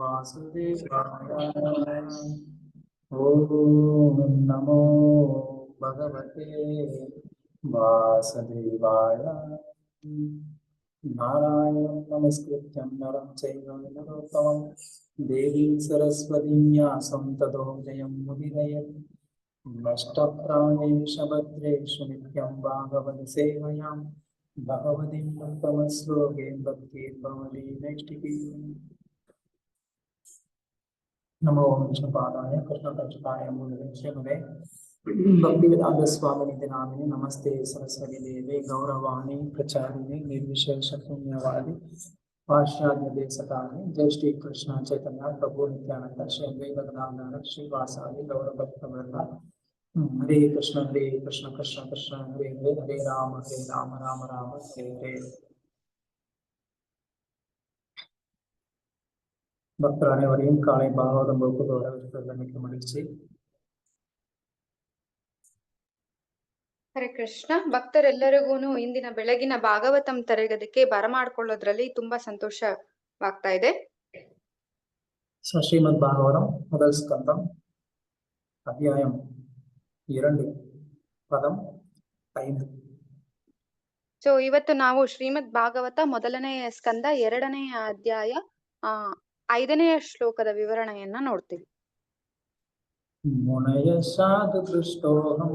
वासुदेवाय। ओम नमो भगवते वासुदेवाय। नारायणं नमस्कृत्यं नरं चैव नरोत्तमं देवीं सरस्वतीं व्यासं ततो जयमुदीरयेत्। नष्टप्राणेषु भद्रेषु नित्यं भागवत सेवयां भगवतीं उत्तमश्लोके भक्तिर्भवति नैष्टिकीम्। नमो विष्णुपादाय कृष्णपक्षाय मूलवे भक्तिवेदांत स्वामिनिधि नामिने नमस्ते सरस्वती देवे गौरवाणी प्रचारिणे निर्विशेष पुण्यवादी पाश्चात्य देशकाले जय श्री कृष्ण चैतन्य प्रभु नित्यानंद श्री अद्वैत गदाधर श्रीवासादि गौरभक्तवृंद। हरे कृष्ण कृष्ण कृष्ण हरे हरे हरे राम राम राम हरे हरे। பக்தர் அனைவரையும் காலை பாகவதம் வகுப்பு வரவேற்பதில் மிக்க மகிழ்ச்சி. ಹರೇ ಕೃಷ್ಣ. ಭಕ್ತರೆಲ್ಲರಿಗೂ ಇಂದಿನ ಬೆಳಗಿನ ಭಾಗವತಂ ತರಗತಿಗೆ ಬರಮಾಡ್ಕೊಳ್ಳೋದ್ರಲ್ಲಿ ತುಂಬಾ ಸಂತೋಷವಾಗ್ತಾ ಇದೆ. ஸ்ரீமத் பாகவதம் முதல் ஸ்கந்தம் அத்தியாயம் 2 ಪದಂ 5. ಸೊ ಇವತ್ತು ನಾವು ಶ್ರೀಮದ್ ಭಾಗವತ ಮೊದಲನೆಯ ಸ್ಕಂದ 2ನೇ ಅಧ್ಯಾಯ 5ನೇ ಶ್ಲೋಕದ ವಿವರಣೆಯನ್ನ ನೋಡ್ತೀವಿ. ಮುನಯ ಸಾಧು ದೃಷ್ಟೋಹಂ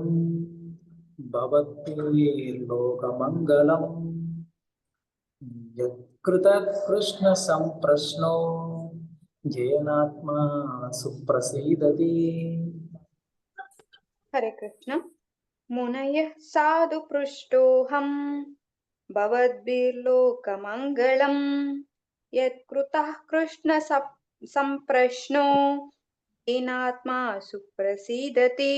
ಭವತ್ಯೈರ್ಲೋಕಮಂಗಲಂ ಯತ್ಕೃತ ಕೃಷ್ಣ ಸಂಪ್ರಶ್ನೋ ಜೇನಾತ್ಮ ಸುಪ್ರಸೀದತಿ. ಹರೇ ಕೃಷ್ಣ. ಮುನಯ ಸಾಧು ಪೃಷ್ಟೋಹಂ ಭವದ್ಭಿರ್ಲೋಕಮಂಗಳಂ ಯತ್ಕೃತಃ ಕೃಷ್ಣ ಸಂಪ್ರಶ್ನೋ ಏನಾತ್ಮ ಸುಪ್ರಸೀದತಿ.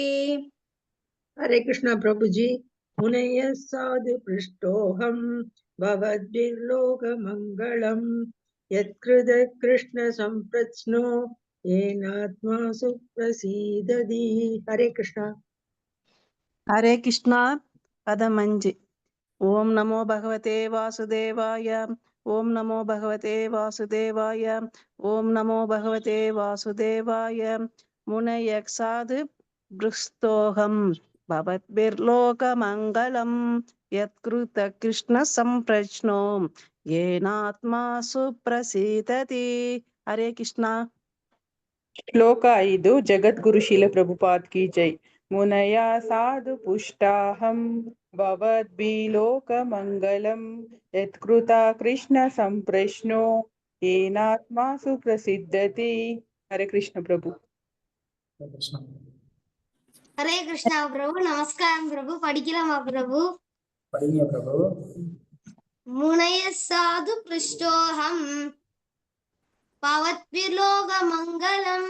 हरे कृष्णा प्रभु जी। मुनय साधु पृष्ठोहम भवद्भिर्लोक मंगलम यत्कृत कृष्ण संप्रश्नो येनात्मा सुप्रसीदति. हरे कृष्णा. हरे कृष्णा पदमंजि। ओम नमो भगवते वासुदेवाय। ओम नमो भगवते वासुदेवाय। ओम नमो भगवते वासुदेवाय। मुनय साधु पृष्ठोहम भवद्भिर्लोकमंगलं यत्कृत कृष्ण संप्रश्नो येनात्मा सुप्रसीदति. हरे कृष्णा. ಶ್ಲೋಕ 5. ಜಗದ್ಗುರು ಶೀಲ ಪ್ರಭುಪಾದ್ ಕಿ ಜೈ. ಮುನಯ ಸಾಧು ಪುಷ್ಟಾಹಂ ಭವದ್ಭಿಲೋಕ ಮಂಗಲಂ ಯತ್ಕೃತ ಕೃಷ್ಣ ಸಂಪ್ರಶ್ನೋ ಏನಾತ್ಮ ಸುಪ್ರಸಿದ್ಧತಿ. ಹರೇ ಕೃಷ್ಣ ಪ್ರಭು. हरे कृष्णा प्रभु. नमस्कार प्रभु. படிக்கலாமா प्रभु? படிங்க பிரபு. मुनय साधु पृष्ठोहम भवद्भिर्लोकमंगलं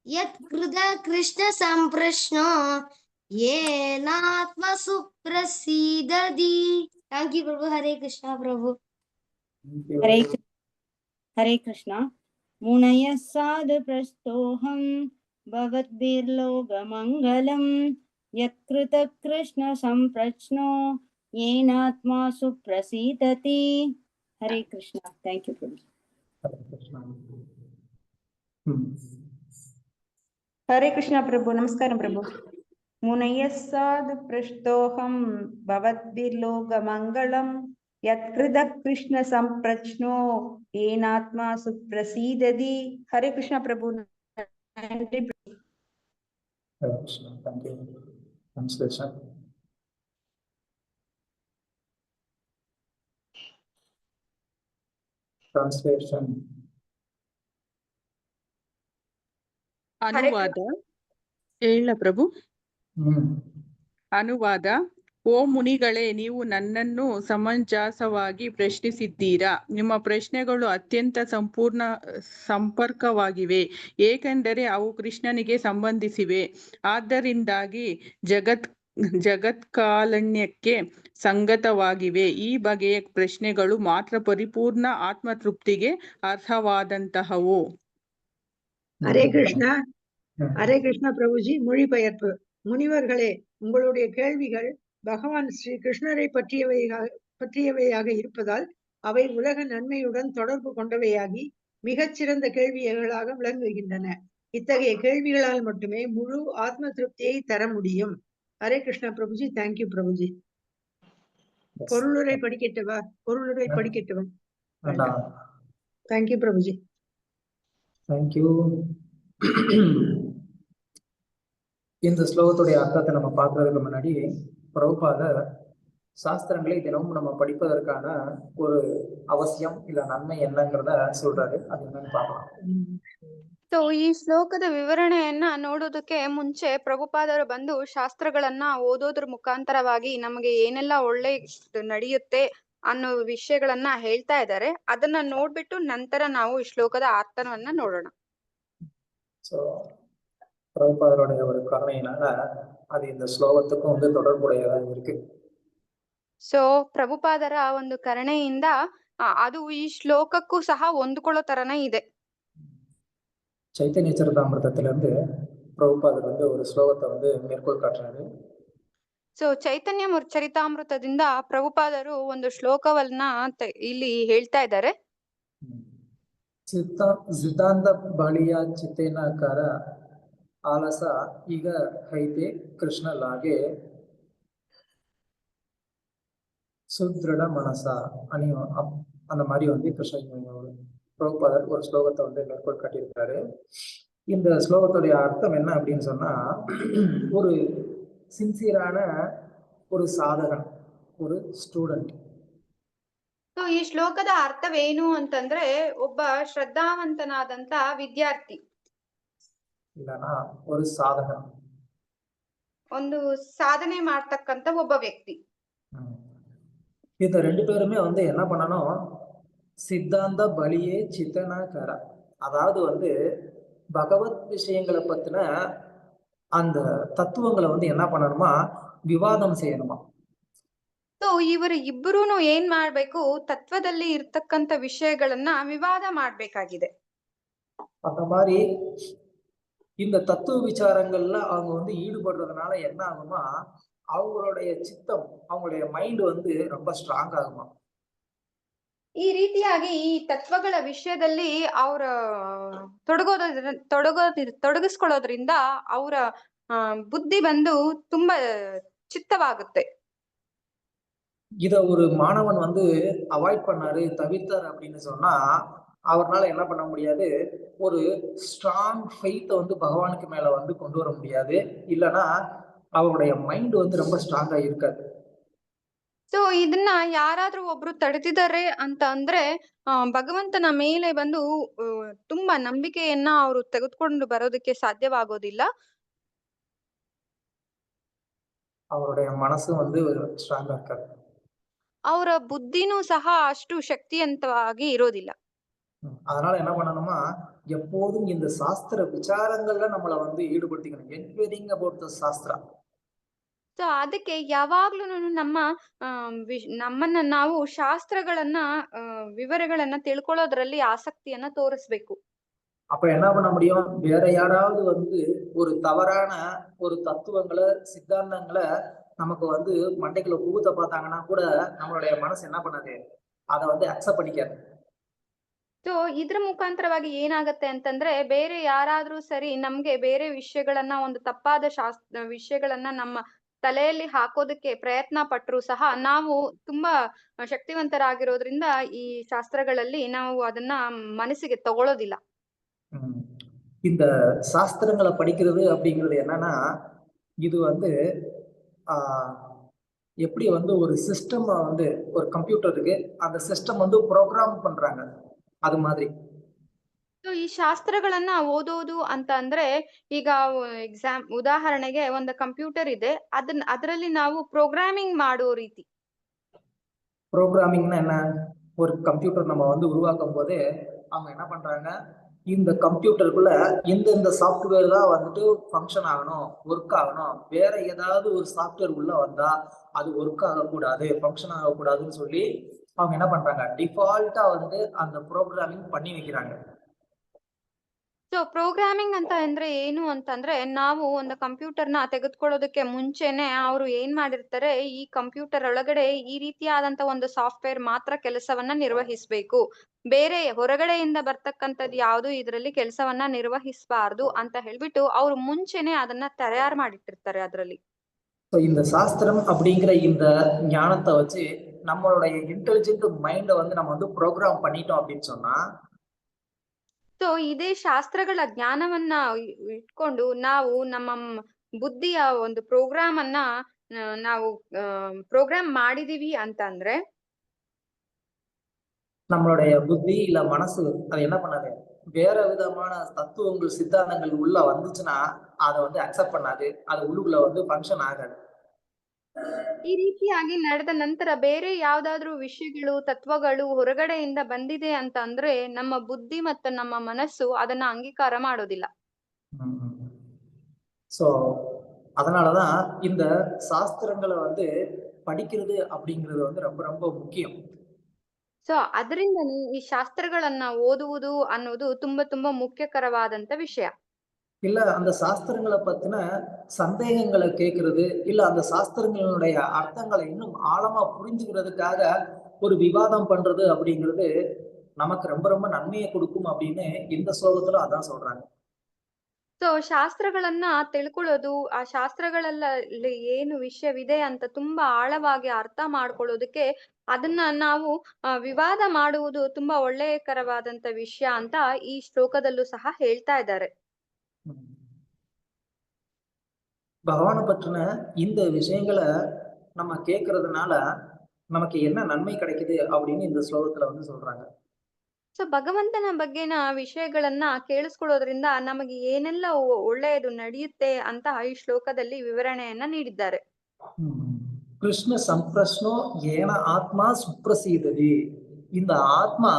यत्कृत कृष्ण संप्रश्नो येनात्म सुप्रसीदति. Thank you Prabhu. हरे कृष्णा प्रभु. हरे कृष्णा. मुनय साधु पृष्ठोहम भवद्भिर्लोकमंगलं यत्कृत कृष्ण संप्रश्नो येनात्मा सुप्रसीदति. हरे कृष्णा. Thank you Prabhu. हरे कृष्ण प्रभु. नमस्कार प्रभु. मुनय साधु पृष्ठोहम भवद्भिर्लोकमंगलं यत्कृत कृष्ण संप्रश्नो येनात्मा सुप्रसीदति. हरे कृष्ण प्रभु. Thank you. Translation. Translation. ಅನುವಾದ ಹೇಳ ಪ್ರಭು. ಅನುವಾದ. ಓ ಮುನಿಗಳೇ, ನೀವು ನನ್ನನ್ನು ಸಮಂಜಸವಾಗಿ ಪ್ರಶ್ನಿಸಿದ್ದೀರಾ. ನಿಮ್ಮ ಪ್ರಶ್ನೆಗಳು ಅತ್ಯಂತ ಸಂಪರ್ಕವಾಗಿವೆ, ಏಕೆಂದರೆ ಅವು ಕೃಷ್ಣನಿಗೆ ಸಂಬಂಧಿಸಿವೆ. ಆದ್ದರಿಂದಾಗಿ ಜಗತ್ಕಾಲನ್ಯಕ್ಕೆ ಸಂಗತವಾಗಿವೆ. ಈ ಬಗೆಯ ಪ್ರಶ್ನೆಗಳು ಮಾತ್ರ ಪರಿಪೂರ್ಣ ಆತ್ಮತೃಪ್ತಿಗೆ ಅರ್ಹವಾದಂತಹವು. हरे कृष्णा. हरे कृष्णा प्रभु जी. மொழிபெயர்ப்பு. முனிவர்களே, உங்களுடைய கேள்விகள் பகவான் ஸ்ரீ கிருஷ்ணரை பற்றியவையாக இருப்பதால் அவை உலக நன்மையுடன் தொடர்பு கொண்டவையாகி மிகச்சிறந்த கேள்விகளாக விளங்குகின்றன. இத்தகைய கேள்விகளால் மட்டுமே முழு ஆத்ம திருப்தியை தர முடியும். ஹரே கிருஷ்ணா பிரபுஜி. தேங்க்யூ பிரபுஜி. பொருளுரை படிக்கட்டவா? பொருளுரை படிக்கட்டுவா? தேங்க்யூ பிரபுஜி. தேங்க்யூ. இந்த ஸ்லோகத்துடைய அர்த்தத்தை நம்ம பார்க்கறதுக்கு முன்னாடி பிரபுபாதர் சாஸ்திரங்களை தினமும் நம்ம படிப்பதற்கான ஒரு அவசியம் இல்ல நன்மை என்னங்கிறத சொல்றாரு. அது என்னன்னு பார்க்கலாம். ಸೊ ಈ ಶ್ಲೋಕದ ವಿವರಣೆಯನ್ನ ನೋಡೋದಕ್ಕೆ ಮುಂಚೆ ಪ್ರಭುಪಾದರು ಬಂದು ಶಾಸ್ತ್ರಗಳನ್ನ ಓದೋದ್ರ ಮುಖಾಂತರವಾಗಿ ನಮಗೆ ಏನೆಲ್ಲ ಒಳ್ಳೆ ನಡೆಯುತ್ತೆ ಅನ್ನೋ ವಿಷಯಗಳನ್ನ ಹೇಳ್ತಾ ಇದ್ದಾರೆ. ಅದನ್ನ ನೋಡ್ಬಿಟ್ಟು ನಂತರ ನಾವು ಈ ಶ್ಲೋಕದ ಅರ್ಥವನ್ನ ನೋಡೋಣ. ஸோ பிரபுபாதருடைய ஒரு கருணையினால அது இந்த ஸ்லோகத்துக்கும் வந்து தொடர்புடையதாக இருக்கு. ಸೊ ಪ್ರಭುಪಾದರ ಒಂದು ಕರುಣೆಯಿಂದ ಅದು ಈ ಶ್ಲೋಕಕ್ಕೂ ಸಹ ಹೊಂದ್ಕೊಳ್ಳೋ ತರನೇ ಇದೆ. சைத்தன்ய சரிதாமிர்தத்திலிருந்து பிரபுபாதர் வந்து ஒரு ஸ்லோகத்தை வந்து மேற்கோள் காட்டுறாரு. ಸೊ ಚೈತನ್ಯ ಚರಿತಾಮೃತದಿಂದ ಪ್ರಭುಪಾದರು ಒಂದು ಶ್ಲೋಕವನ್ನ ಇಲ್ಲಿ ಹೇಳ್ತಾ ಇದ್ದಾರೆ. ಸಿದ್ಧಾಂತ ಬಳಿಯ ಚಿತ್ತೇನಾಕಾರ ಆಲಸ ಈಗ ಹೈತೆ ಕೃಷ್ಣ ಲಾಗೆ சுத்ருட மனசா அந்த மாதிரி வந்து கிருஷ்ண பிரபுபாதர் ஒரு ஸ்லோகத்தை வந்து மேற்கோள் காட்டியிருக்காரு. இந்த ஸ்லோகத்துடைய அர்த்தம் என்ன அப்படின்னு சொன்னா, ஒரு சின்சியரான ஒரு சாதகன், ஒரு ஸ்டூடெண்ட். ಈ ಶ್ಲೋಕದ ಅರ್ಥವೇನು ಅಂತಂದ್ರೆ ಒಬ್ಬ ಶ್ರದ್ಧಾವಂತನಾದಂತ ವಿದ್ಯಾರ್ಥಿ இல்லனா ஒரு சாதகன், ಒಂದು ಸಾಧನೆ ಮಾಡ್ತಕ್ಕಂತ ಒಬ್ಬ ವ್ಯಕ್ತಿ. இந்த ரெண்டு பேருமே வந்து என்ன பண்ணணும், சித்தாந்த பலியே சித்தனாக்கார, அதாவது வந்து பகவத் விஷயங்களை பத்தின அந்த தத்துவங்களை வந்து என்ன பண்ணணுமா, விவாதம் செய்யணுமா. ಸೊ ಇವರು ಇಬ್ಬರೂನು ಏನ್ ಮಾಡ್ಬೇಕು, ತತ್ವದಲ್ಲಿ ಇರ್ತಕ್ಕಂತ ವಿಷಯಗಳನ್ನ ವಿವಾದ ಮಾಡ್ಬೇಕಾಗಿದೆ. அந்த மாதிரி இந்த தத்துவ விசாரங்கள்ல அவங்க வந்து ஈடுபடுறதுனால என்ன ஆகுமா, அவங்களுடைய சித்தம், அவங்களுடைய மைண்ட் வந்து ரொம்ப ಸ್ಟ್ರಾಂಗ್ ಆಗುமா. ಈ ರೀತಿಯಾಗಿ ಈ ತತ್ವಗಳ ವಿಷಯದಲ್ಲಿ ಅವರ ತೊಡಗಿಸ್ಕೊಳ್ಳೋದ್ರಿಂದ ಅವರ ಬುದ್ಧಿ ಬಂದು ತುಂಬಾ ಚಿತ್ತವಾಗುತ್ತೆ. இத ஒரு மாணவன் வந்து அவாய்ட் பண்ணாரு, தவிர்த்தாரு அப்படின்னு சொன்னா அவர்னால என்ன பண்ண முடியாது, ஒரு ஸ்ட்ராங் ஃபெய்த்தை வந்து பகவானுக்கு மேல வந்து கொண்டு வர முடியாது. இல்லைன்னா அவருடைய மைண்ட் வந்து ரொம்ப ಸ್ಟ್ರಾಂಗ್ இருக்காது. ಸೊ ಇದನ್ನ ಯಾರಾದ್ರೂ ಒಬ್ರು ತಡೆದಿದ್ದಾರೆ ಅಂತ ಅಂದ್ರೆ ಭಗವಂತನ ಮೇಲೆ ಬಂದು ತುಂಬಾ ನಂಬಿಕೆಯನ್ನ ಅವರು ತೆಗೆದುಕೊಂಡು ಬರೋದಕ್ಕೆ ಸಾಧ್ಯವಾಗೋದಿಲ್ಲ. அவருடைய மனசு வந்து ஸ்ட்ராங்கா இருக்காது. ಅವರ ಬುದ್ಧಿನೂ ಸಹ ಅಷ್ಟು ಶಕ್ತಿಯಂತವಾಗಿ ಇರೋದಿಲ್ಲ. அதனால என்ன பண்ணணுமா, எப்போதும் இந்த சாஸ்திர விசாரங்கள்ல நம்மள வந்து ஈடுபடுத்திக்கணும். Enquiring about the shastra. So ಅದಕ್ಕೆ ಯಾವಾಗ್ಲೂ ನಮ್ಮನ್ನ ನಾವು ಶಾಸ್ತ್ರಗಳನ್ನ ವಿವರಗಳನ್ನ ತಿಳ್ಕೊಳ್ಳೋದ್ರಲ್ಲಿ ಆಸಕ್ತಿಯನ್ನ ತೋರಿಸ್ಬೇಕು. அப்ப என்ன பண்ண முடியும், வேற யாராவது வந்து ஒரு தவறான ஒரு தத்துவங்களை சித்தாந்தங்களை நமக்கு வந்து மண்டைக்குள்ள புகுத்த பார்த்தாங்கன்னா கூட நம்மளுடைய மனசு என்ன பண்ணாது, அதை வந்து அக்செப்ட் பண்ணிக்காது. ಸೊ ಇದ್ರ ಮುಖಾಂತರವಾಗಿ ಏನಾಗತ್ತೆ ಅಂತಂದ್ರೆ, ಬೇರೆ ಯಾರಾದ್ರೂ ಸರಿ ನಮ್ಗೆ ಬೇರೆ ವಿಷಯಗಳನ್ನ, ಒಂದು ತಪ್ಪಾದ ವಿಷಯಗಳನ್ನ ನಮ್ಮ ತಲೆಯಲ್ಲಿ ಹಾಕೋದಕ್ಕೆ ಪ್ರಯತ್ನ ಪಟ್ರು ಸಹ ನಾವು ತುಂಬಾ ಶಕ್ತಿವಂತರಾಗಿರೋದ್ರಿಂದ ಈ ಶಾಸ್ತ್ರಗಳಲ್ಲಿ ನಾವು ಅದನ್ನ ಮನಸ್ಸಿಗೆ ತಗೊಳ್ಳೋದಿಲ್ಲ. இந்த சாஸ்திரங்களை படிக்கிறது அப்படிங்கிறது என்னன்னா, இது வந்து எப்படி வந்து ஒரு சிஸ்டம் வந்து ஒரு கம்ப்யூட்டருக்கு அந்த சிஸ்டம் வந்து ப்ரோக்ராம் பண்றாங்க, ಅದು மாதிரி. ಸೊ ಈ ಶಾಸ್ತ್ರಗಳನ್ನ ಓದೋದು ಅಂತ ಅಂದ್ರೆ, ಈಗ ಉದಾಹರಣೆಗೆ ಒಂದು ಕಂಪ್ಯೂಟರ್ ಇದೆ, ಅದರಲ್ಲಿ ನಾವು ಪ್ರೋಗ್ರಾಮಿಂಗ್ ಮಾಡೋ ರೀತಿ. ப்ரோக்ராமிங்னா என்ன, ஒரு கம்ப்யூட்டர் நம்ம வந்து உருவாக்கும் போதே அவங்க என்ன பண்றாங்க, இந்த கம்ப்யூட்டருக்குள்ள இந்த சாஃப்ட்வேர் தான் வந்துட்டு ஃபங்க்ஷன் ஆகணும், ஒர்க் ஆகணும், வேற ஏதாவது ஒரு சாஃப்ட்வேர் உள்ள வந்தா அது ஒர்க் ஆகக்கூடாது, ஃபங்க்ஷன் ஆகக்கூடாதுன்னு சொல்லி அவங்க என்ன பண்றாங்க, டிஃபால்ட்டா வந்து அந்த ப்ரோக்ராமிங் பண்ணி வைக்கிறாங்க. ಸೊ ಪ್ರೋಗ್ರಾಮಿಂಗ್ ಅಂತ ಅಂದ್ರೆ ಏನು ಅಂತಂದ್ರೆ, ನಾವು ಒಂದು ಕಂಪ್ಯೂಟರ್ನ ತೆಗೆದುಕೊಳ್ಳೋದಕ್ಕೆ ಮುಂಚೆನೆ ಅವರು ಏನ್ ಮಾಡಿರ್ತಾರೆ, ಈ ಕಂಪ್ಯೂಟರ್ ಒಳಗಡೆ ಈ ರೀತಿಯಾದಂತ ಒಂದು ಸಾಫ್ಟ್ವೇರ್ ಮಾತ್ರ ಕೆಲಸವನ್ನ ನಿರ್ವಹಿಸ್ಬೇಕು. ಬೇರೆ ಹೊರಗಡೆಯಿಂದ ಬರ್ತಕ್ಕಂಥದ್ದು ಯಾವುದು ಇದರಲ್ಲಿ ಕೆಲಸವನ್ನ ನಿರ್ವಹಿಸಬಾರ್ದು ಅಂತ ಹೇಳ್ಬಿಟ್ಟು ಅವ್ರು ಮುಂಚೆನೆ ಅದನ್ನ ತಯಾರು ಮಾಡಿಟ್ಟಿರ್ತಾರೆ ಅದ್ರಲ್ಲಿ. ஸோ இந்த சாஸ்திரம் அப்படிங்கிற இந்த ஞானத்தை வச்சு நம்மளுடைய இன்டெலிஜென்ட் மைண்டை வந்து நம்ம வந்து ப்ரோக்ராம் பண்ணிட்டோம் அப்படின்னு சொன்னா, ಸೊ ಇದೇ ಶಾಸ್ತ್ರಗಳ ಜ್ಞಾನವನ್ನ ಇಟ್ಕೊಂಡು ನಾವು ನಮ್ಮ ಬುದ್ಧಿಯ ಒಂದು ಪ್ರೋಗ್ರಾಮ್ ಅನ್ನ ನಾವು ಪ್ರೋಗ್ರಾಮ್ ಮಾಡಿದೀವಿ ಅಂತಂದ್ರೆ, நம்மளுடைய புத்தி இல்ல மனசு அது என்ன பண்ணாது, வேற விதமான தத்துவங்கள் சித்தாந்தங்கள் உள்ள வந்துச்சுன்னா அதை வந்து அக்செப்ட் பண்ணாது, அது உள்ளுக்குள்ள வந்து ஃபங்க்ஷன் ஆகாது. ಈ ರೀತಿಯಾಗಿ ನಡೆದ ನಂತರ ಬೇರೆ ಯಾವ್ದಾದ್ರು ವಿಷಯಗಳು ತತ್ವಗಳು ಹೊರಗಡೆಯಿಂದ ಬಂದಿದೆ ಅಂತ ಅಂದ್ರೆ ನಮ್ಮ ಬುದ್ಧಿ ಮತ್ತು ನಮ್ಮ ಮನಸ್ಸು ಅದನ್ನ ಅಂಗೀಕಾರ ಮಾಡೋದಿಲ್ಲ. ஸோ அதனாலதான் இந்த சாஸ்திரங்களை வந்து படிக்கிறது அப்படிங்கிறது வந்து ரொம்ப ரொம்ப முக்கியம். ಸೊ ಅದರಿಂದನೇ ಈ ಶಾಸ್ತ್ರಗಳನ್ನ ಓದುವುದು ಅನ್ನೋದು ತುಂಬಾ ತುಂಬಾ ಮುಖ್ಯಕರವಾದಂತ ವಿಷಯ. இல்ல அந்த சாஸ்திரங்களை பத்தின சந்தேகங்களை கேட்கறது, இல்ல அந்த சாஸ்திரங்களுடைய அர்த்தங்களை இன்னும் ஆழமா புரிஞ்சுக்கிறதுக்காக ஒரு விவாதம் பண்றது அப்படிங்கிறது நமக்கு ரொம்ப ரொம்ப நன்மையை கொடுக்கும் அப்படின்னு இந்த ஸ்லோகத்துல அதான் சொல்றாங்க. ಸೊ ಶಾಸ್ತ್ರಗಳನ್ನ ತಿಳ್ಕೊಳ್ಳೋದು, ಆ ಶಾಸ್ತ್ರಗಳಲ್ಲಿ ಏನು ವಿಷಯವಿದೆ ಅಂತ ತುಂಬಾ ಆಳವಾಗಿ ಅರ್ಥ ಮಾಡ್ಕೊಳ್ಳೋದಕ್ಕೆ ಅದನ್ನ ನಾವು ವಿವಾದ ಮಾಡುವುದು ತುಂಬಾ ಒಳ್ಳೆಯಕರವಾದಂತ ವಿಷಯ ಅಂತ ಈ ಶ್ಲೋಕದಲ್ಲೂ ಸಹ ಹೇಳ್ತಾ ಇದ್ದಾರೆ. பகவானை பற்றின இந்த விஷயங்களை நம்ம கேட்கறதுனால நமக்கு என்ன நன்மை கிடைக்குது அப்படின்னு இந்த ஸ்லோகத்துல வந்து சொல்றாங்க. ಸೊ ಭಗವಂತನ ಬಗ್ಗೆನ ವಿಷಯಗಳನ್ನ ಕೇಳಿಸ್ಕೊಳ್ಳೋದ್ರಿಂದ ನಮಗೆ ಏನೆಲ್ಲ ಒಳ್ಳೆಯದು ನಡೆಯುತ್ತೆ ಅಂತ ಈ ಶ್ಲೋಕದಲ್ಲಿ ವಿವರಣೆಯನ್ನ ನೀಡಿದ್ದಾರೆ. கிருஷ்ண சம்பிரஷ்னோ ஏன ஆத்மா சுப்ரசீததி, இந்த ஆத்மா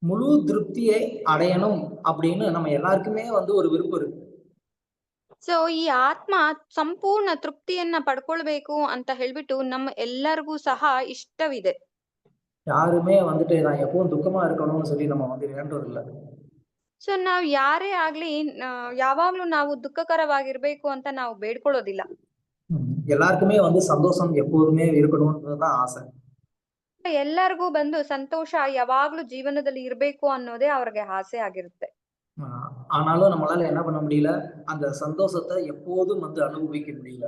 முழு திருப்தியை அடையணும் அப்படின்னு நம்ம எல்லாருக்குமே வந்து ஒரு விருப்பம் இருக்கு. ಸೊ ಈ ಆತ್ಮ ಸಂಪೂರ್ಣ ತೃಪ್ತಿಯನ್ನ ಪಡ್ಕೊಳ್ಬೇಕು ಅಂತ ಹೇಳ್ಬಿಟ್ಟು ನಮ್ಮ ಎಲ್ಲರಿಗೂ ಸಹ ಇಷ್ಟವಿದೆ. யாருமே வந்துட்டு நான் எப்பவும் துக்கமா இருக்கணும்னு சொல்லி நம்ம வந்து வேண்டது இல்ல. ಸೊ ನಾವ್ ಯಾರೇ ಆಗ್ಲಿ ಯಾವಾಗ್ಲೂ ನಾವು ದುಃಖಕರವಾಗಿರ್ಬೇಕು ಅಂತ ನಾವು ಬೇಡ್ಕೊಳ್ಳೋದಿಲ್ಲ. எல்லாருக்குமே வந்து சந்தோஷம் எப்போதுமே இருக்கணும்ன்றதுதான் ஆசை. ಎಲ್ಲರಿಗೂ ಬಂದು ಸಂತೋಷ ಯಾವಾಗ್ಲೂ ಜೀವನದಲ್ಲಿ ಇರ್ಬೇಕು ಅನ್ನೋದೇ ಅವ್ರಿಗೆ ಆಸೆ ಆಗಿರುತ್ತೆ. ஆனாலும் நம்மளால என்ன பண்ண முடியல, அந்த சந்தோஷத்தை எப்போதும் வந்து அனுபவிக்க முடியல.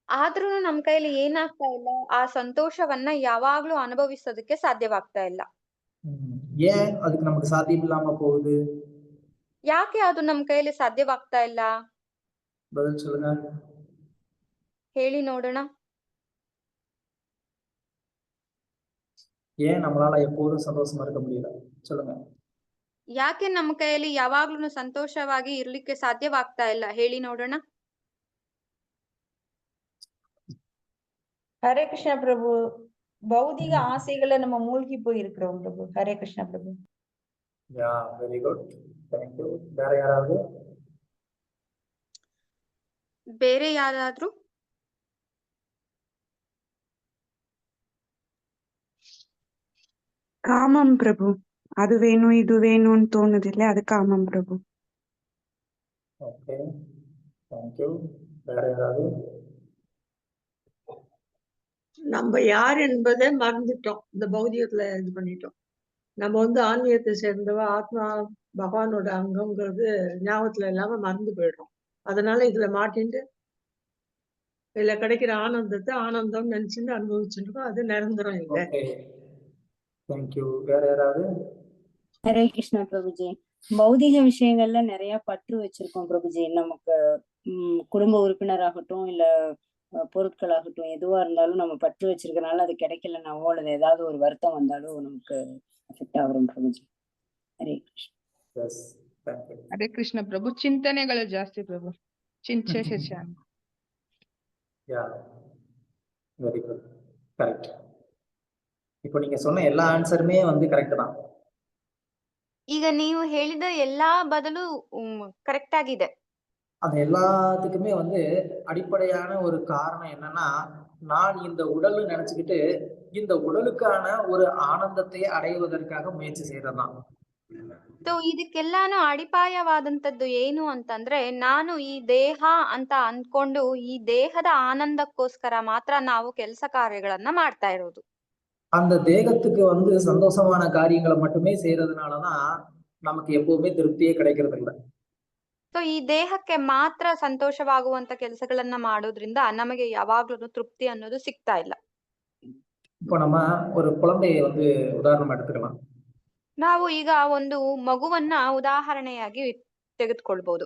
ಆದ್ರೂ ನಮ್ ಕೈಲಿ ಏನಾಗ್ತಾ ಇಲ್ಲ, ಆ ಸಂತೋಷವನ್ನ ಯಾವಾಗ್ಲೂ ಅನುಭವಿಸೋದಕ್ಕೆ ಸಾಧ್ಯವಾಗ್ತಾ ಇಲ್ಲ. ஏன் அதுக்கு நமக்கு சாத்தியம் இல்லாம போகுது? ಯಾಕೆ ಅದು ನಮ್ ಕೈಲಿ ಸಾಧ್ಯವಾಗ್ತಾ ಇಲ್ಲ? பதில் சொல்லுங்க. ಹೇಳಿ ನೋಡೋಣ. ஏன் நம்மளால எப்போதும் சந்தோஷமா இருக்க முடியல? சொல்லுங்க. ಯಾಕೆ ನಮ್ಮ ಕೈಯಲ್ಲಿ ಯಾವಾಗ್ಲೂ ಸಂತೋಷವಾಗಿ ಇರ್ಲಿಕ್ಕೆ ಸಾಧ್ಯವಾಗ್ತಾ ಇಲ್ಲ? ಹೇಳಿ ನೋಡೋಣ. ஹரே கிருஷ்ணா பிரபு, பௌதிக ஆசைகளை நம்ம மூழ்கி போயிருக்கிறோம் பிரபு. ஹரே கிருஷ்ணா பிரபு. யா, வெரி குட், தேங்க் யூ. வேற யாராவது? ಬೇರೆ ಯಾರಾದ್ರೂ? காமம் பிரபு, அது வேணும் இது வேணும்னு தோணுதில்ல, அது காமம் பிரபு. Okay, thank you. வேற யாராவது? நம்ம யார் என்பதை மறந்துட்டோம், இந்த பௌதிகத்துல இது பண்ணிட்டோம். நம்ம வந்து ஆன்மீகத்தை சேர்ந்தவ, ஆத்மா பகவானோட அங்கம்ங்கிறது ஞாபகத்துல இல்லாம மறந்து போயிடுறோம். அதனால இதுல மாட்டிட்டு இதுல கிடைக்கிற ஆனந்தத்தை ஆனந்தம் நினைச்சுட்டு அனுபவிச்சுட்டு இருக்கோம். அது நிரந்தரம் இல்லை. Thank you. வேற யாராவது? ஹரே கிருஷ்ணா பிரபுஜி. பௌதிக விஷயங்கள்ல நிறைய பற்று வச்சிருக்கோம் பிரபுஜி. நமக்கு குடும்ப உறுப்பினராகட்டும் இல்ல பொருட்களாகட்டும் எதுவா இருந்தாலும் நம்ம பற்று வச்சிருக்கனால அது கிடைக்கலனாவோ அல்லது ஏதாவது ஒரு வருத்தம் வந்தாலும் நமக்கு அஃபெக்ட் ஆகும் பிரபுஜி. ஹரே கிருஷ்ணா. ಹರೇ ಕೃಷ್ಣ ಪ್ರಭು. ಚಿಂತನೆಗಳು ಜಾಸ್ತಿ ಪ್ರಭು, ಚಿಂತೆ ಹೆಚ್ಚಾಗಿ. யா, வெரி குட், கரெக்ட். இப்போ நீங்க சொன்ன எல்லா ஆன்சருமே வந்து கரெக்ட் தான். ಈಗ ನೀವು ಹೇಳಿದ ಎಲ್ಲಾ ಬದಲು ಕರೆಕ್ಟ್ ಆಗಿದೆ. அது எல்லாத்துக்குமே வந்து அடிப்படையான ஒரு காரணம் என்னன்னா, நான் இந்த உடல்னு நினைச்சுக்கிட்டு இந்த உடலுக்கான ஒரு ஆனந்தத்தை அடைவதற்காக முயற்சி செய்யறதுதான். ಸೊ ಇದಕ್ಕೆಲ್ಲಾನು ಅಡಿಪಾಯವಾದಂತದ್ದು ಏನು ಅಂತಂದ್ರೆ, ನಾನು ಈ ದೇಹ ಅಂತ ಅಂದ್ಕೊಂಡು ಈ ದೇಹದ ಆನಂದಕ್ಕೋಸ್ಕರ ಮಾತ್ರ ನಾವು ಕೆಲಸ ಕಾರ್ಯಗಳನ್ನ ಮಾಡ್ತಾ ಇರೋದು. அந்த தேகத்துக்கு வந்து சந்தோஷமான காரியங்களை மட்டுமே செய்யறதுனாலதான் நமக்கு எப்பவுமே திருப்தியே கிடைக்கிறது இல்ல. ಸೊ ಈ ದೇಹಕ್ಕೆ ಮಾತ್ರ ಸಂತೋಷವಾಗುವಂತ ಕೆಲಸಗಳನ್ನ ಮಾಡೋದ್ರಿಂದ ನಮಗೆ ಯಾವಾಗ್ಲೂ ತೃಪ್ತಿ ಅನ್ನೋದು ಸಿಗ್ತಾ ಇಲ್ಲ. இப்போ நம்ம ஒரு குழந்தையை வந்து உதாரணமா எடுத்துக்கலாம். ನಾವು ಈಗ ಒಂದು ಮಗುವನ್ನ ಉದಾಹರಣೆಯಾಗಿ ತೆಗೆದುಕೊಳ್ಬಹುದು.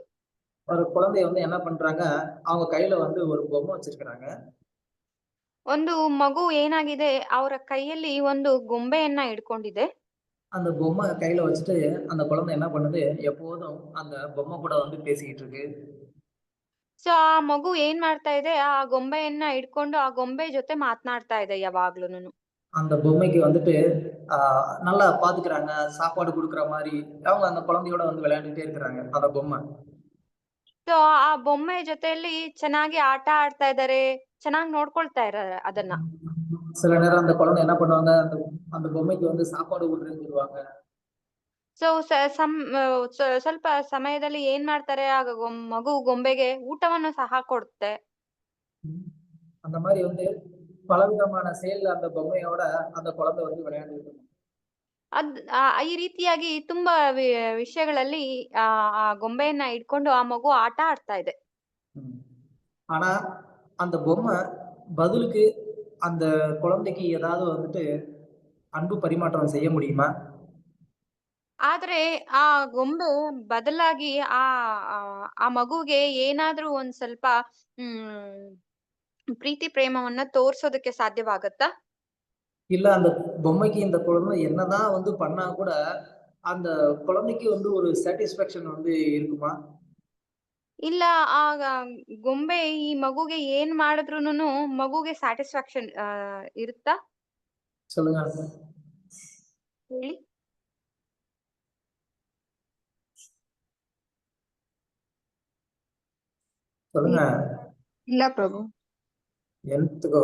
ஒரு குழந்தைய வந்து என்ன பண்றாங்க, அவங்க கையில வந்து ஒரு பொம்மை வச்சிருக்கிறாங்க. ಒಂದು ಮಗು ಏನಾಗಿದೆ, ಅವರ ಕೈಯಲ್ಲಿ ಒಂದು ಗೊಂಬೆಯನ್ನ ಇಟ್ಕೊಂಡಿದೆ. அந்த பொம்மை கையில வச்சுட்டு அந்த குழந்தை என்ன பண்ணுது, எப்போதும் அந்த பொம்மை கூட வந்து பேசிக்கிட்டு இருக்கு. ಸೊ ಆ ಮಗು ಏನ್ ಮಾಡ್ತಾ ಇದೆ, ಆ ಗೊಂಬೆಯನ್ನ ಇಟ್ಕೊಂಡು ಆ ಗೊಂಬೆ ಜೊತೆ ಮಾತನಾಡ್ತಾ ಇದೆ ಯಾವಾಗ್ಲೂನು. அந்த பொம்மைக்கு வந்துட்டு நல்லா பாத்துக்கிறாங்க, சாப்பாடு கொடுக்குற மாதிரி அவங்க அந்த குழந்தையோட வந்து விளையாண்டுட்டே இருக்கிறாங்க அந்த பொம்மை. ಸೊ ಆ ಬೊಮ್ಮೆ ಜೊತೆಯಲ್ಲಿ ಚೆನ್ನಾಗಿ ಆಟ ಆಡ್ತಾ ಇದ್ದಾರೆ, ಚೆನ್ನಾಗಿ ನೋಡ್ಕೊಳ್ತಾ ಇದ್ದಾರೆ ಅದನ್ನ. சில நேரம் அந்த குழந்தை என்ன பண்ணுவாங்க, அந்த பொம்மைக்கு வந்து சாப்பாடு ஊட்டுறேன்னு சொல்லுவாங்க. ಸೊ ಸ್ವಲ್ಪ ಸಮಯದಲ್ಲಿ ಏನ್ ಮಾಡ್ತಾರೆ, ಆಗ ಮಗು ಗೊಂಬೆಗೆ ಊಟವನ್ನು ಸಹ ಕೊಡುತ್ತೆ. அந்த மாதிரி வந்து பலவிதமான செயல் அந்த பொம்மையோட அந்த குழந்தை வந்து விளையாண்டுட்டு. ಈ ರೀತಿಯಾಗಿ ತುಂಬಾ ವಿಷಯಗಳಲ್ಲಿ ಆ ಗೊಂಬೆಯನ್ನ ಇಟ್ಕೊಂಡು ಆ ಮಗು ಆಟ ಆಡ್ತಾ ಇದೆ. ஆனா அந்த பொம்மை பதிலுக்கு அந்த குழந்தைக்கு ஏதாவது வந்துட்டு அன்பு பரிமாற்றம் செய்ய முடியுமா? ಆದ್ರೆ ಆ ಗೊಂಬೆ ಬದಲಾಗಿ ಆ ಮಗುಗೆ ಏನಾದ್ರೂ ಒಂದ್ ಸ್ವಲ್ಪ ಪ್ರೀತಿ ಪ್ರೇಮವನ್ನ ತೋರ್ಸೋದಕ್ಕೆ ಸಾಧ್ಯವಾಗತ್ತಾ? இல்ல அந்த பொம்மைக்கு இந்த குழந்தை என்னதான் வந்து பண்ணா கூட அந்த குழந்தைக்கு வந்து ஒரு சாட்டிஸ்பாக்சன் வந்து இருக்குமா? ಇಲ್ಲ, ಆಗ ಗೊಂಬೆ ಈ ಮಗುಗೆ ಏನ್ ಮಾಡಿದ್ರೂನು ಮಗುಗೆ ಸ್ಯಾಟಿಸ್ಫ್ಯಾಕ್ಷನ್ ಇರುತ್ತಾ? சொல்லுங்க. ಹೇಳಿ. சொல்லுங்க. ಇಲ್ಲ ಪ್ರಭು, ಎಂತಗೋ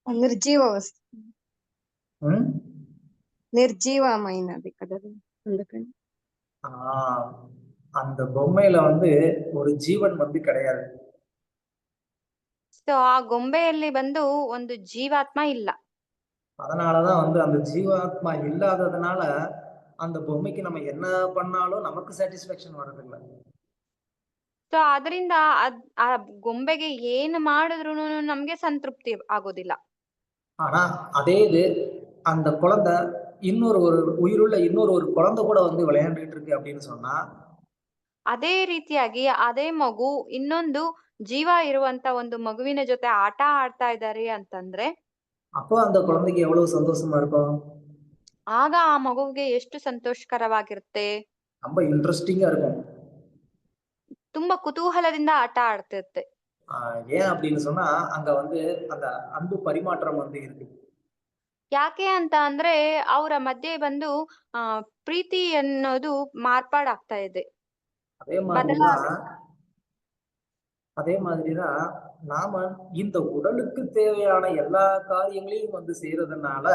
ನಿರ್ಜೀವ ವಸ್ತು, ಹ್ಮ್ ನಿರ್ಜೀವమైనది కదా అందుకని. அந்த பொம்மையில வந்து ஒரு ஜீவன் வந்து கிடையாது. ಸೊ ಆ ಗೊಂಬೆಯಲ್ಲಿ ಬಂದು ಒಂದು ಜೀವಾತ್ಮ ಇಲ್ಲ. அதனாலதான் வந்து அந்த ஜீவாத்மா இல்லாததுனால அந்த பொம்மைக்கு நம்ம என்ன பண்ணாலும் நமக்கு சாட்டிஸ்பாக்சன் வரதில்லை. ಸೊ ಅದರಿಂದ ಆ ಗೊಂಬೆಗೆ ಏನ್ ಮಾಡಿದ್ರೂನು ನಮ್ಗೆ ಸಂತೃಪ್ತಿ ಆಗೋದಿಲ್ಲ. ஆனா அதே இது அந்த குழந்தை ஒரு உயிருள்ள ஒரு குழந்தை கூட வந்து விளையாண்டுட்டு இருக்கு அப்படின்னு சொன்னா, ಅದೇ ರೀತಿಯಾಗಿ ಅದೇ ಮಗು ಇನ್ನೊಂದು ಜೀವ ಇರುವಂತ ಒಂದು ಮಗುವಿನ ಜೊತೆ ಆಟ ಆಡ್ತಾ ಇದ್ದಾರೆ ಅಂತಂದ್ರೆ, அப்போ அந்த குழந்தைக்கு எவ்வளவு சந்தோஷமா இருக்கும்? ಆಗ ಆ ಮಗುವಿಗೆ ಎಷ್ಟು ಸಂತೋಷಕರವಾಗಿರುತ್ತೆ, ரொம்ப ಇಂಟ್ರೆಸ್ಟಿಂಗா இருக்கும். ತುಂಬಾ ಕುತೂಹಲದಿಂದ ಆಟ ಆಡ್ತಿರುತ್ತೆ. ஏன் அப்படின்னு சொன்னா அங்க வந்து அந்த அன்பு பரிமாற்றம் வந்து இருக்கு. ಯಾಕೆ ಅಂತ ಅಂದ್ರೆ ಅವರ ಮಧ್ಯೆ ಬಂದು ಪ್ರೀತಿ ಅನ್ನೋದು ಮಾರ್ಪಾಡಾಗ್ತಾ ಇದೆ. அதே மாதிரிதான் நாம இந்த உடலுக்கு தேவையான எல்லா காரியங்களையும் வந்து செய்யறதுனால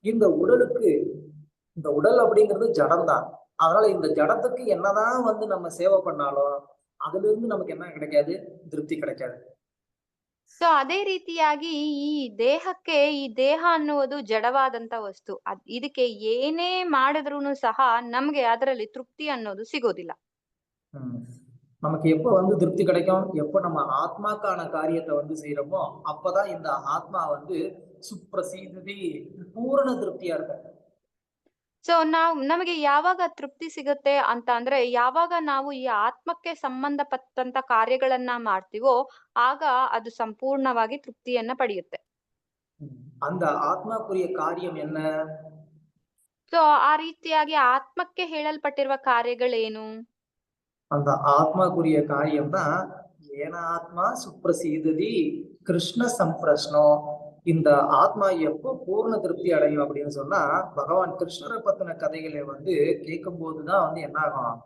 இந்த உடல் அப்படிங்கிறது ஜடம்தான். அதனால இந்த ஜடத்துக்கு என்னதான் வந்து நம்ம சேவை பண்ணாலும் அதுல இருந்து நமக்கு என்ன கிடைக்காது, திருப்தி கிடைக்காது. ಸೊ ಅದೇ ರೀತಿಯಾಗಿ ಈ ದೇಹ ಅನ್ನುವುದು ಜಡವಾದಂತ ವಸ್ತು. ಇದಕ್ಕೆ ಏನೇ ಮಾಡಿದ್ರೂನು ಸಹ ನಮ್ಗೆ ಅದರಲ್ಲಿ ತೃಪ್ತಿ ಅನ್ನೋದು ಸಿಗೋದಿಲ್ಲ. நமக்கு எப்ப வந்து திருப்தி கிடைக்கும், எப்ப நம்ம ஆத்மாக்கான காரியத்தை வந்து செய்யறோமோ அப்பதான் இந்த ஆத்மா வந்து சுப்ரசீதி பூரண திருப்தியா இருக்கும். ಸೊ ನಮಗೆ ಯಾವಾಗ ತೃಪ್ತಿ ಸಿಗುತ್ತೆ ಅಂತ ಅಂದ್ರೆ, ಯಾವಾಗ ನಾವು ಈ ಆತ್ಮಕ್ಕೆ ಸಂಬಂಧಪಟ್ಟಂತ ಕಾರ್ಯಗಳನ್ನ ಮಾಡ್ತೀವೋ ಆಗ ಅದು ಸಂಪೂರ್ಣವಾಗಿ ತೃಪ್ತಿಯನ್ನ ಪಡೆಯುತ್ತೆ. அந்த ஆத்மாக்குரிய காரியம் என்ன? ಸೊ ಆ ರೀತಿಯಾಗಿ ಆತ್ಮಕ್ಕೆ ಹೇಳಲ್ಪಟ್ಟಿರುವ ಕಾರ್ಯಗಳೇನು? அந்த ஆத்மாக்குரிய காரியம் தான் ஏனாத்மா சுப்ரசீததி கிருஷ்ண சம்பிரஷ்னோ. இந்த ஆத்மா எப்போ பூர்ண திருப்தி அடையும் அப்படின்னு சொன்னா, பகவான் கிருஷ்ணரை பத்தின கதைகளை வந்து கேட்கும் போதுதான் வந்து என்ன ஆகும்,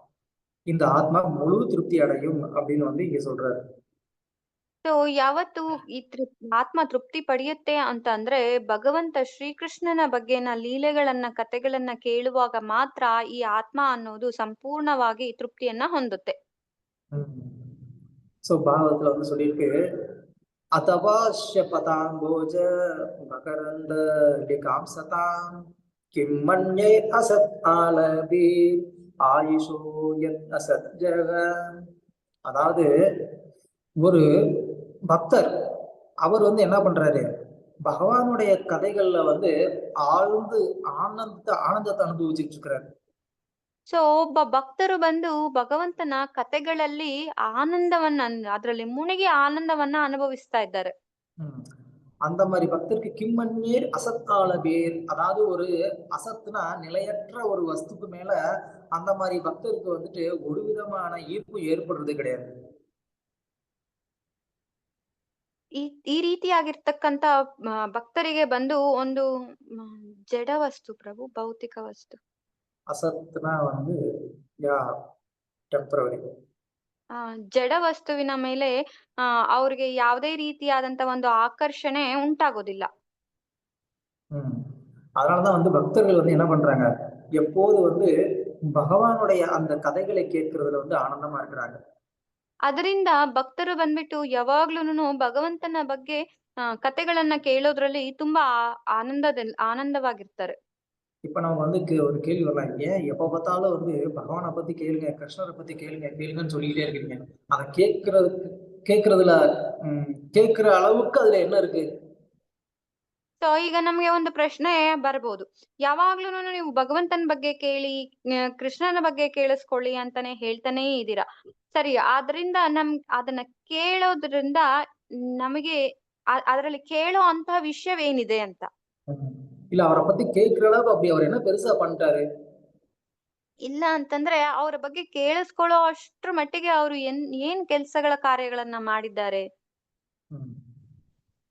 இந்த ஆத்மா முழு திருப்தி அடையும் அப்படின்னு வந்து இங்க சொல்றாரு. ಸೊ ಯಾವತ್ತು ಈ ಆತ್ಮ ತೃಪ್ತಿ ಪಡೆಯುತ್ತೆ ಅಂತ ಅಂದ್ರೆ ಭಗವಂತ ಶ್ರೀಕೃಷ್ಣನ ಬಗ್ಗೆನ ಲೀಲೆಗಳನ್ನ ಕಥೆಗಳನ್ನ ಕೇಳುವಾಗ ಮಾತ್ರ ಈ ಆತ್ಮ ಅನ್ನೋದು ಸಂಪೂರ್ಣವಾಗಿ ತೃಪ್ತಿಯನ್ನ ಹೊಂದುತ್ತೆ. சோ பாகவத்துல வந்து சொல்லியிருக்கு, அதவாஷ்ய பதாம்போஜ மகரந்த லிகாம் சதாம் கிம் மன்யே அசத் ஆலபி ஆயுஷோ யத் அசத் ஜக. அதாவது ஒரு பக்தர் அவர் வந்து என்ன பண்றாரு, பகவானுடைய கதைகள்ல வந்து ஆழ்ந்து ஆனந்தத்தை அனுபவிச்சுட்டு இருக்கிறாரு. ಸೊ ಒಬ್ಬ ಭಕ್ತರು ಬಂದು ಭಗವಂತನ ಕಥೆಗಳಲ್ಲಿ ಅದರಲ್ಲಿ ಮುಳುಗಿ ಆನಂದವನ್ನ ಅನುಭವಿಸ್ತಾ ಇದ್ದಾರೆ. அந்த மாதிரி பக்தருக்கு கிம்மன்யேர் அசத்தால பேர், அதாவது ஒரு அசத்துனா நிலையற்ற ஒரு வஸ்துக்கு மேல அந்த மாதிரி பக்தருக்கு வந்துட்டு ஒரு விதமான ஈர்ப்பு ஏற்படுறது கிடையாது. ಈ ರೀತಿಯಾಗಿರ್ತಕ್ಕಂತ ಭಕ್ತರಿಗೆ ಬಂದು ಒಂದು ಜಡ ವಸ್ತು ಪ್ರಭು, ಭೌತಿಕ ವಸ್ತು. அசத்துனா வந்து யா ಟೆಂಪರರಿ. ಜಡ ವಸ್ತುವಿನ ಮೇಲೆ ಅವ್ರಿಗೆ ಯಾವುದೇ ರೀತಿಯಾದಂತ ಒಂದು ಆಕರ್ಷಣೆ ಉಂಟಾಗೋದಿಲ್ಲ. அதனாலதான் வந்து பக்தர்கள் வந்து என்ன பண்றாங்க, எப்போது வந்து பகவானுடைய அந்த கதைகளை கேட்கறதுல வந்து ஆனந்தமா இருக்கிறாங்க. ಅದರಿಂದ ಭಕ್ತರು ಬಂದ್ಬಿಟ್ಟು ಯಾವಾಗ್ಲೂನು ಭಗವಂತನ ಬಗ್ಗೆ ಕಥೆಗಳನ್ನ ಕೇಳೋದ್ರಲ್ಲಿ ತುಂಬಾ ಆನಂದವಾಗಿರ್ತಾರೆ. இப்ப நம்ம வந்து ஒரு கேள்வி வரலாம், ஏன் எப்ப பார்த்தாலும் வந்து பகவானை பத்தி கேளுங்க, கிருஷ்ணரை பத்தி கேளுங்கன்னு சொல்லிக்கிட்டே இருக்கீங்க, அதை கேட்கறதுல கேட்கிற அளவுக்கு அதுல என்ன இருக்கு? ಸೊ ಈಗ ನಮ್ಗೆ ಒಂದು ಪ್ರಶ್ನೆ ಬರ್ಬೋದು, ಯಾವಾಗ್ಲೂನು ನೀವು ಭಗವಂತನ ಬಗ್ಗೆ ಕೇಳಿ, ಕೃಷ್ಣನ ಬಗ್ಗೆ ಕೇಳಿಸ್ಕೊಳ್ಳಿ ಅಂತಾನೆ ಹೇಳ್ತಾನೆ ಇದ್ದೀರಾ, ಸರಿ, ಆದ್ರಿಂದ ಅದನ್ನ ಕೇಳೋದ್ರಿಂದ ನಮಗೆ ಅದರಲ್ಲಿ ಕೇಳೋ ಅಂತ ವಿಷಯವೇನಿದೆ ಅಂತ. இல்ல அவரை பத்தி கேட்கிற அளவுக்கு அப்படி அவர் என்ன பெருசா பண்ணிட்டாரு? ಇಲ್ಲ ಅಂತಂದ್ರೆ ಅವರ ಬಗ್ಗೆ ಕೇಳಿಸ್ಕೊಳ್ಳೋ ಅಷ್ಟ್ರ ಮಟ್ಟಿಗೆ ಅವರು ಏನ್ ಕೆಲ್ಸಗಳ ಕಾರ್ಯಗಳನ್ನ ಮಾಡಿದ್ದಾರೆ.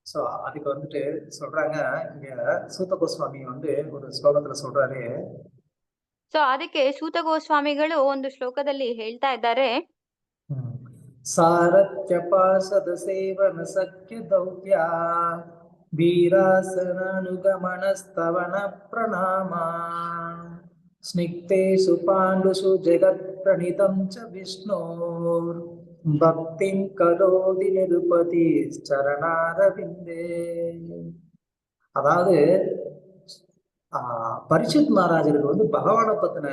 சோ அதுக்கு வந்துட்டு சொல்றாங்க, இங்க சூத கோஸ்வாமி வந்து ஒரு ஸ்லோகத்துல சொல்றாரு. ಸೊ ಅದಕ್ಕೆ ಸೂತ ಗೋಸ್ವಾಮಿಗಳು ಒಂದು ಶ್ಲೋಕದಲ್ಲಿ ಹೇಳ್ತಾ ಇದ್ದಾರೆ, ಸಾರಥ್ಯ ಪಾರ್ಷದ ಸೇವನ ಸಖ್ಯ ದೌತ್ಯ ವೀರಾಸನಾನುಗಮನಸ್ತವನ ಪ್ರಣಾಮ ಸ್ನಿಗ್ಧೇಷು ಪಾಂಡುಷು ಜಗತ್ ಪ್ರಣೀತಂ ಚ ವಿಷ್ಣೋರ್ ಭಕ್ತಿಂ ಕರೋதி நிருபதி சரணாரவிந்தே. அதாவது பரீட்சித் மகாராஜருக்கு வந்து பகவானை பத்தின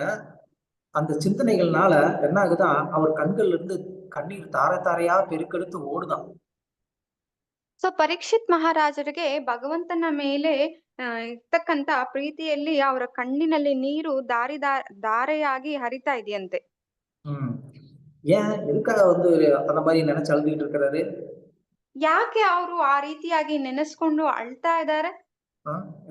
அந்த சிந்தனைகள்னால என்ன ஆகுதான், அவர் கண்கள்ல இருந்து கண்ணீர் தாரை தாரையா பெருக்கெடுத்து ஓடுதான். ಸೊ ಪರೀಕ್ಷಿತ್ ಮಹಾರಾಜರಿಗೆ ಭಗವಂತನ ಮೇಲೆ ಇರ್ತಕ್ಕಂತ ಪ್ರೀತಿಯಲ್ಲಿ ಅವರ ಕಣ್ಣಿನಲ್ಲಿ ನೀರು ಧಾರೆಯಾಗಿ ಹರಿತಾ ಇದೆಯಂತೆ. ஏன் எதுக்காக வந்து அந்த மாதிரி நினைச்சு அழுதுகிட்டு இருக்கிறாரு? ಯಾಕೆ ಅವರು ಆ ರೀತಿಯಾಗಿ ನೆನೆಸ್ಕೊಂಡು ಅಳ್ತಾ ಇದ್ದಾರೆ?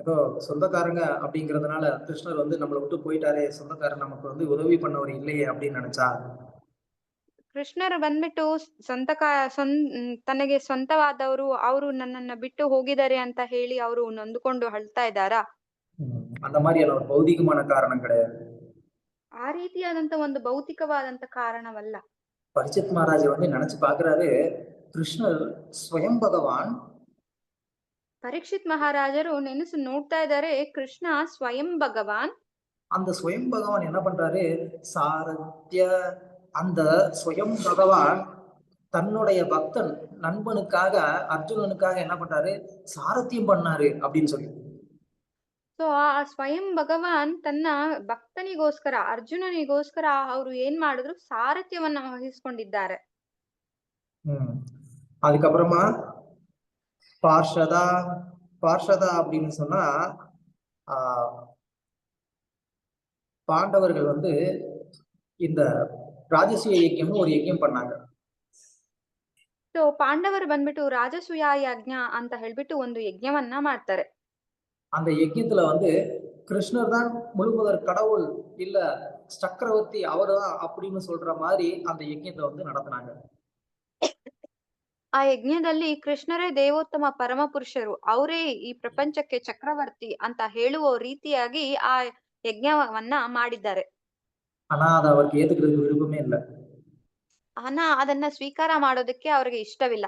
ஏதோ சொந்தக்காரங்க அப்படிங்கறதுனால கிருஷ்ணர் வந்து நம்மளை விட்டு போயிட்டாரே, சொந்தக்காரர் நமக்கு வந்து உதவி பண்ணவர் இல்லையே அப்படின்னு நினைச்சா? ಕೃಷ್ಣರು ಬಂದ್ಬಿಟ್ಟು ತನಗೆ ಸ್ವಂತವಾದವರು ಅವರು ನನ್ನನ್ನ ಬಿಟ್ಟು ಹೋಗಿದ್ದಾರೆ ಅಂತ ಹೇಳಿ ಅವರು ನೊಂದುಕೊಂಡು ಅಳ್ತಾ ಇದ್ದಾರಾ? அந்த மாதிரியான ஒரு பௌதிகமான காரணம் கிடையாது. ಆ ರೀತಿಯಾದಂತ ಒಂದು ಭೌತಿಕವಾದಂತ ಕಾರಣವಲ್ಲ. பரீட்சித் மகாராஜ் வந்து நினைச்சு பாக்குறாரு, கிருஷ்ணர் ಸ್ವಯಂ ಭಗವಾನ್. ಪರೀಕ್ಷಿತ್ ಮಹಾರಾಜರು ನೆನೆಸು ನೋಡ್ತಾ ಇದ್ದಾರೆ, ಕೃಷ್ಣ ಸ್ವಯಂ ಭಗವಾನ್. அந்த ಸ್ವಯಂ ಭಗವಾನ್ என்ன பண்றாரு, சாரத்ய, அந்த ಸ್ವಯಂ பகவான் தன்னுடைய பக்தன் நண்பனுக்காக அர்ஜுனனுக்காக என்ன பண்றாரு, சாரத்தியம் பண்ணாரு அப்படின்னு சொல்லி. ಸೊ ಆ ಸ್ವಯಂ ಭಗವಾನ್ ತನ್ನ ಭಕ್ತನಿಗೋಸ್ಕರ, ಅರ್ಜುನನಿಗೋಸ್ಕರ ಅವರು ಏನ್ ಮಾಡಿದ್ರು, ಸಾರಥ್ಯವನ್ನ ವಹಿಸ್ಕೊಂಡಿದ್ದಾರೆ. அதுக்கப்புறமா பார்ஷதா அப்படின்னு சொன்னா பாண்டவர்கள் வந்து இந்த ರಾಜಸೂಯ ಯಜ್ಞம்னு ஒரு ಯಜ್ಞம் பண்ணாங்க. ಸೊ ಪಾಂಡವರು ಬಂದ್ಬಿಟ್ಟು ರಾಜಸೂಯ ಯಜ್ಞ ಅಂತ ಹೇಳ್ಬಿಟ್ಟು ಒಂದು ಯಜ್ಞವನ್ನ ಮಾಡ್ತಾರೆ. அந்த யஜ்ஞத்துல வந்து கிருஷ்ணர் தான் முழுமுதற் கடவுள், இல்ல சக்கரவர்த்தி அவர்தான் அப்படின்னு சொல்ற மாதிரி அந்த யஜ்ஞத்தை வந்து நடத்தினாங்க. ಆ ಯಜ್ಞದಲ್ಲಿ ಕೃಷ್ಣರೇ ದೇವೋತ್ತಮ ಪರಮ ಪುರುಷರು, ಅವರೇ ಈ ಪ್ರಪಂಚಕ್ಕೆ ಚಕ್ರವರ್ತಿ ಅಂತ ಹೇಳುವ ರೀತಿಯಾಗಿ ಆ ಯಜ್ಞವನ್ನ ಮಾಡಿದ್ದಾರೆ. ஆனா அதை அவருக்கு ஏத்துக்கிறதுக்கு விருப்பமே இல்லை. ಅದನ್ನ ಸ್ವೀಕಾರ ಮಾಡೋದಕ್ಕೆ ಅವ್ರಿಗೆ ಇಷ್ಟವಿಲ್ಲ.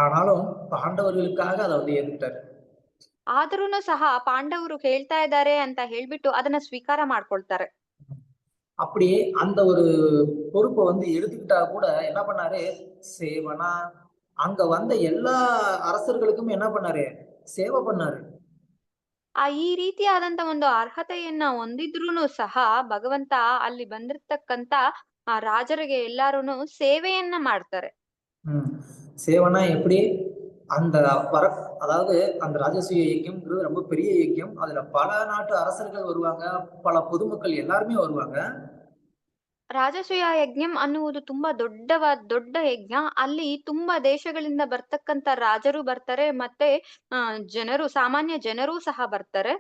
ஆனாலும் பாண்டவர்களுக்காக அதை வந்து ஏத்துக்கிட்டாரு. ಆದ್ರೂನು ಸಹ ಪಾಂಡವರು ಹೇಳ್ತಾ ಇದ್ದಾರೆ ಅಂತ ಹೇಳ್ಬಿಟ್ಟು ಅದನ್ನ ಸ್ವೀಕಾರ ಮಾಡ್ಕೊಳ್ತಾರೆ. அப்படி அந்த ஒரு பொறுப்பை வந்து எடுத்துக்கிட்டா கூட என்ன பண்ணாரு, சேவனா அங்க வந்த எல்லா அரசர்களுக்கும் என்ன பண்ணாரு, சேவை பண்ணாரு. ಈ ರೀತಿಯಾದಂತ ಒಂದು ಅರ್ಹತೆಯನ್ನ ಹೊಂದಿದ್ರೂನು ಸಹ ಭಗವಂತ ಅಲ್ಲಿ ಬಂದಿರ್ತಕ್ಕಂತ ಆ ರಾಜರಿಗೆ ಎಲ್ಲಾರುನು ಸೇವೆಯನ್ನ ಮಾಡ್ತಾರೆ. சேவனா எப்படி அந்த அதாவது அந்த ராஜசூய யஜ்யம்ங்கிறது ரொம்ப பெரிய யஜ்யம். அதுல பல நாட்டு அரசர்கள் வருவாங்க, பல பொதுமக்கள் எல்லாருமே வருவாங்க. ರಾಜಸೂಯ ಯಜ್ಞಂ ಅನ್ನುವುದು ತುಂಬಾ ದೊಡ್ಡ ಯಜ್ಞ. ಅಲ್ಲಿ ತುಂಬಾ ದೇಶಗಳಿಂದ ಬರ್ತಕ್ಕಂತ ರಾಜರು ಬರ್ತಾರೆ, ಮತ್ತೆ ಜನರು, ಸಾಮಾನ್ಯ ಜನರೂ ಸಹ ಬರ್ತಾರೆ.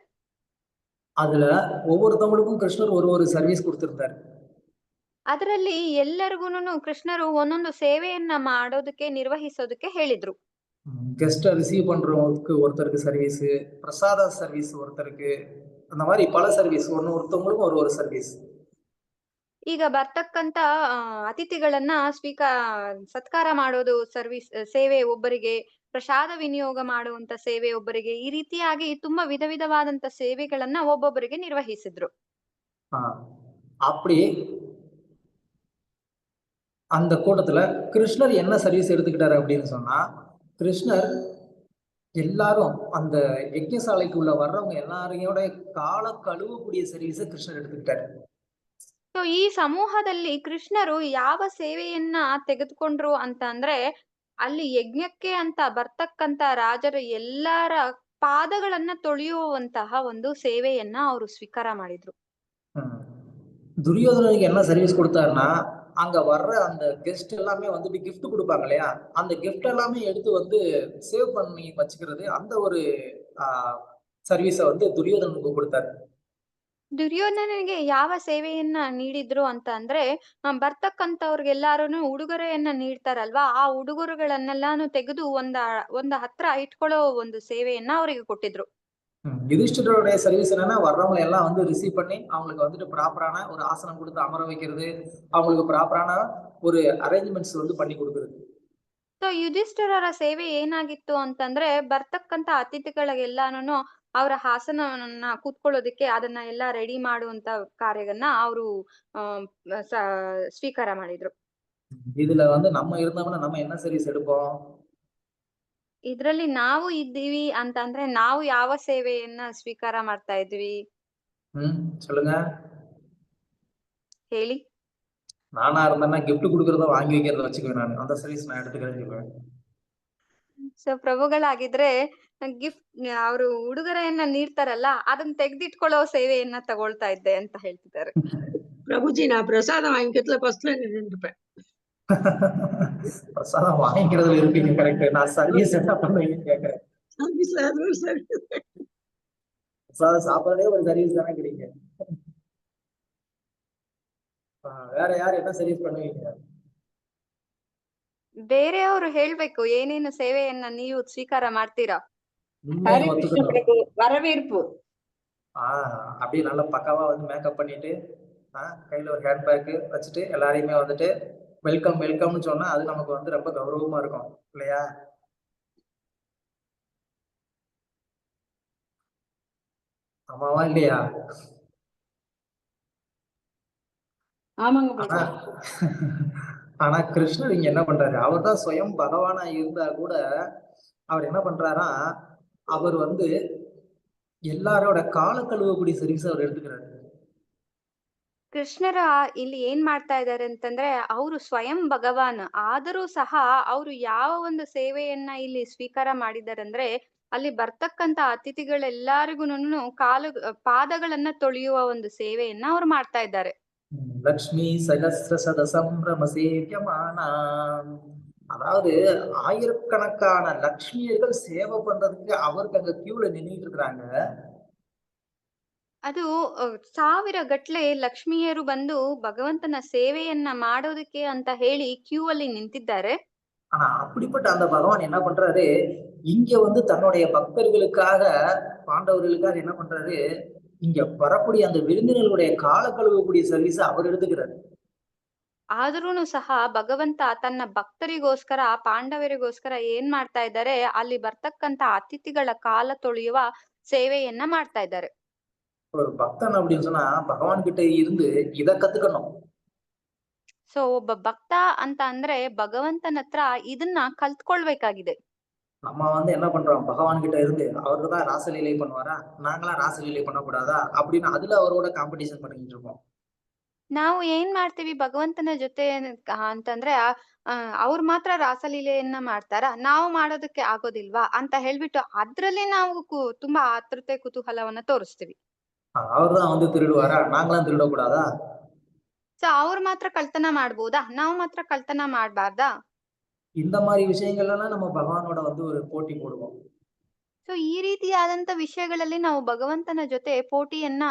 அதுல ஒவ்வொருத்தவங்களுக்கும் கிருஷ்ணர் ஒரு சர்வீஸ் கொடுத்திருந்தாரு. ಅದರಲ್ಲಿ ಎಲ್ಲರಿಗೂನು ಕೃಷ್ಣರು ಒಂದೊಂದು ಸೇವೆಯನ್ನ ಮಾಡೋದಕ್ಕೆ, ನಿರ್ವಹಿಸೋದಕ್ಕೆ ಹೇಳಿದ್ರು. கெஸ்ட ரிசீவ் பண்றவங்களுக்கு ஒருத்தருக்கு சர்வீஸ், பிரசாத சர்வீஸ் ஒருத்தருக்கு, அந்த மாதிரி பல சர்வீஸ், ஒருத்தவங்களுக்கும் ஒரு சர்வீஸ். ಈಗ ಬರ್ತಕ್ಕಂತ ಅತಿಥಿಗಳನ್ನ ಸತ್ಕಾರ ಮಾಡೋದು ಸರ್ವಿಸ್ ಸೇವೆ ಒಬ್ಬರಿಗೆ, ಪ್ರಸಾದ ವಿನಿಯೋಗ ಮಾಡುವಂತ ಸೇವೆ ಒಬ್ಬರಿಗೆ, ಈ ರೀತಿಯಾಗಿ ತುಂಬಾ ವಿಧವಾದಂತ ಸೇವೆಗಳನ್ನ ಒಬ್ಬೊಬ್ಬರಿಗೆ ನಿರ್ವಹಿಸಿದ್ರು. அப்படி அந்த கூட்டத்துல கிருஷ்ணர் என்ன சர்வீஸ் எடுத்துக்கிட்டாரு அப்படின்னு சொன்னா, கிருஷ்ணர் எல்லாரும் அந்த யஜ்ஞசாலைக்குள்ள வர்றவங்க எல்லாரையோட கால கழுவக்கூடிய சர்வீஸை கிருஷ்ணர் எடுத்துக்கிட்டாரு. ಈ ಸಮೂಹದಲ್ಲಿ ಕೃಷ್ಣರು ಯಾವ ಸೇವೆಯನ್ನ ತೆಗೆದುಕೊಂಡ್ರು ಅಂತ ಅಂದ್ರೆ, ಅಲ್ಲಿ ಯಜ್ಞಕ್ಕೆ ಅಂತ ಬರ್ತಕ್ಕಂತ ರಾಜರ ಎಲ್ಲರ ಪಾದಗಳನ್ನ ತೊಳೆಯುವಂತಹ ಒಂದು ಸೇವೆಯನ್ನ ಅವರು ಸ್ವೀಕಾರ ಮಾಡಿದ್ರು. துரியோதனனுக்கு என்ன சர்வீஸ் கொடுத்தாருன்னா, அங்க வர்ற அந்த கெஸ்ட் எல்லாமே வந்துட்டு கிஃப்ட் கொடுப்பாங்க இல்லையா, அந்த கிஃப்ட் எல்லாமே எடுத்து வந்து சேவ் பண்ணி வச்சுக்கிறது, அந்த ஒரு சர்வீஸை வந்து துரியோதனனுக்கு கொடுத்தாரு. ದುರ್ಯೋಧನನಿಗೆ ಯಾವ ಸೇವೆಯನ್ನ ನೀಡಿದ್ರು ಅಂತ ಅಂದ್ರೆ, ಬರ್ತಕ್ಕಂಥವ್ರಿಗೆಲ್ಲಾರುನು ಉಡುಗೊರೆಯನ್ನ ನೀಡ್ತಾರಲ್ವಾ, ಆ ಉಡುಗೊರೆಗಳನ್ನೆಲ್ಲಾನು ತೆಗೆದು ಒಂದ ಹತ್ರ ಇಟ್ಕೊಳ್ಳೋ ಒಂದು ಸೇವೆಯನ್ನ ಅವರಿಗೆ ಕೊಟ್ಟಿದ್ರು. யுதிஷ்டிரோட சர்வீஸ் என்னன்னா, வர்றவங்களை எல்லாம் வந்து ரிசீவ் பண்ணி அவங்களுக்கு வந்துட்டு ப்ராப்பரான ஒரு ஆசனம் கொடுத்து அமர வைக்கிறது, அவங்களுக்கு ப்ராப்பரான ஒரு அரேஞ்ச்மெண்ட்ஸ் வந்து பண்ணி கொடுக்குறது. ಸೊ ಯುಧಿಷ್ಠಿರರ ಸೇವೆ ಏನಾಗಿತ್ತು ಅಂತಂದ್ರೆ, ಬರ್ತಕ್ಕಂತ ಅತಿಥಿಗಳಿಗೆಲ್ಲಾನು ಅವರ ಹಾಸನವನ್ನ ಕೂತ್ಕೊಳ್ಳೋದಕ್ಕೆ ಅದನ್ನ ಎಲ್ಲಾ ರೆಡಿ ಮಾಡುವಂತ ಕಾರ್ಯವನ್ನ ಅವರು ಸ್ವೀಕಾರ ಮಾಡಿದ್ರು. இதுல வந்து நம்ம இருந்தோம்னா நம்ம என்ன சர்வீஸ் எடுப்போம்? ಇದ್ರಲ್ಲಿ ನಾವು ಇದ್ದೀವಿ ಅಂತ ಅಂದ್ರೆ ನಾವು ಯಾವ ಸೇವೆಯನ್ನ ಸ್ವೀಕಾರ ಮಾಡ್ತಾ ಇದ್ವಿ? சொல்லுங்க. ಹೇಳಿ. நானா இருந்தேன்னா கிஃப்ட் கொடுக்கறத வாங்கி வைக்கிறத வச்சுக்குவேன். நான் அந்த சர்வீஸ் நான் எடுத்துக்கிறேன்னு சொல்லுவேன். ಸೊ ಪ್ರಭುಗಳಾಗಿದ್ರೆ ಗಿಫ್ಟ್ ಅವರು ಉಡುಗೊರೆಯನ್ನ ನೀಡ್ತಾರಲ್ಲ, ಅದನ್ನ ತೆಗೆದಿಟ್ಕೊಳ್ಳೋ ಸೇವೆಯನ್ನ ತಗೊಳ್ತಾ ಇದ್ದೆ ಅಂತ ಹೇಳ್ತಿದ್ದಾರೆ. பிரபுஜி, நான் பிரசாதம் வாங்கிக்கிறதுல ஃபர்ஸ்ட்ல நின்றுப்பேன். பிரசாதம் வாங்கிக்கிறதுல இருப்பீங்க, கரெக்ட். நான் சர்வீஸ் என்ன பண்ணுவீங்கன்னு கேட்கிறேன். சர்வீஸ்ல அது ஒரு சர்வீஸ். பிரசாதம் சாப்பிடறதே ஒரு சர்வீஸ் தானே கிடைக்கும். வேற ಯಾರು என்ன சர்வீஸ் பண்ணுவீங்க? ಬೇರೆಯವರು ಹೇಳ್ಬೇಕು ಏನೇನು ಸೇವೆಯನ್ನ ನೀವು ಸ್ವೀಕಾರ ಮಾಡ್ತೀರಾ. ಹರೇ ಕೃಷ್ಣ ಪ್ರಭು, வரவேற்பு. அப்படியே நல்லா பக்காவா வந்து மேக்கப் பண்ணிட்டு, கையில ஒரு ஹேண்ட் பேக் வச்சுட்டு எல்லாரையுமே வந்துட்டு வெல்கம் வெல்கம்னு சொன்னா அது நமக்கு வந்து ரொம்ப கௌரவமா இருக்கும் இல்லையா? ஆமாவா இல்லையா? ஆமாங்க. ஆனா கிருஷ்ணர் இங்க என்ன பண்றாரு, அவர் தான் சுயம் பகவானா இருந்தா கூட அவர் என்ன பண்றாரா, அவர் வந்து எல்லாரோட கால கழுவக்கூடிய சர்வீஸ் அவர் எடுத்துக்கிறாரு. ಕೃಷ್ಣರ ಇಲ್ಲಿ ಏನ್ ಮಾಡ್ತಾ ಇದ್ದಾರೆ ಅಂತಂದ್ರೆ, ಅವರು ಸ್ವಯಂ ಭಗವಾನ್ ಆದರೂ ಸಹ ಅವರು ಯಾವ ಒಂದು ಸೇವೆಯನ್ನ ಇಲ್ಲಿ ಸ್ವೀಕಾರ ಮಾಡಿದ್ದಾರೆ ಅಂದ್ರೆ, ಅಲ್ಲಿ ಬರ್ತಕ್ಕಂತ ಅತಿಥಿಗಳೆಲ್ಲರಿಗೂನು ಪಾದಗಳನ್ನ ತೊಳೆಯುವ ಒಂದು ಸೇವೆಯನ್ನ ಅವ್ರು ಮಾಡ್ತಾ ಇದ್ದಾರೆ. லக்ஷ்மி சகஸ்ர சத சம்பிரம சேவியமானா, அதாவது ஆயிரக்கணக்கான லக்ஷ்மியர்கள் சேவை பண்றதுக்கு அவருக்கு அங்க கியூல நின்னுட்டு இருக்காங்க. ಅದು ಸಾವಿರ ಗಟ್ಲೆ ಲಕ್ಷ್ಮಿಯರು ಬಂದು ಭಗವಂತನ ಸೇವೆಯನ್ನ ಮಾಡೋದಕ್ಕೆ ಅಂತ ಹೇಳಿ ಕ್ಯೂ ಅಲ್ಲಿ ನಿಂತಿದ್ದಾರೆ. ஆனா அப்படிப்பட்ட அந்த பகவான் என்ன பண்றாரு, இங்க வந்து தன்னுடைய பக்தர்களுக்காக, பாண்டவர்களுக்காக என்ன பண்றாரு, இங்க வரக்கூடிய அந்த விருந்தினர்களுடைய கால கழுவக்கூடிய சர்வீஸ் அவர் எடுத்துக்கிறாரு. ಆದ್ರೂನು ಸಹ ಭಗವಂತ ತನ್ನ ಭಕ್ತರಿಗೋಸ್ಕರ ಪಾಂಡವರಿಗೋಸ್ಕರ ಏನ್ ಮಾಡ್ತಾ ಇದ್ದಾರೆ, ಅಲ್ಲಿ ಬರ್ತಕ್ಕಂತ ಅತಿಥಿಗಳ ಕಾಲ ತೊಳೆಯುವ ಸೇವೆಯನ್ನ ಮಾಡ್ತಾ ಇದ್ದಾರೆ. ஒரு பக்தன் அப்படின்னு சொன்னா பகவான் கிட்ட இருந்து இத கத்துக்கணும். ಸೊ ಒಬ್ಬ ಭಕ್ತ ಅಂತ ಅಂದ್ರೆ ಭಗವಂತನ ಹತ್ರ ಇದನ್ನ ಕಲ್ತ್ಕೊಳ್ಬೇಕಾಗಿದೆ. நம்ம வந்து என்ன பண்றோம், பகவான் கிட்ட இருந்து அவரு தான் ராசலீலை பண்ணுவாரா, நாங்களாம் ராசலீலை பண்ணக்கூடாதா அப்படின்னு அதுல அவரோட காம்படிஷன் பண்ணிட்டு இருக்கோம். ನಾವು ಏನ್ ಮಾಡ್ತೀವಿ ಭಗವಂತನ ಜೊತೆ ಅಂತಂದ್ರೆ ಅವ್ರು ಮಾತ್ರ ರಾಸಲೀಲೆಯನ್ನ ಮಾಡ್ತಾರ, ನಾವು ಮಾಡೋದಕ್ಕೆ ಆಗೋದಿಲ್ವಾ ಅಂತ ಹೇಳ್ಬಿಟ್ಟು ಅದ್ರಲ್ಲಿ ನಾವು ತುಂಬಾ ಆತುರತೆ ಕುತೂಹಲವನ್ನ ತೋರಿಸ್ತೀವಿ. அவர் தான் வந்து திருடுவாரா, நாங்களாம் திருடக்கூடாதா? ಸೊ ಅವ್ರು ಮಾತ್ರ ಕಳ್ತನ ಮಾಡ್ಬೋದಾ, ನಾವು ಮಾತ್ರ ಕಳ್ತನ ಮಾಡ್ಬಾರ್ದಾ? இந்த மாதிரி விஷயங்கள்லாம் நம்ம பகவானோட வந்து ஒரு போட்டி போடுவோம். ಸೊ ಈ ರೀತಿಯಾದಂತ ವಿಷಯಗಳಲ್ಲಿ ನಾವು ಭಗವಂತನ ಜೊತೆ ಪೋಟಿಯನ್ನ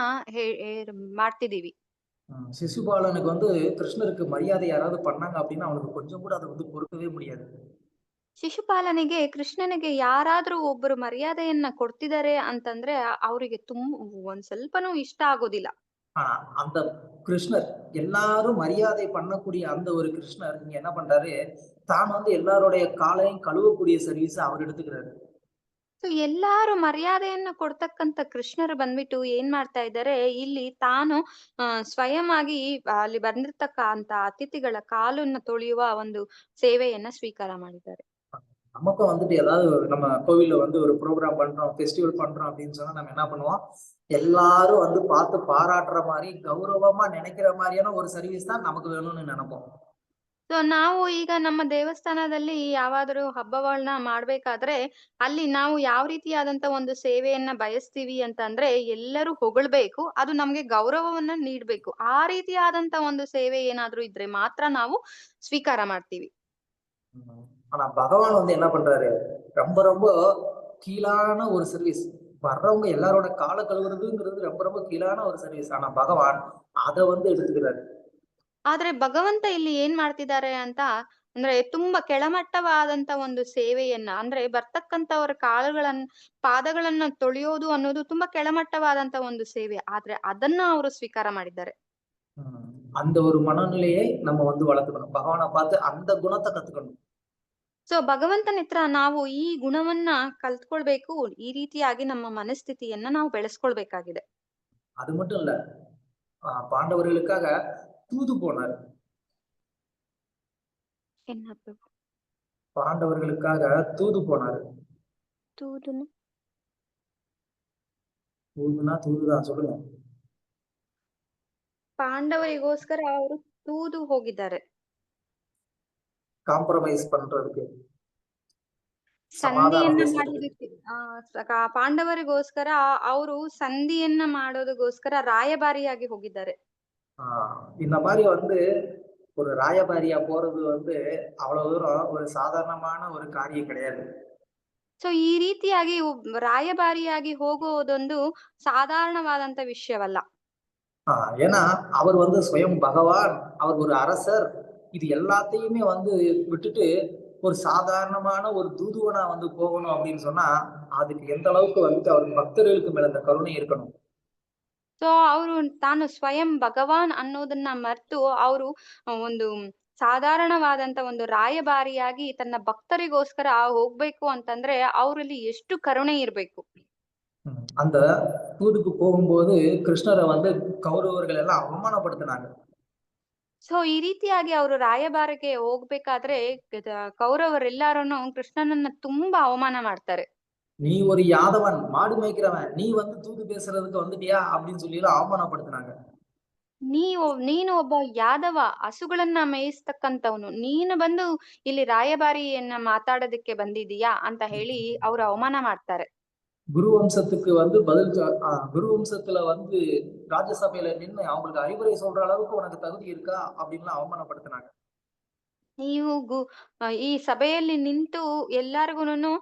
ಮಾಡ್ತಿದೀವಿ. சிசுபாலனுக்கு வந்து கிருஷ்ணருக்கு மரியாதை யாராவது பண்ணாங்க அப்படின்னா அவனுக்கு கொஞ்சம் கூட அதை வந்து பொறுக்கவே முடியாது. ಶಿಶುಪಾಲನಿಗೆ ಕೃಷ್ಣನಿಗೆ ಯಾರಾದ್ರೂ ಒಬ್ಬರು ಮರ್ಯಾದೆಯನ್ನ ಕೊಡ್ತಿದ್ದಾರೆ ಅಂತಂದ್ರೆ ಅವರಿಗೆ ಒಂದ್ ಸ್ವಲ್ಪನೂ ಇಷ್ಟ ಆಗೋದಿಲ್ಲ. ஆனா அந்த கிருஷ்ணர் எல்லாரும் மரியாதை பண்ணக்கூடிய அந்த ஒரு கிருஷ்ணர் இங்க என்ன பண்றாரு, தான் வந்து எல்லாருடைய காலையும் கழுவக்கூடிய சர்வீஸ் அவர் எடுத்துக்கிறாரு. ಸೊ ಎಲ್ಲಾರು ಮರ್ಯಾದೆಯನ್ನ ಕೊಡ್ತಕ್ಕಂತ ಕೃಷ್ಣರು ಬಂದ್ಬಿಟ್ಟು ಏನ್ ಮಾಡ್ತಾ ಇದ್ದಾರೆ, ಇಲ್ಲಿ ತಾನು ಸ್ವಯಂ ಆಗಿ ಅಲ್ಲಿ ಬಂದಿರ್ತಕ್ಕಂತ ಅತಿಥಿಗಳ ಕಾಲನ್ನ ತೊಳೆಯುವ ಒಂದು ಸೇವೆಯನ್ನ ಸ್ವೀಕಾರ ಮಾಡಿದ್ದಾರೆ. நமக்கும் வந்துட்டு ஏதாவது நம்ம கோவில்ல வந்து ஒரு ப்ரோக்ராம் பண்றோம், ஃபெஸ்டிவல் பண்றோம் அப்படின்னு சொன்னா நம்ம என்ன பண்ணுவோம், எல்லாரும் வந்து பார்த்து பாராட்டுற மாதிரி கௌரவமா நினைக்கிற மாதிரியான ஒரு சர்வீஸ் தான் நமக்கு வேணும்னு நினைப்போம். ಸೊ ನಾವು ಈಗ ನಮ್ಮ ದೇವಸ್ಥಾನದಲ್ಲಿ ಯಾವಾದರೂ ಹಬ್ಬಗಳನ್ನ ಮಾಡ್ಬೇಕಾದ್ರೆ ಅಲ್ಲಿ ನಾವು ಯಾವ ರೀತಿಯಾದಂತ ಒಂದು ಸೇವೆಯನ್ನ ಬಯಸ್ತೀವಿ ಅಂತಂದ್ರೆ ಎಲ್ಲರೂ ಹೊಗಳ್ಬೇಕು, ಅದು ನಮ್ಗೆ ಗೌರವವನ್ನ ನೀಡ್ಬೇಕು. ಆ ರೀತಿಯಾದಂತ ಒಂದು ಸೇವೆ ಏನಾದ್ರೂ ಇದ್ರೆ ಮಾತ್ರ ನಾವು ಸ್ವೀಕಾರ ಮಾಡ್ತೀವಿ. ஆனா பகவான் வந்து என்ன பண்றாரு, ரொம்ப ரொம்ப கீழான ஒரு சர்வீஸ். வர்றவங்க எல்லாரோட கால கழுவுறதுங்கிறது ரொம்ப ரொம்ப கீழான ஒரு சர்வீஸ். ஆனா பகவான் அதை வந்து எடுத்துக்கிறாரு. ಆದ್ರೆ ಭಗವಂತ ಇಲ್ಲಿ ಏನ್ ಮಾಡ್ತಿದ್ದಾರೆ ಅಂತ ಅಂದ್ರೆ ತುಂಬಾ ಕೆಳಮಟ್ಟವಾದಂತ ಒಂದು ಸೇವೆಯನ್ನ, ಅಂದ್ರೆ ಬರ್ತಕ್ಕಂತವರ ಪಾದಗಳನ್ನ ತೊಳೆಯೋದು ಅನ್ನೋದು ತುಂಬಾ ಕೆಳಮಟ್ಟವಾದಂತ ಒಂದು ಸೇವೆ, ಆದ್ರೆ ಅದನ್ನ ಅವರು ಸ್ವೀಕಾರ ಮಾಡಿದ್ದಾರೆ. அந்த ஒரு மனநிலையை நம்ம வந்து வளர்த்துக்கணும். பகவானை பார்த்து அந்த குணத்தை கத்துக்கணும். ಸೊ ಭಗವಂತನ ಹತ್ರ ನಾವು ಈ ಗುಣವನ್ನ ಕಲ್ತ್ಕೊಳ್ಬೇಕು, ಈ ರೀತಿಯಾಗಿ ನಮ್ಮ ಮನಸ್ಥಿತಿಯನ್ನ ನಾವು ಬೆಳೆಸ್ಕೊಳ್ಬೇಕಾಗಿದೆ. அது மட்டும் இல்ல, பாண்டவர்களுக்காக தூது போனார். என்ன பாண்டவர்களுக்காக தூது போனாரு. தூதுதான் சொல்லுங்க. ಪಾಂಡವರಿಗೋಸ್ಕರ ಅವರು ತೂದು ಹೋಗಿದ್ದಾರೆ. ಕಾಂಪ್ರಮೈಸ್ பண்றதுக்கு, ಸಂಧಿಯನ್ನ ಮಾಡೋದಕ್ಕೆ, ಪಾಂಡವರಿಗೋಸ್ಕರ ಅವರು ಸಂಧಿಯನ್ನ ಮಾಡೋದಕ್ಕೋಸ್ಕರ ರಾಯಭಾರಿಯಾಗಿ ಹೋಗಿದ್ದಾರೆ. இந்த மாதிரி வந்து ஒரு ராயபாரியா போறது வந்து அவ்வளவு தூரம் ஒரு சாதாரணமான ஒரு காரியம் கிடையாது. ಸೊ ಈ ರೀತಿಯಾಗಿ ರಾಯಭಾರಿಯಾಗಿ ಹೋಗುವುದೊಂದು சாதாரணವಾದಂತ ವಿಷಯವಲ್ಲ. ஏன்னா அவர் வந்து ஸ்வயம் பகவான், அவர் ஒரு அரசர். இது எல்லாத்தையுமே வந்து விட்டுட்டு ஒரு சாதாரணமான ஒரு தூதுவனா வந்து போகணும் அப்படின்னு சொன்னா அதுக்கு எந்த அளவுக்கு வந்து அவர் பக்தர்களுக்கு மேல அந்த கருணை இருக்கணும். ಸೊ ಅವರು ತಾನು ಸ್ವಯಂ ಭಗವಾನ್ ಅನ್ನೋದನ್ನ ಮರೆತು ಅವರು ಒಂದು ಸಾಧಾರಣವಾದಂತ ಒಂದು ರಾಯಭಾರಿಯಾಗಿ ತನ್ನ ಭಕ್ತರಿಗೋಸ್ಕರ ಹೋಗ್ಬೇಕು ಅಂತಂದ್ರೆ ಅವರಲ್ಲಿ ಎಷ್ಟು ಕರುಣೆ ಇರ್ಬೇಕು. அந்த தூதுக்கு போகும்போது கிருஷ்ணரை வந்து கௌரவர்கள் எல்லாம் அவமானப்படுத்தினாங்க. ಸೊ ಈ ರೀತಿಯಾಗಿ ಅವರು ರಾಯಭಾರಿಗೆ ಹೋಗ್ಬೇಕಾದ್ರೆ ಕೌರವರೆಲ್ಲಾರನು ಕೃಷ್ಣನನ್ನ ತುಂಬಾ ಅವಮಾನ ಮಾಡ್ತಾರೆ. நீ ஒரு யாதவன், மாடு மேய்க்கிறவன், நீ வந்து தூது பேசுறதுக்கு வந்துட்டியா அப்படின்னு சொல்லி அவமானப்படுத்தினாங்க. ನೀನು ಒಬ್ಬ ಯಾದವ, ಹಸುಗಳನ್ನ ಮೇಯಿಸ್ತಕ್ಕಂಥವನು, ನೀನು ಬಂದು ಇಲ್ಲಿ ರಾಯಭಾರಿಯನ್ನ ಮಾತಾಡೋದಕ್ಕೆ ಬಂದಿದೀಯಾ ಅಂತ ಹೇಳಿ ಅವ್ರು ಅವಮಾನ ಮಾಡ್ತಾರೆ. குருவம்சத்துக்கு வந்து பதில், குருவம்சத்துல வந்து ராஜ்யசபையில நின்று அவங்களுக்கு அறிவுரை சொல்ற அளவுக்கு உனக்கு தகுதி இருக்கா அப்படின்னு அவமானப்படுத்தினாங்க. ನೀವು ಈ ಸಭೆಯಲ್ಲಿ ನಿಂತು ಎಲ್ಲಾರ್ಗುನು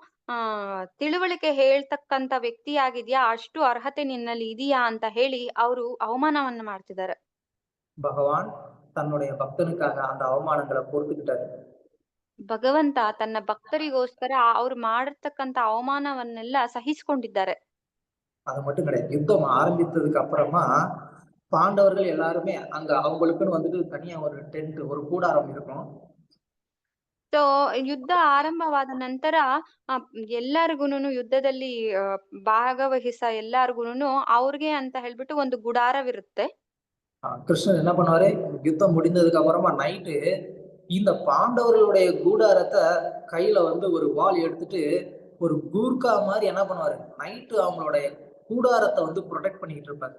ತಿಳುವಳಿಕೆ ಹೇಳ್ತಕ್ಕಂತ ವ್ಯಕ್ತಿ ಆಗಿದ್ಯಾ, ಅಷ್ಟು ಅರ್ಹತೆ ನಿನ್ನಲ್ಲಿ ಇದೆಯಾ ಅಂತ ಹೇಳಿ ಅವರು ಅವಮಾನವನ್ನ ಮಾಡ್ತಿದ್ದಾರೆ. பகவான் தன்னுடைய பக்தனுக்காக அந்த அவமானங்களை பொறுத்துக்கிட்டாரு. ಭಗವಂತ ತನ್ನ ಭಕ್ತರಿಗೋಸ್ಕರ ಅವ್ರು ಮಾಡಿರ್ತಕ್ಕಂತ ಅವಮಾನವನ್ನೆಲ್ಲ ಸಹಿಸ್ಕೊಂಡಿದ್ದಾರೆ. அது மட்டும் கிடையாது, யுத்தம் ஆரம்பித்ததுக்கு அப்புறமா பாண்டவர்கள் எல்லாருமே அங்க அவங்களுக்குன்னு வந்துட்டு தனியா ஒரு டென்ட், ஒரு கூடாரம் இருக்கும். ಸೊ ಯುದ್ಧ ಆರಂಭವಾದ ನಂತರ ಎಲ್ಲರಿಗೂನು ಯುದ್ಧದಲ್ಲಿ ಭಾಗವಹಿಸ ಎಲ್ಲಾರ್ಗುನು ಅವ್ರಿಗೆ ಅಂತ ಹೇಳ್ಬಿಟ್ಟು ಒಂದು ಗುಡಾರವಿರುತ್ತೆ. கிருஷ்ணர் என்ன பண்ணுவாரு, யுத்தம் முடிந்ததுக்கு அப்புறமா நைட்டு இந்த பாண்டவர்களுடைய கூடாரத்தை கையில வந்து ஒரு வாள் எடுத்துட்டு ஒரு கூர்க்கா மாதிரி என்ன பண்ணுவாரு, நைட்டு அவங்களுடைய கூடாரத்தை வந்து ப்ரொடெக்ட் பண்ணிட்டு இருப்பாரு.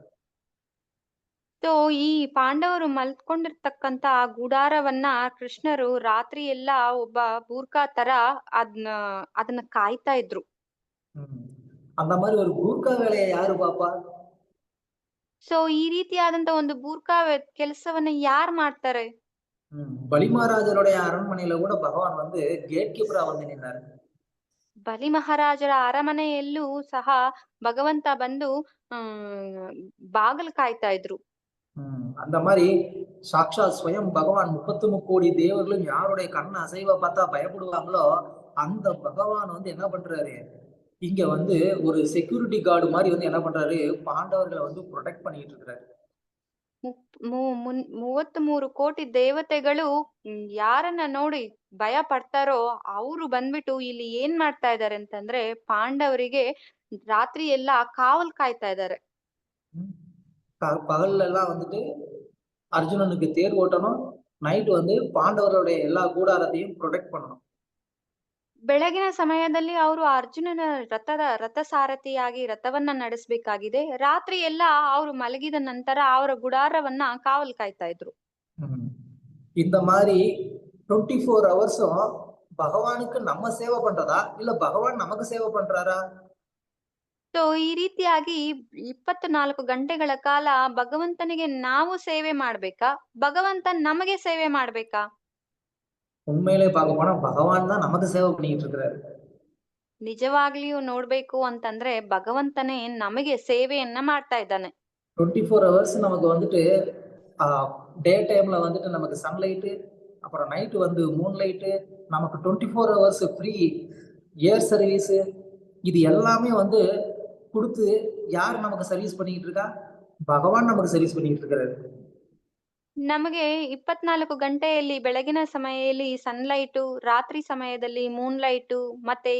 ಸೊ ಈ ಪಾಂಡವರು ಮಲ್ಕೊಂಡಿರ್ತಕ್ಕಂತ ಆ ಗುಡಾರವನ್ನ ಕೃಷ್ಣರು ರಾತ್ರಿ ಎಲ್ಲ ಒಬ್ಬ ಬೂರ್ಖಾ ತರ ಅದನ್ನ ಕಾಯ್ತಾ ಇದ್ರು. அந்த மாதிரி ஒரு கூர்க்கா வேலையை யாரு பாப்பா? ಸೊ ಈ ರೀತಿಯಾದಂತ ಒಂದು ಬೂರ್ಖಾ ಕೆಲಸವನ್ನ ಯಾರ್ ಮಾಡ್ತಾರೆ? பலி மகாராஜருடைய அரண்மனையில கூட பகவான் வந்து கேட் கீப்பரா வந்து நின்னாரு. ಬಲಿ ಮಹಾರಾಜರ ಅರಮನೆಯಲ್ಲೂ ಸಹ ಭಗವಂತ ಬಂದು ಬಾಗಲ್ ಕಾಯ್ತಾ ಇದ್ರು. அந்த மாதிரி சாக்ஷாத் ஸ்வயம் பகவான் 33 கோடி தேவர்களும் யாருடைய கண்ண அசைவ பார்த்தா பயப்படுவாங்களோ அந்த பகவான் வந்து என்ன பண்றாரு, இங்க வந்து ஒரு செக்யூரிட்டி கார்டு மாதிரி வந்து என்ன பண்றாரு, பாண்டவர்களை வந்து ப்ரொடெக்ட் பண்ணிட்டு இருக்கிறாரு. 33 ಕೋಟಿ ದೇವತೆಗಳು ಯಾರನ್ನ ನೋಡಿ ಭಯ ಪಡ್ತಾರೋ ಅವ್ರು ಬಂದ್ಬಿಟ್ಟು ಇಲ್ಲಿ ಏನ್ ಮಾಡ್ತಾ ಇದಾರೆ ಅಂತಂದ್ರೆ ಪಾಂಡವರಿಗೆ ರಾತ್ರಿ ಎಲ್ಲಾ ಕಾವಲ್ ಕಾಯ್ತಾ ಇದಾರೆ. பகல்ல எல்லாம் வந்துட்டு அர்ஜுனனுக்கு தேர் ஓட்டணும், நைட் வந்து பாண்டவர்களுடைய எல்லா கூடாரத்தையும் ப்ரொடெக்ட் பண்ணணும். ಬೆಳಗಿನ ಸಮಯದಲ್ಲಿ ಅವರು ಅರ್ಜುನನ ರಥ ಸಾರಥಿಯಾಗಿ ರಥವನ್ನ ನಡೆಸಬೇಕಾಗಿದೆ. ರಾತ್ರಿ ಎಲ್ಲ ಅವರು ಮಲಗಿದ ನಂತರ ಅವರ ಗುಡಾರವನ್ನ ಕಾವಲ್ ಕಾಯ್ತಾ ಇದ್ರು. இந்த மாதிரி 24 ஹவர்ஸும் பகவானுக்கு நம்ம சேவை பண்றதா இல்ல பகவான் நமக்கு சேவை பண்றாரா? ಸೊ ಈ ರೀತಿಯಾಗಿ 24 ಗಂಟೆಗಳ ಕಾಲ ಭಗವಂತನಿಗೆ ನಾವು ಸೇವೆ ಮಾಡ್ಬೇಕಾ, ಭಗವಂತ ನಮಗೆ ಸೇವೆ ಮಾಡ್ಬೇಕಾ? உண்மையிலே பார்க்க போனா பகவான் தான் நமக்கு சேவை பண்ணிட்டு இருக்கிறாரு. ನಿಜವಾಗ್ಲಿಯೂ ನೋಡ್ಬೇಕು ಅಂತಂದ್ರೆ ಭಗವಂತನೇ ನಮಗೆ ಸೇವೆಯನ್ನ ಮಾಡ್ತಾ ಇದ್ದಾನೆ. 24 ஹவர்ஸ் நமக்கு வந்துட்டு டே டைம்ல வந்துட்டு நமக்கு சன்லைட், அப்புறம் நைட் வந்து மூன்லைட், நமக்கு 24 ஹவர்ஸ் ஃப்ரீ ஏர் சர்வீஸ், இது எல்லாமே வந்து கொடுத்து யார் நமக்கு சர்வீஸ் பண்ணிட்டு இருக்கா? பகவான் நமக்கு சர்வீஸ் பண்ணிட்டு இருக்கிறாரு. ನಮಗೆ 24 ಗಂಟೆಯಲ್ಲಿ ಬೆಳಗಿನ ಸಮಯದಲ್ಲಿ ಸನ್ಲೈಟು, ರಾತ್ರಿ ಸಮಯದಲ್ಲಿ ಮೂನ್ಲೈಟು, ಮತ್ತೆ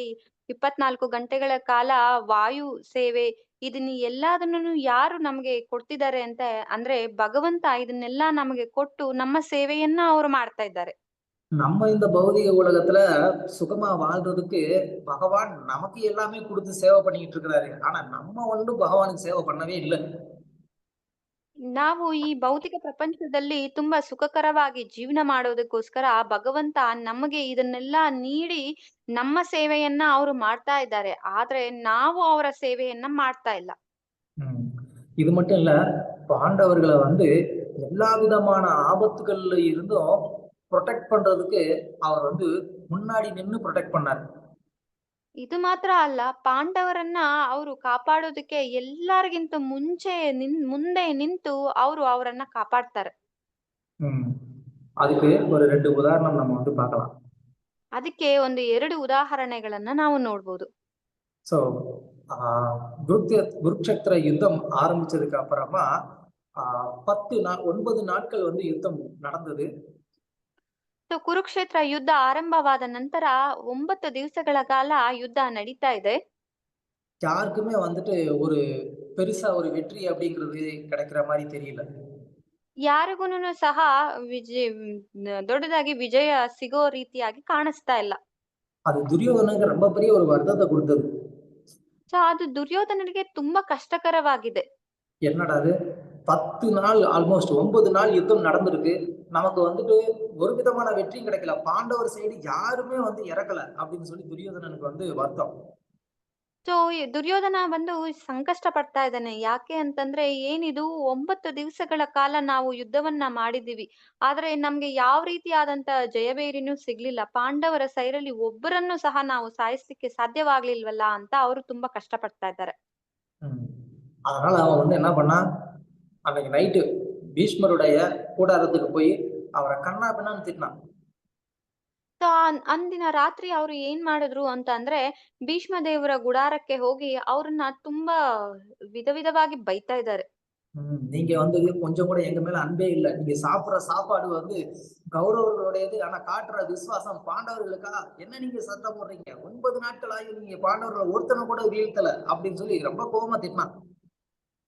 24 ಗಂಟೆಗಳ ಕಾಲ ವಾಯು ಸೇವೆ, ಇದನ್ನ ಎಲ್ಲದನ್ನು ಯಾರು ನಮಗೆ ಕೊಡ್ತಿದ್ದಾರೆ ಅಂತ ಅಂದ್ರೆ ಭಗವಂತ ಇದನ್ನೆಲ್ಲ ನಮಗೆ ಕೊಟ್ಟು ನಮ್ಮ ಸೇವೆಯನ್ನ ಅವರು ಮಾಡ್ತಾ ಇದ್ದಾರೆ. நம்ம இந்த பௌதிக உலகத்துல சுகமா வாழ்றதுக்கு பகவான் நமக்கு எல்லாமே கொடுத்து சேவை பண்ணிட்டு இருக்கிறாரு. ஆனா நம்ம வந்து பகவானுக்கு சேவை பண்ணவே இல்லை. ನಾವು ಈ ಭೌತಿಕ ಪ್ರಪಂಚದಲ್ಲಿ ತುಂಬಾ ಸುಖಕರವಾಗಿ ಜೀವನ ಮಾಡೋದಕ್ಕೋಸ್ಕರ ಭಗವಂತ ನಮಗೆ ಇದನ್ನೆಲ್ಲ ನೀಡಿ ನಮ್ಮ ಸೇವೆಯನ್ನ ಅವರು ಮಾಡ್ತಾ ಇದ್ದಾರೆ. ಆದ್ರೆ ನಾವು ಅವರ ಸೇವೆಯನ್ನ ಮಾಡ್ತಾ ಇಲ್ಲ. இது மட்டும் இல்ல, பாண்டவர்களை வந்து எல்லா விதமான ஆபத்துகள்ல இருந்தும் ப்ரொடெக்ட் பண்றதுக்கு அவர் வந்து முன்னாடி நின்னு ப்ரொடெக்ட் பண்ணாரு. ಇದು ಮಾತ್ರ ಅಲ್ಲ, ಪಾಂಡವರನ್ನ ಅವರು ಕಾಪಾಡೋದಕ್ಕೆ ಎಲ್ಲರಿಗಿಂತ ಮುಂದೆ ನಿಂತು ಅವರು ಅವರನ್ನ ಕಾಪಾಡ್ತಾರೆ. அதுக்கு ஒரு 2 உதாரணம் நம்ம வந்து பார்க்கலாம். ಅದಕ್ಕೆ ಒಂದು 2 ಉದಾಹರಣೆಗಳನ್ನ ನಾವು ನೋಡ್ಬೋದು. சோ குருக்ஷேத்திர யுத்தம் ஆரம்பிச்சதுக்கு அப்புறமா 9 நாட்கள் வந்து யுத்தம் நடந்தது. ಕುರುಕ್ಷೇತ್ರ ಯುದ್ಧ ಆರಂಭವಾದ ನಂತರ 9 ದಿವಸಗಳ ಕಾಲ ಯುದ್ಧ ನಡೀತಾ ಇದೆ. யாருக்குமே வந்துட்டு ஒரு பெருசா ஒரு வெற்றி அப்படிங்கிறது கிடைக்கிற மாதிரி தெரியல. ಯಾರಿಗೂನು ಸಹ ದೊಡ್ಡದಾಗಿ ವಿಜಯ ಸಿಗೋ ರೀತಿಯಾಗಿ ಕಾಣಿಸ್ತಾ ಇಲ್ಲ. அது துரியோதனனுக்கு ரொம்ப பெரிய ஒரு வருத்தத்தை கொடுத்தது. ಸೊ ಅದು ದುರ್ಯೋಧನನಿಗೆ ತುಂಬಾ ಕಷ್ಟಕರವಾಗಿದೆ. என்னடா அது 10 நாள் ஆல்மோஸ்ட் 9 நாள் யுத்தம் நடந்திருக்கு, நமக்கு வந்துட்டு ஒரு விதமான வெற்றியும் கிடைக்கல, பாண்டவர் சைடு யாருமே வந்து இறக்கல அப்படின்னு சொல்லி துரியோதனனுக்கு வந்து வருத்தம். ಸೊ ದುರ್ಯೋಧನ ಬಂದು ಸಂಕಷ್ಟ ಪಡ್ತಾ ಇದ್ದಾನೆ. ಯಾಕೆ ಅಂತಂದ್ರೆ ಏನಿದು 9 ದಿವಸಗಳ ಕಾಲ ನಾವು ಯುದ್ಧವನ್ನ ಮಾಡಿದೀವಿ, ಆದ್ರೆ ನಮ್ಗೆ ಯಾವ ರೀತಿಯಾದಂತ ಜಯಬೇರಿನೂ ಸಿಗ್ಲಿಲ್ಲ, ಪಾಂಡವರ ಸೈರಲ್ಲಿ ಒಬ್ಬರನ್ನು ಸಹ ನಾವು ಸಾಯಿಸ್ಲಿಕ್ಕೆ ಸಾಧ್ಯವಾಗ್ಲಿಲ್ವಲ್ಲ ಅಂತ ಅವರು ತುಂಬಾ ಕಷ್ಟ ಪಡ್ತಾ ಇದ್ದಾರೆ. அதனால அவன் வந்து என்ன பண்ணா, அன்னைக்கு நைட்டு பீஷ்மருடைய கூடாரத்துக்கு போய் அவரை கண்ணா பின்னான்னு திட்டினான். ಅಂದಿನ ರಾತ್ರಿ ಅವರು ಏನ್ ಮಾಡಿದ್ರು ಅಂತ ಅಂದ್ರೆ ಭೀಷ್ಮ ದೇವರ ಗುಡಾರಕ್ಕೆ ಹೋಗಿ ಅವ್ರನ್ನ ತುಂಬಾ ವಿಧವಾಗಿ ಬೈತಾ ಇದ್ದಾರೆ. நீங்க வந்து கொஞ்சம் கூட எங்க மேல அன்பே இல்ல. நீங்க சாப்பிடுற சாப்பாடு வந்து கௌரவர்களுடையது. ஆனா காட்டுற விசுவாசம் பாண்டவர்களுக்கா? என்ன நீங்க சத்தம் போடுறீங்க? 9 நாட்கள் ஆகி நீங்க பாண்டவர்கள் ஒருத்தனை கூட வீழ்த்தல அப்படின்னு சொல்லி ரொம்ப கோவமா திட்டினான்.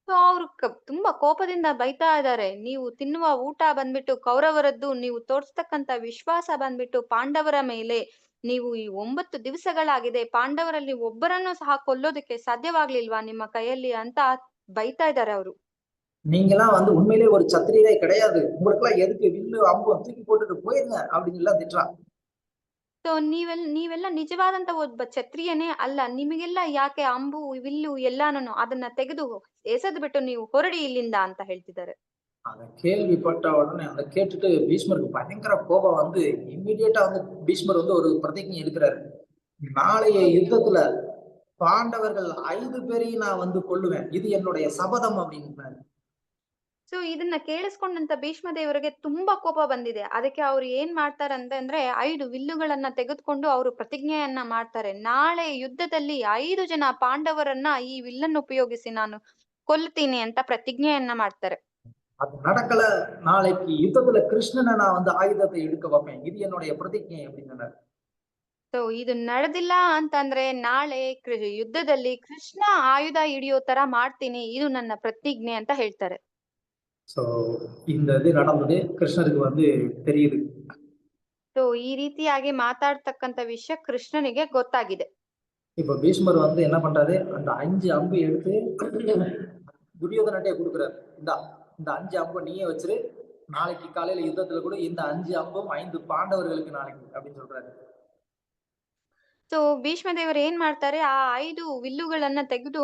ಸೊ ಅವ್ರು ತುಂಬಾ ಕೋಪದಿಂದ ಬೈತಾ ಇದ್ದಾರೆ. ನೀವು ತಿನ್ನುವ ಊಟ ಬಂದ್ಬಿಟ್ಟು ಕೌರವರದ್ದು, ನೀವು ತೋರಿಸ್ತಕ್ಕಂತ ವಿಶ್ವಾಸ ಬಂದ್ಬಿಟ್ಟು ಪಾಂಡವರ ಮೇಲೆ. ನೀವು ಈ 9 ದಿವಸಗಳಾಗಿದೆ, ಪಾಂಡವರಲ್ಲಿ ಒಬ್ಬರನ್ನು ಸಹ ಕೊಲ್ಲೋದಕ್ಕೆ ಸಾಧ್ಯವಾಗ್ಲಿಲ್ವಾ ನಿಮ್ಮ ಕೈಯಲ್ಲಿ ಅಂತ ಬೈತಾ ಇದ್ದಾರೆ ಅವರು. நீங்கெல்லாம் வந்து உண்மையிலேயே ஒரு சத்திரியரே கிடையாது. உங்களுக்கெல்லாம் எதுக்கு வில்லு அம்பும் தூக்கி போட்டுட்டு போயிருங்க அப்படின்னு எல்லாம் திட்டுறான். ಸೊ ನೀವೆಲ್ಲ ನಿಜವಾದಂತ ಒಬ್ಬ ಕ್ಷತ್ರಿಯನೇ ಅಲ್ಲ. ನಿಮಗೆಲ್ಲ ಯಾಕೆ ಅಂಬು, ವಿಲ್ಲು ಎಲ್ಲಾನು ಅದನ್ನ ತೆಗೆದು ಎಸೆದು ಬಿಟ್ಟು ನೀವು ಹೊರಡಿ ಇಲ್ಲಿಂದ ಅಂತ ಹೇಳ್ತಿದ್ದಾರೆ. அதை கேள்விப்பட்ட உடனே அதை கேட்டுட்டு பீஷ்மருக்கு பயங்கர கோபம் வந்து இம்மிடியேட்டா வந்து பீஷ்மர் வந்து ஒரு பிரதிஜை எடுக்கிறாரு. நாளைய யுத்தத்துல பாண்டவர்கள் 5 பேரையும் நான் வந்து கொல்லுவேன். இது என்னுடைய சபதம் அப்படிங்கிறாரு. ಸೊ ಇದನ್ನ ಕೇಳಿಸ್ಕೊಂಡಂತ ಭೀಷ್ಮ ದೇವರಿಗೆ ತುಂಬಾ ಕೋಪ ಬಂದಿದೆ. ಅದಕ್ಕೆ ಅವ್ರು ಏನ್ ಮಾಡ್ತಾರೆ ಅಂದ್ರೆ 5 ವಿಲ್ಲುಗಳನ್ನ ತೆಗೆದುಕೊಂಡು ಅವರು ಪ್ರತಿಜ್ಞೆಯನ್ನ ಮಾಡ್ತಾರೆ. ನಾಳೆ ಯುದ್ಧದಲ್ಲಿ 5 ಜನ ಪಾಂಡವರನ್ನ ಈ ವಿಲ್ಲನ್ನು ಉಪಯೋಗಿಸಿ ನಾನು ಕೊಲ್ತೀನಿ ಅಂತ ಪ್ರತಿಜ್ಞೆಯನ್ನ ಮಾಡ್ತಾರೆ. அது நடக்கல. நாளைக்கு யுத்தத்துல கிருஷ்ணனை நான் வந்து ஆயுதத்தை எடுக்க வைப்பேன். இது என்னுடைய பிரதிஜை அப்படின்னு. ಸೊ ಇದು ನಡೆದಿಲ್ಲ ಅಂತಂದ್ರೆ ನಾಳೆ ಯುದ್ಧದಲ್ಲಿ ಕೃಷ್ಣ ಆಯುಧ ಹಿಡಿಯೋ ತರ ಮಾಡ್ತೀನಿ, ಇದು ನನ್ನ ಪ್ರತಿಜ್ಞೆ ಅಂತ ಹೇಳ್ತಾರೆ. சோ இந்த இது நடந்தது கிருஷ்ணருக்கு வந்து தெரியுது. ಸೊ ಈ ರೀತಿಯಾಗಿ ಮಾತಾಡ್ತಕ್ಕಂತ ವಿಷಯ ಕೃಷ್ಣನಿಗೆ ಗೊತ್ತಾಗಿದೆ. இப்ப பீஷ்மர் வந்து என்ன பண்றாரு, அந்த 5 அம்பு எடுத்து துரியோதனட்டே கொடுக்குறாரு. இந்த 5 அம்பு நீயே வச்சிரு, நாளைக்கு காலையில யுத்தத்துல கூட இந்த 5 அம்பும் 5 பாண்டவர்களுக்கு நாளைக்கு அப்படின்னு சொல்றாரு. ಸೊ ಭೀಷ್ಮ ದೇವರು ಏನ್ ಮಾಡ್ತಾರೆ, ಆ 5 ವಿಲ್ಲುಗಳನ್ನ ತೆಗೆದು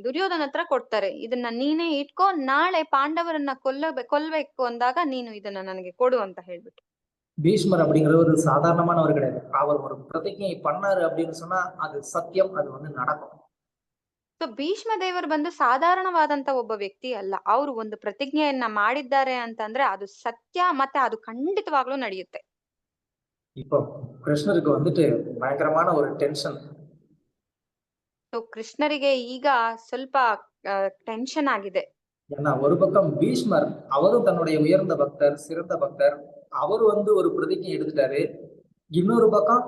ದುರ್ಯೋಧನ ಹತ್ರ ಕೊಡ್ತಾರೆ. ಇದನ್ನ ನೀನೇ ಇಟ್ಕೋ, ನಾಳೆ ಪಾಂಡವರನ್ನ ಕೊಲ್ಬೇಕು ಅಂದಾಗ ನೀನು ಇದನ್ನ ನನಗೆ ಕೊಡು ಅಂತ ಹೇಳ್ಬಿಟ್ಟು. பீஷ்மர் அப்படிங்கிற ஒரு சாதாரணமானவர் கிடையாது. அவர் ஒரு பிரதிஜை பண்ணாரு அப்படின்னு சொன்னா அது சத்தியம், அது வந்து நடக்கும். ಸೊ ಭೀಷ್ಮ ದೇವರು ಬಂದು ಸಾಧಾರಣವಾದಂತ ಒಬ್ಬ ವ್ಯಕ್ತಿ ಅಲ್ಲ. ಅವರು ಒಂದು ಪ್ರತಿಜ್ಞೆಯನ್ನ ಮಾಡಿದ್ದಾರೆ ಅಂತಂದ್ರೆ ಅದು ಸತ್ಯ, ಮತ್ತೆ ಅದು ಖಂಡಿತವಾಗ್ಲೂ ನಡೆಯುತ್ತೆ. இப்போ கிருஷ்ணருக்கு வந்துட்டு பயங்கரமான ஒரு டென்ஷன். ಸೊ ಕೃಷ್ಣರಿಗೆ ಈಗ ಸ್ವಲ್ಪ ಟೆನ್ಷನ್ ಆಗಿದೆ. ஏன்னா ஒரு பக்கம் பீஷ்மர் அவரும் தன்னுடைய உயர்ந்த பக்தர், சிறந்த பக்தர், அவரு வந்து ஒரு பிரதிஜை எடுத்துட்டாரு. இன்னொரு பக்கம்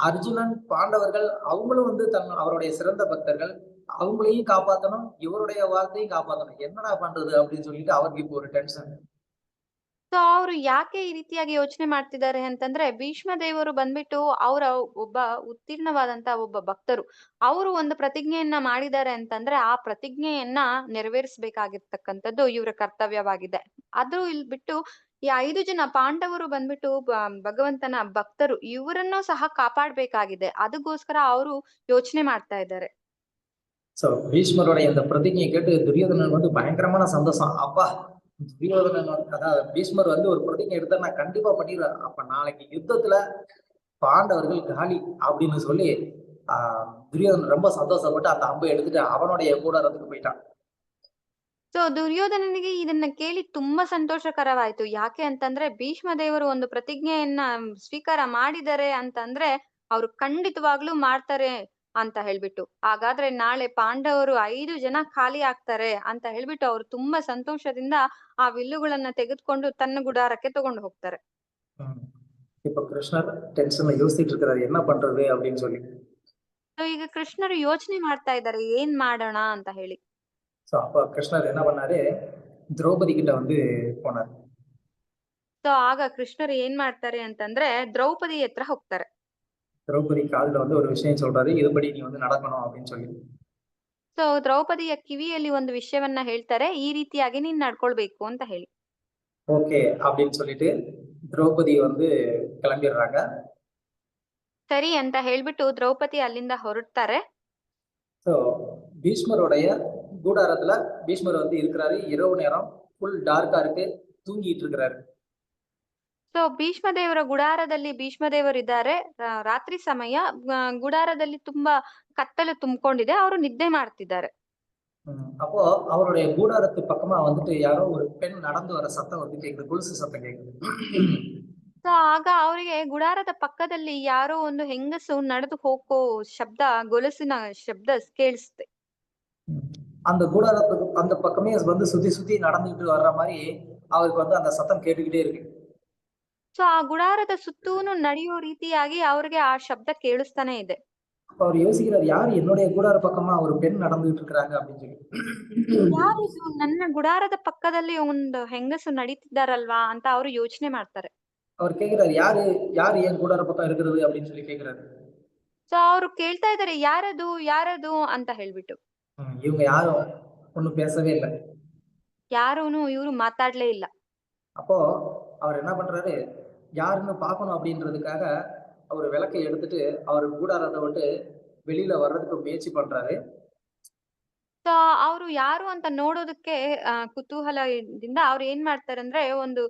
அர்ஜுனன், பாண்டவர்கள் அவங்களும் வந்து அவருடைய சிறந்த பக்தர்கள், அவங்களையும் காப்பாத்தணும், இவருடைய வாழ்க்கையும் காப்பாத்தணும். என்னடா பண்றது அப்படின்னு சொல்லிட்டு அவருக்கு இப்போ ஒரு டென்ஷன். ಸೊ ಅವ್ರು ಯಾಕೆ ಈ ರೀತಿಯಾಗಿ ಯೋಚನೆ ಮಾಡ್ತಿದ್ದಾರೆ ಅಂತಂದ್ರೆ, ಭೀಷ್ಮ ದೇವರು ಬಂದ್ಬಿಟ್ಟು ಅವರ ಒಬ್ಬ ಉತ್ತೀರ್ಣವಾದಂತ ಒಬ್ಬ ಭಕ್ತರು. ಅವರು ಒಂದು ಪ್ರತಿಜ್ಞೆಯನ್ನ ಮಾಡಿದ್ದಾರೆ ಅಂತಂದ್ರೆ ಆ ಪ್ರತಿಜ್ಞೆಯನ್ನ ನೆರವೇರಿಸಬೇಕಾಗಿರ್ತಕ್ಕಂಥದ್ದು ಇವರ ಕರ್ತವ್ಯವಾಗಿದೆ. ಅದು ಇಲ್ಲಿ ಬಿಟ್ಟು ಈ 5 ಜನ ಪಾಂಡವರು ಬಂದ್ಬಿಟ್ಟು ಭಗವಂತನ ಭಕ್ತರು, ಇವರನ್ನು ಸಹ ಕಾಪಾಡ್ಬೇಕಾಗಿದೆ. ಅದಕ್ಕೋಸ್ಕರ ಅವರು ಯೋಚನೆ ಮಾಡ್ತಾ ಇದ್ದಾರೆ. சோ பீஷ்மருடைய இந்த பிரதிஜையை கேட்டு துரியோதனன் வந்து பயங்கரமான சந்தோஷம். அப்பா, துரியோதனன் அதாவது பீஷ்மர் வந்து ஒரு பிரதிஜை எடுத்தா நான் கண்டிப்பா பண்ணிடுவேன். அப்ப நாளைக்கு யுத்தத்துல பாண்டவர்கள் காலி அப்படின்னு சொல்லி துரியோதனன் ரொம்ப சந்தோஷப்பட்டு அந்த அம்பை எடுத்துட்டு அவனுடைய கூடாரத்துக்கு போயிட்டான். ಸೊ ದುರ್ಯೋಧನನಿಗೆ ಇದನ್ನ ಕೇಳಿ ತುಂಬಾ ಸಂತೋಷಕರವಾಯ್ತು. ಯಾಕೆ ಅಂತಂದ್ರೆ ಭೀಷ್ಮ ದೇವರು ಒಂದು ಪ್ರತಿಜ್ಞೆಯನ್ನ ಸ್ವೀಕಾರ ಮಾಡಿದ್ದಾರೆ ಅಂತಂದ್ರೆ ಅವ್ರು ಖಂಡಿತವಾಗ್ಲೂ ಮಾಡ್ತಾರೆ ಅಂತ ಹೇಳ್ಬಿಟ್ಟು. ಹಾಗಾದ್ರೆ ನಾಳೆ ಪಾಂಡವರು 5 ಜನ ಖಾಲಿ ಆಗ್ತಾರೆ ಅಂತ ಹೇಳ್ಬಿಟ್ಟು ಅವ್ರು ತುಂಬಾ ಸಂತೋಷದಿಂದ ಆ ವಿಲ್ಲುಗಳನ್ನ ತೆಗೆದುಕೊಂಡು ತನ್ನ ಗುಡಾರಕ್ಕೆ ತಗೊಂಡು ಹೋಗ್ತಾರೆ. இப்ப கிருஷ்ணர் டென்ஷன்ல யோசிச்சுட்டு இருக்காரு என்ன பண்றது அப்படின்னு சொல்லி. ಸೊ ಈಗ ಕೃಷ್ಣರು ಯೋಚನೆ ಮಾಡ್ತಾ ಇದ್ದಾರೆ ಏನ್ ಮಾಡೋಣ ಅಂತ ಹೇಳಿ. சோ அப்ப கிருஷ்ணர் என்ன பண்ணாரு, திரௌபதி கிட்ட வந்து போனாரு. ಸೊ ಆಗ ಕೃಷ್ಣರು ಏನ್ ಮಾಡ್ತಾರೆ ಅಂತಂದ್ರೆ ದ್ರೌಪದಿ ಹತ್ರ ಹೋಗ್ತಾರೆ. திரௌபதி காதுல வந்து ஒரு விஷயம் சொல்றாரு, இதுபடி நீ வந்து நடக்கணும் அப்படின்னு சொல்லி. ಸೊ ದ್ರೌಪದಿಯ ಕಿವಿಯಲ್ಲಿ ಒಂದು ವಿಷಯವನ್ನ ಹೇಳ್ತಾರೆ, ಈ ರೀತಿಯಾಗಿ ನೀನ್ ನಡ್ಕೊಳ್ಬೇಕು ಅಂತ ಹೇಳಿ. ஓகே அப்படின்னு சொல்லிட்டு திரௌபதி வந்து கிளம்பிடுறாங்க. ಸರಿ ಅಂತ ಹೇಳ್ಬಿಟ್ಟು ದ್ರೌಪದಿ ಅಲ್ಲಿಂದ ಹೊರಡ್ತಾರೆ. சோ பீஷ்மருடைய கூடாரத்துல பீஷ்மர் வந்து இருக்கிறாரு. இரவு நேரம் ஃபுல் டார்க்கா இருக்கு, தூங்கிட்டு இருக்கிறாரு. ಸೊ ಭೀಷ್ಮ ದೇವರ ಗುಡಾರದಲ್ಲಿ ಭೀಷ್ಮ ದೇವರು ಇದ್ದಾರೆ. ರಾತ್ರಿ ಸಮಯ ಗುಡಾರದಲ್ಲಿ ತುಂಬಾ ಕತ್ತಲು ತುಂಬಿಕೊಂಡಿದೆ. ಅವರು ನಿದ್ದೆ ಮಾಡ್ತಿದ್ದಾರೆ. அப்போ அவருடைய கூடாரத்து பக்கமா வந்துட்டு யாரோ ஒரு பெண் நடந்து வர சத்தம் வந்து கேக்குது, கொலுசு சத்தம் கேக்குது. ಸೊ ಆಗ ಅವರಿಗೆ ಗುಡಾರದ ಪಕ್ಕದಲ್ಲಿ ಯಾರೋ ಒಂದು ಹೆಂಗಸು ನಡೆದು ಹೋಗೋ ಶಬ್ದ, ಗೊಲಸಿನ ಶಬ್ದ ಕೇಳಿಸುತ್ತೆ. அந்த கூடாரத்துக்கு அந்த பக்கமே வந்து சுத்தி சுத்தி நடந்துகிட்டு வர்ற மாதிரி அவருக்கு வந்து அந்த சத்தம் கேட்டுக்கிட்டே இருக்கு. ಸೊ ಆ ಗುಡಾರದ ಸುತ್ತೂನು ನಡೆಯೋ ರೀತಿಯಾಗಿ ಅವ್ರಿಗೆ ಆ ಶಬ್ದ ಕೇಳಿಸ್ತಾನೆ ಇದೆ. அப்ப அவர் யோசிக்கிறார், யாரு என்னுடைய கூடார பக்கமா ஒரு பெண் நடந்துகிட்டு இருக்கிறாங்க அப்படின்னு சொல்லி. ಯಾರಿದು ನನ್ನ ಗುಡಾರದ ಪಕ್ಕದಲ್ಲಿ ಒಂದು ಹೆಂಗಸು ನಡೀತಿದ್ದಾರಲ್ವಾ ಅಂತ ಅವರು ಯೋಚನೆ ಮಾಡ್ತಾರೆ. அவர் கேக்குறாரு, யாரு யாரு என் கூடார பக்கம் இருக்கிறது அப்படின்னு சொல்லி கேக்குறாரு. ಸೊ ಅವ್ರು ಕೇಳ್ತಾ ಇದ್ದಾರೆ, ಯಾರದು ಯಾರದು ಅಂತ ಹೇಳ್ಬಿಟ್ಟು. இவங்க யாரும் ஒண்ணும் பேசவே இல்லை. ಯಾರೂನು ಇವ್ರು ಮಾತಾಡ್ಲೇ ಇಲ್ಲ. அப்போ அவர் என்ன பண்றாரு, யாருன்னு பார்க்கணும் அப்படின்றதுக்காக அவர் விளக்கை எடுத்துட்டு அவர் கூடாரத்தை விட்டு வெளியில வர்றதுக்கு முயற்சி பண்றாரு. ಸೊ ಅವ್ರು ಯಾರು ಅಂತ ನೋಡೋದಕ್ಕೆ ಕುತೂಹಲದಿಂದ ಅವ್ರು ಏನ್ ಮಾಡ್ತಾರೆ ಅಂದ್ರೆ ಒಂದು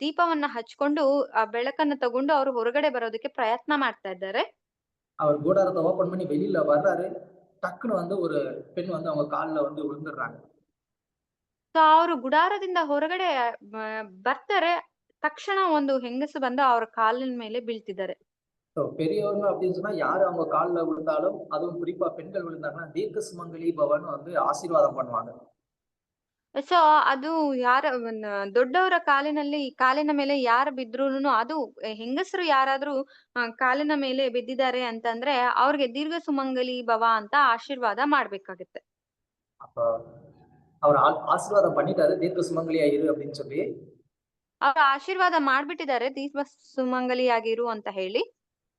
ದೀಪವನ್ನ ಹಚ್ಕೊಂಡು ಆ ಬೆಳಕನ್ನ ತಗೊಂಡು ಅವ್ರು ಹೊರಗಡೆ ಬರೋದಕ್ಕೆ ಪ್ರಯತ್ನ ಮಾಡ್ತಾ ಇದ್ದಾರೆ. அவர் கூடாரத்தை ஓபன் பண்ணி வெளியில வர்றாரு. டக்குன்னு வந்து ஒரு பெண் வந்து அவங்க கால்ல வந்து விழுந்துடுறாங்க. ಸೊ ಅವರು ಗುಡಾರದಿಂದ ಹೊರಗಡೆ ಬರ್ತಾರೆ. ತಕ್ಷಣ ಒಂದು ಹೆಂಗಸು ಬಂದು ಅವ್ರ ಕಾಲಿನ ಮೇಲೆ ಬೀಳ್ತಿದ್ದಾರೆ. பெரியவங்க அப்படின்னு சொன்னா யாரு அவங்க கால்ல விழுந்தாலும், அதுவும் குறிப்பா பெண்கள் விழுந்தாங்கன்னா தீர்க்க சுமங்கலி பவன் வந்து ஆசீர்வாதம் பண்ணுவாங்க. ಸೊ ಅದು ಯಾರ ದೊಡ್ಡವರ ಕಾಲಿನ ಮೇಲೆ ಯಾರು ಬಿದ್ರೂನು, ಅದು ಹೆಂಗಸರು ಯಾರಾದ್ರೂ ಕಾಲಿನ ಮೇಲೆ ಬಿದ್ದಿದ್ದಾರೆ ಅಂತಂದ್ರೆ ಅವ್ರಿಗೆ ದೀರ್ಘ ಸುಮಂಗಲಿ ಭವ ಅಂತ ಆಶೀರ್ವಾದ ಮಾಡ್ಬೇಕಾಗತ್ತೆ. அப்ப அவர் ஆசீர்வாதம் பண்ணிட்டாரு, தீர்க்க சுமங்கலியா இரு அப்படின்னு சொல்லி. ಅವ್ರು ಆಶೀರ್ವಾದ ಮಾಡ್ಬಿಟ್ಟಿದ್ದಾರೆ, ದೀರ್ಘ ಸುಮಂಗಲಿಯಾಗಿರು ಅಂತ ಹೇಳಿ.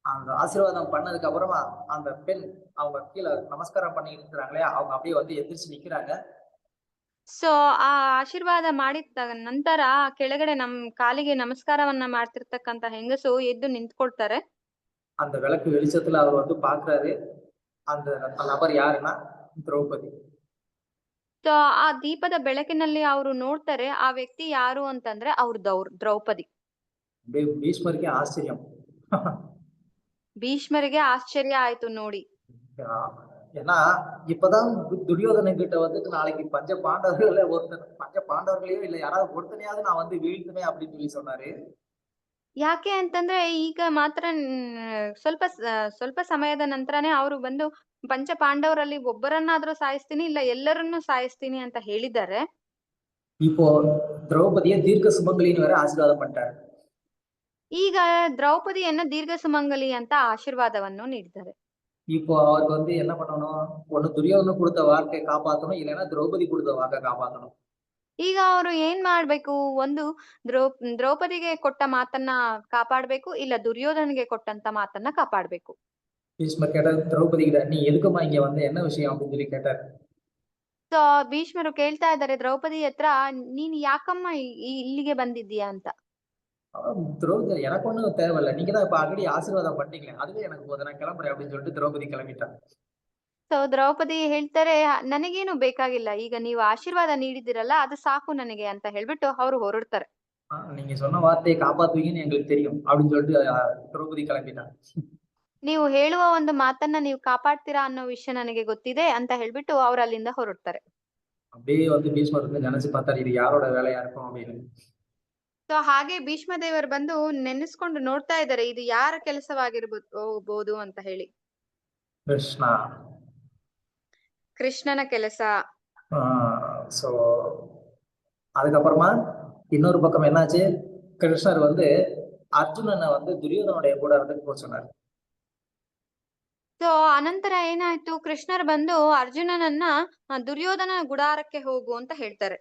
அந்த ஆசீர்வாதம் பண்ணதுக்கு அப்புறமா அந்த பெண் அவங்க கீழே நமஸ்காரம் பண்ணிட்டு இருக்கிறாங்களே, அவங்க அப்படியே வந்து எந்திரிச்சு நிக்கிறாங்க. ಸೊ ಆ ಆಶೀರ್ವಾದ ಮಾಡಿದ ನಂತರ ಕೆಳಗಡೆ ನಮ್ ಕಾಲಿಗೆ ನಮಸ್ಕಾರವನ್ನ ಮಾಡ್ತಿರ್ತಕ್ಕಂತ ಹೆಂಗಸು ಎದ್ದು ನಿಂತ್ಕೊಳ್ತಾರೆ. அந்த விளக்கு வெளிச்சத்துல அவர் வந்து பாக்குறாரு, அந்த நபர் யாருன்னா திரௌபதி. ಸೊ ಆ ದೀಪದ ಬೆಳಕಿನಲ್ಲಿ ಅವರು ನೋಡ್ತಾರೆ, ಆ ವ್ಯಕ್ತಿ ಯಾರು ಅಂತಂದ್ರೆ ಅವ್ರು ದ್ರೌಪದಿ. ಭೀಷ್ಮರಿಗೆ ಆಶ್ಚರ್ಯ. ಭೀಷ್ಮರಿಗೆ ಆಶ್ಚರ್ಯ ಆಯ್ತು ನೋಡಿ. ஏன்னா இப்பதான் துரியோதன கிட்ட வந்துட்டு நாளைக்கு பஞ்ச பாண்டவர்களையோ இல்ல யாராவது ஒருத்தனையாவது நான் வந்து வீழ்த்துனேன் அப்படின்னு சொல்லி சொன்னாரு. ಯಾಕೆ ಅಂತಂದ್ರೆ ಈಗ ಮಾತ್ರ ಸ್ವಲ್ಪ ಸಮಯದ ನಂತರನೇ ಅವರು ಬಂದು ಪಂಚ ಪಾಂಡವರಲ್ಲಿ ಒಬ್ಬರನ್ನಾದ್ರೂ ಸಾಯಿಸ್ತೀನಿ ಇಲ್ಲ ಎಲ್ಲರನ್ನೂ ಸಾಯಿಸ್ತೀನಿ ಅಂತ ಹೇಳಿದ್ದಾರೆ. இப்போ திரௌபதியை தீர்க்க சுமங்கலின்னு வேற ஆசீர்வாதம் பண்ணிட்டாரு. ಈಗ ದ್ರೌಪದಿಯನ್ನ ದೀರ್ಘ ಸುಮಂಗಲಿ ಅಂತ ಆಶೀರ್ವಾದವನ್ನು ನೀಡಿದ್ದಾರೆ. இப்போ அவருக்கு வந்து என்ன பண்ணணும், ஒண்ணு துரியோதன கொடுத்த வாக்கை காப்பாத்தணும், இல்லைன்னா திரௌபதி கொடுத்த வாக்கை காப்பாத்தணும். ಈಗ ಅವರು ಏನ್ ಮಾಡ್ಬೇಕು, ಒಂದು ದ್ರೌಪದಿಗೆ ಕೊಟ್ಟ ಮಾತನ್ನ ಕಾಪಾಡ್ಬೇಕು, ಇಲ್ಲ ದುರ್ಯೋಧನಿಗೆ ಕೊಟ್ಟಂತ ಮಾತನ್ನ ಕಾಪಾಡ್ಬೇಕು. ಭೀಷ್ಮರ್ ಕೇட்டார் திரௌபதி கிட்ட, நீ எதுக்குமா இங்க வந்து என்ன விஷயம் அப்படின்னு சொல்லி கேட்டார். ಸೊ ಭೀಷ್ಮರು ಕೇಳ್ತಾ ಇದ್ದಾರೆ ದ್ರೌಪದಿ ಹತ್ರ, ನೀನ್ ಯಾಕಮ್ಮ ಇಲ್ಲಿಗೆ ಬಂದಿದ್ದೀಯಾ ಅಂತ. திரௌபதி, எனக்கு ஒண்ணும் தேவையில்லை, நீங்க தான் இப்ப ஆல்ரெடி ஆசீர்வாதம் பண்ணீங்களே, அதுவே எனக்கு போதும், நான் கிளம்புறேன் அப்படின்னு சொல்லிட்டு திரௌபதி கிளம்பிட்டாங்க. ಸೊ ದ್ರೌಪದಿ ಹೇಳ್ತಾರೆ, ನನಗೇನು ಬೇಕಾಗಿಲ್ಲ, ಈಗ ನೀವು ಆಶೀರ್ವಾದ ನೀಡಿದಿರಲ್ಲ ಅದು ಸಾಕು ನನಗೆ ಅಂತ ಹೇಳ್ಬಿಟ್ಟು ಅವರು ಹೊರಡ್ತಾರೆ. நீங்க சொன்ன வார்த்தையை காப்பாத்துவீங்கன்னு எங்களுக்கு தெரியும் அப்படின்னு சொல்லிட்டு திரௌபதி கிளம்பிட்டாங்க. ನೀವು ಹೇಳುವ ಒಂದು ಮಾತನ್ನ ನೀವು ಕಾಪಾಡ್ತೀರಾ ಅನ್ನೋ ವಿಷಯ ನನಗೆ ಗೊತ್ತಿದೆ ಅಂತ ಹೇಳ್ಬಿಟ್ಟು ಅವ್ರು ಅಲ್ಲಿಂದ ಹೊರಡ್ತಾರೆ. அப்படியே வந்து பீஷ்மர் வந்து நினைச்சு பார்த்தாரு, இது யாரோட வேலையா இருக்கும் அப்படின்னு. ಸೊ ಹಾಗೆ ಭೀಷ್ಮ ದೇವರು ಬಂದು ನೆನೆಸ್ಕೊಂಡು ನೋಡ್ತಾ ಇದ್ದಾರೆ, ಇದು ಯಾರ ಕೆಲಸವಾಗಿರ್ಬೋದು ಅಂತ ಹೇಳಿ. ಕೃಷ್ಣನ ಕೆಲಸ. சோ அதுக்கப்புறமா இன்னொரு பக்கம் என்னாச்சு, கிருஷ்ணர் வந்து அர்ஜுனனை வந்து துரியோதனுடைய கூட இருந்து போக சொன்னார். ಸೊ ಅನಂತರ ಏನಾಯ್ತು, ಕೃಷ್ಣರ್ ಬಂದು ಅರ್ಜುನನನ್ನ ದುರ್ಯೋಧನ ಗುಡಾರಕ್ಕೆ ಹೋಗು ಅಂತ ಹೇಳ್ತಾರೆ.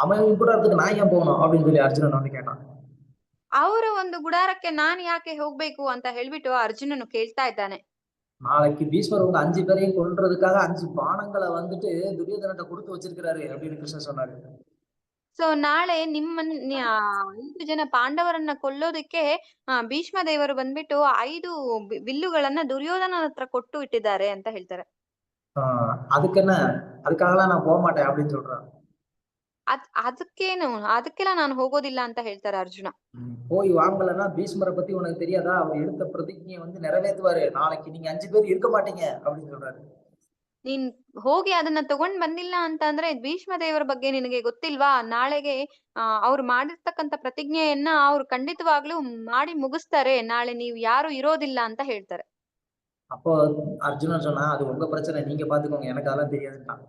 அவன் கூட இருக்கு, நான் ஏன் போகணும் அப்படின்னு சொல்லி அர்ஜுனன் வந்து கேட்டான். ಅವರ ಒಂದು ಗುಡಾರಕ್ಕೆ ನಾನು ಯಾಕೆ ಹೋಗ್ಬೇಕು ಅಂತ ಹೇಳ್ಬಿಟ್ಟು ಅರ್ಜುನನು ಕೇಳ್ತಾ ಇದ್ದಾನೆ. நாளைக்கு பீஷ்மர் வந்து 5 பேரையும் கொல்றதுக்காக 5 பானங்களை வந்துட்டு துரியோதனட்ட கொடுத்து வச்சிருக்கிறாரு அப்படின்னு கிருஷ்ணன் சொன்னாரு. ಸೊ ನಾಳೆ 5 ಜನ ಪಾಂಡವರನ್ನ ಕೊಲ್ಲೋದಕ್ಕೆ ಭೀಷ್ಮ ದೇವರು ಬಂದ್ಬಿಟ್ಟು 5 ವಿಲ್ಲುಗಳನ್ನ ದುರ್ಯೋಧನ ಹತ್ರ ಕೊಟ್ಟು ಇಟ್ಟಿದ್ದಾರೆ ಅಂತ ಹೇಳ್ತಾರೆ. அதுக்காகலாம் நான் போக மாட்டேன் அப்படின்னு சொல்றான். ಅದಕ್ಕೆಲ್ಲ ನಾನು ಹೋಗೋದಿಲ್ಲ ಅಂತ ಹೇಳ್ತಾರೆ ಅರ್ಜುನ. போய் வாங்கலன்னா பீஷ்மரை பத்தி உனக்கு தெரியாதா, அவர் எடுத்த பிரதிஜ்ஞையை வந்து நிறைவேற்றுவாரு, நாளைக்கு நீங்க 5 பேர் இருக்க மாட்டீங்க அப்படின்னு சொல்றாரு. ನೀನ್ ಹೋಗಿ ಅದನ್ನ ತಗೊಂಡ್ ಬಂದಿಲ್ಲ ಅಂತ ಅಂದ್ರೆ ಭೀಷ್ಮ ದೇವರ ಬಗ್ಗೆ ನಿನಗೆ ಗೊತ್ತಿಲ್ವಾ, ನಾಳೆಗೆ ಅವ್ರು ಮಾಡಿರ್ತಕ್ಕಂತ ಪ್ರತಿಜ್ಞೆಯನ್ನ ಅವ್ರು ಖಂಡಿತವಾಗ್ಲೂ ಮಾಡಿ ಮುಗಿಸ್ತಾರೆ, ನಾಳೆ ನೀವು ಯಾರು ಇರೋದಿಲ್ಲ ಅಂತ ಹೇಳ್ತಾರೆ. அப்போ அர்ஜுனன் சொன்னா அது உங்க பிரச்சனை, நீங்க பாத்துக்கோங்க, எனக்கு அதெல்லாம் தெரியாதுன்ட்டான்.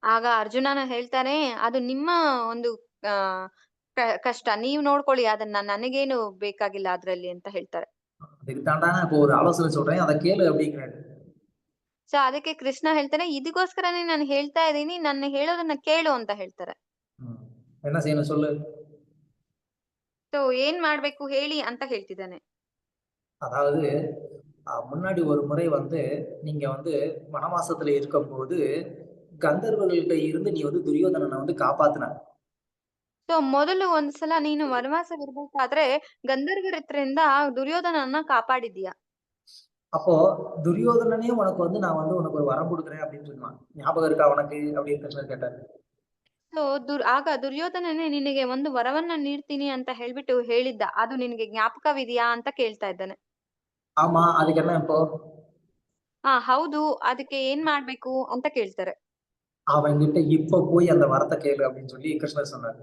ಆಗ ಅರ್ಜುನನ ಹೇಳ್ತಾನೆ, ಅದು ನಿಮ್ಮ ಒಂದು ಆ ಕಷ್ಟ, ನೀವ್ ನೋಡ್ಕೊಳ್ಳಿ ಅದನ್ನ, ನನಗೇನು ಬೇಕಾಗಿಲ್ಲ ಅದ್ರಲ್ಲಿ ಅಂತ ಹೇಳ್ತಾರೆ. அதுக்கு தாண்டா நான் இப்போ ஒரு ஆலோசனை சொல்றேன், அதை கேளு அப்படிங்கிறாரு. ಸೊ ಅದಕ್ಕೆ ಕೃಷ್ಣ ಹೇಳ್ತಾನೆ, ಇದಕ್ಕೋಸ್ಕರನೇ ನಾನು ಹೇಳ್ತಾ ಇದ್ದೀನಿ, ನನ್ನ ಹೇಳೋದನ್ನ ಕೇಳು ಅಂತ ಹೇಳ್ತಾರೆ. என்ன செய்யணும் சொல்லு. ಸೊ ಏನ್ ಮಾಡ್ಬೇಕು ಹೇಳಿ ಅಂತ ಹೇಳ್ತಿದ್ದಾನೆ. அதாவது முன்னாடி ஒரு முறை வந்து நீங்க வந்து வனவாசத்துல இருக்கும்போது கந்தர்வர்கள்ட்ட இருந்து நீ வந்து துரியோதனனை வந்து காப்பாத்தின. ಸೊ ಮೊದಲು ಒಂದ್ಸಲ ನೀನು ವನವಾಸವಿರ್ಬೇಕಾದ್ರೆ ಗಂಧರ್ವರ ಹತ್ರದಿಂದ ದುರ್ಯೋಧನನ್ನ ಕಾಪಾಡಿದ್ಯಾ. அப்போ துரியோதனனே உனக்கு வந்து நான் வந்து உனக்கு ஒரு வரம் கொடுக்குறேன் அப்படின்னு சொன்னான். ஞாபகம் இருக்கா உனக்கு அப்படின்னு கிருஷ்ணர் கேட்டார். ಸೊ ಆಗ ದುರ್ಯೋಧನನೇ ನಿನಗೆ ಒಂದು ವರವನ್ನ ನೀಡ್ತೀನಿ ಅಂತ ಹೇಳ್ಬಿಟ್ಟು ಹೇಳಿದ್ದ, ಅದು ನಿನಗೆ ಜ್ಞಾಪಕವಿದೆಯಾ ಅಂತ ಕೇಳ್ತಾ ಇದ್ದಾನೆ. ஆமா, அதுக்கு என்ன இப்போ? ಹೌದು, ಅದಕ್ಕೆ ಏನ್ ಮಾಡ್ಬೇಕು ಅಂತ ಕೇಳ್ತಾರೆ. அவன்கிட்ட இப்ப போய் அந்த வரத்தை கேளு அப்படின்னு சொல்லி கிருஷ்ணர் சொன்னார்.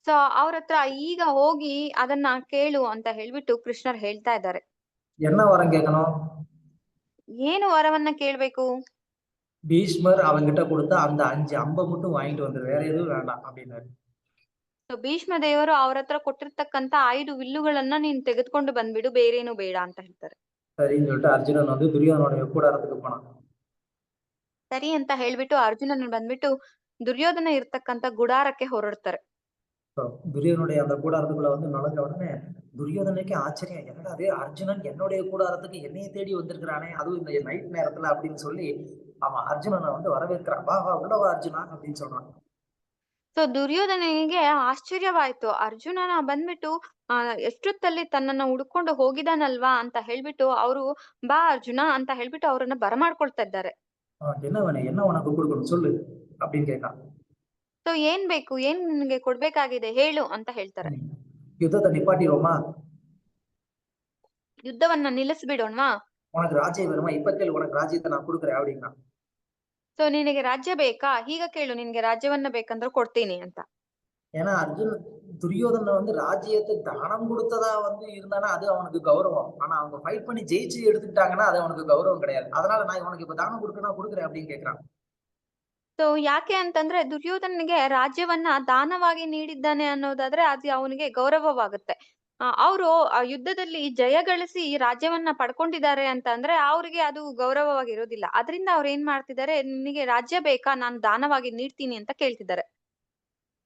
ಸೊ ಅವ್ರ ಹತ್ರ ಈಗ ಹೋಗಿ ಅದನ್ನ ಕೇಳು ಅಂತ ಹೇಳ್ಬಿಟ್ಟು ಕೃಷ್ಣರ್ ಹೇಳ್ತಾ ಇದ್ದಾರೆ. என்ன வரம் கேட்கணும்? ಏನು ವರವನ್ನ ಕೇಳ್ಬೇಕು? பீஷ்மர் அவன்கிட்ட கொடுத்த அந்த 5 அம்பை மட்டும் வாங்கிட்டு வந்துரு, வேற எதுவும் வேண்டாம் அப்படின்னாரு. ಭೀಷ್ಮ ದೇವರು ಅವ್ರ ಹತ್ರ ಕೊಟ್ಟಿರ್ತಕ್ಕಂತ 5 ವಿಲ್ಲುಗಳನ್ನ ನೀನ್ ತೆಗೆದುಕೊಂಡು ಬಂದ್ಬಿಡು, ಬೇರೇನು ಬೇಡ ಅಂತ ಹೇಳ್ತಾರೆ. சரின்னு சொல்லிட்டு அர்ஜுனன் வந்து துரியோதனோட கூடாரத்துக்கு போனான். ಸರಿ ಅಂತ ಹೇಳ್ಬಿಟ್ಟು ಅರ್ಜುನನ್ ಬಂದ್ಬಿಟ್ಟು ದುರ್ಯೋಧನ ಇರ್ತಕ್ಕಂತ ಗುಡಾರಕ್ಕೆ ಹೊರಡ್ತಾರೆ. துரியோதனுடைய அந்த கூடாரத்துக்குள்ள வந்து நுழைஞ்ச உடனே துரியோதனுக்கு ஆச்சரியம், என்னடா அது அர்ஜுனன் என்னுடைய கூடாரத்துக்கு என்னைய தேடி வந்திருக்கிறானே, அதுவும் இந்த நைட் நேரத்துல அப்படின்னு சொல்லி அவன் அர்ஜுனனை வந்து வரவேற்கிறான். வா வா உள்ளவா அர்ஜுனா அப்படின்னு சொல்றான். ಸೊ ದುರ್ಯೋಧನಿಗೆ ಆಶ್ಚರ್ಯವಾಯ್ತು, ಅರ್ಜುನನ ಬಂದ್ಬಿಟ್ಟು ಎಷ್ಟೊತ್ತಲ್ಲಿ ತನ್ನನ್ನ ಹುಡ್ಕೊಂಡು ಹೋಗಿದಾನಲ್ವಾ ಅಂತ ಹೇಳ್ಬಿಟ್ಟು ಅವರು ಬಾ ಅರ್ಜುನ ಅಂತ ಹೇಳ್ಬಿಟ್ಟು ಅವ್ರನ್ನ ಬರಮಾಡ್ಕೊಳ್ತಾ ಇದ್ದಾರೆ. என்ன வேணும், என்ன உனக்கு கொடுக்கணும் சொல்லு அப்படின்னு கேட்கான். ಸೊ ಏನ್ ಬೇಕು, ಏನ್ ನಿನ್ಗೆ ಕೊಡ್ಬೇಕಾಗಿದೆ ಹೇಳು ಅಂತ ಹೇಳ್ತಾರೆ. யுத்தத்தை நிப்பாட்டிடுவோமா, ಯುದ್ಧವನ್ನ ನಿಲ್ಲಿಸ್ಬಿಡೋಣವಾ, உனக்கு ராஜ்யம் வேணுமா, இப்ப கேளு, உனக்கு ராஜ்யத்தை நான் கொடுக்குறேன் அப்படின்னா. ಸೊ ನಿನಗೆ ರಾಜ್ಯ ಬೇಕಾ, ಈಗ ಕೇಳು, ನಿನ್ಗೆ ರಾಜ್ಯವನ್ನ ಬೇಕಂದ್ರೆ ಕೊಡ್ತೀನಿ ಅಂತ. ஏன்னா அர்ஜுன் துரியோதன வந்து ராஜ்யத்தை தானம் கொடுத்ததா வந்து இருந்தானா அது அவனுக்கு கௌரவம். ஆனா அவங்க ஃபைட் பண்ணி ஜெயிச்சு எடுத்துக்கிட்டாங்கன்னா அது அவனுக்கு கௌரவம் கிடையாது. அதனால நான் இவனுக்கு இப்ப தானம் கொடுக்குறேன் அப்படின்னு கேட்கிறான். ಸೊ ಯಾಕೆ ಅಂತಂದ್ರೆ ದುರ್ಯೋಧನಿಗೆ ರಾಜ್ಯವನ್ನ ದಾನವಾಗಿ ನೀಡಿದ್ದಾನೆ ಅನ್ನೋದಾದ್ರೆ ಅದು ಅವನಿಗೆ ಗೌರವವಾಗುತ್ತೆ. ಅವರು ಯುದ್ಧದಲ್ಲಿ ಜಯ ಗಳಿಸಿ ರಾಜ್ಯವನ್ನ ಪಡ್ಕೊಂಡಿದ್ದಾರೆ ಅಂತ ಅಂದ್ರೆ ಅವ್ರಿಗೆ ಅದು ಗೌರವವಾಗಿರೋದಿಲ್ಲ. ಅದರಿಂದ ಅವ್ರು ಏನ್ ಮಾಡ್ತಿದ್ದಾರೆ, ನಿನಗೆ ರಾಜ್ಯ ಬೇಕಾ, ನಾನು ದಾನವಾಗಿ ನೀಡ್ತೀನಿ ಅಂತ ಕೇಳ್ತಿದ್ದಾರೆ.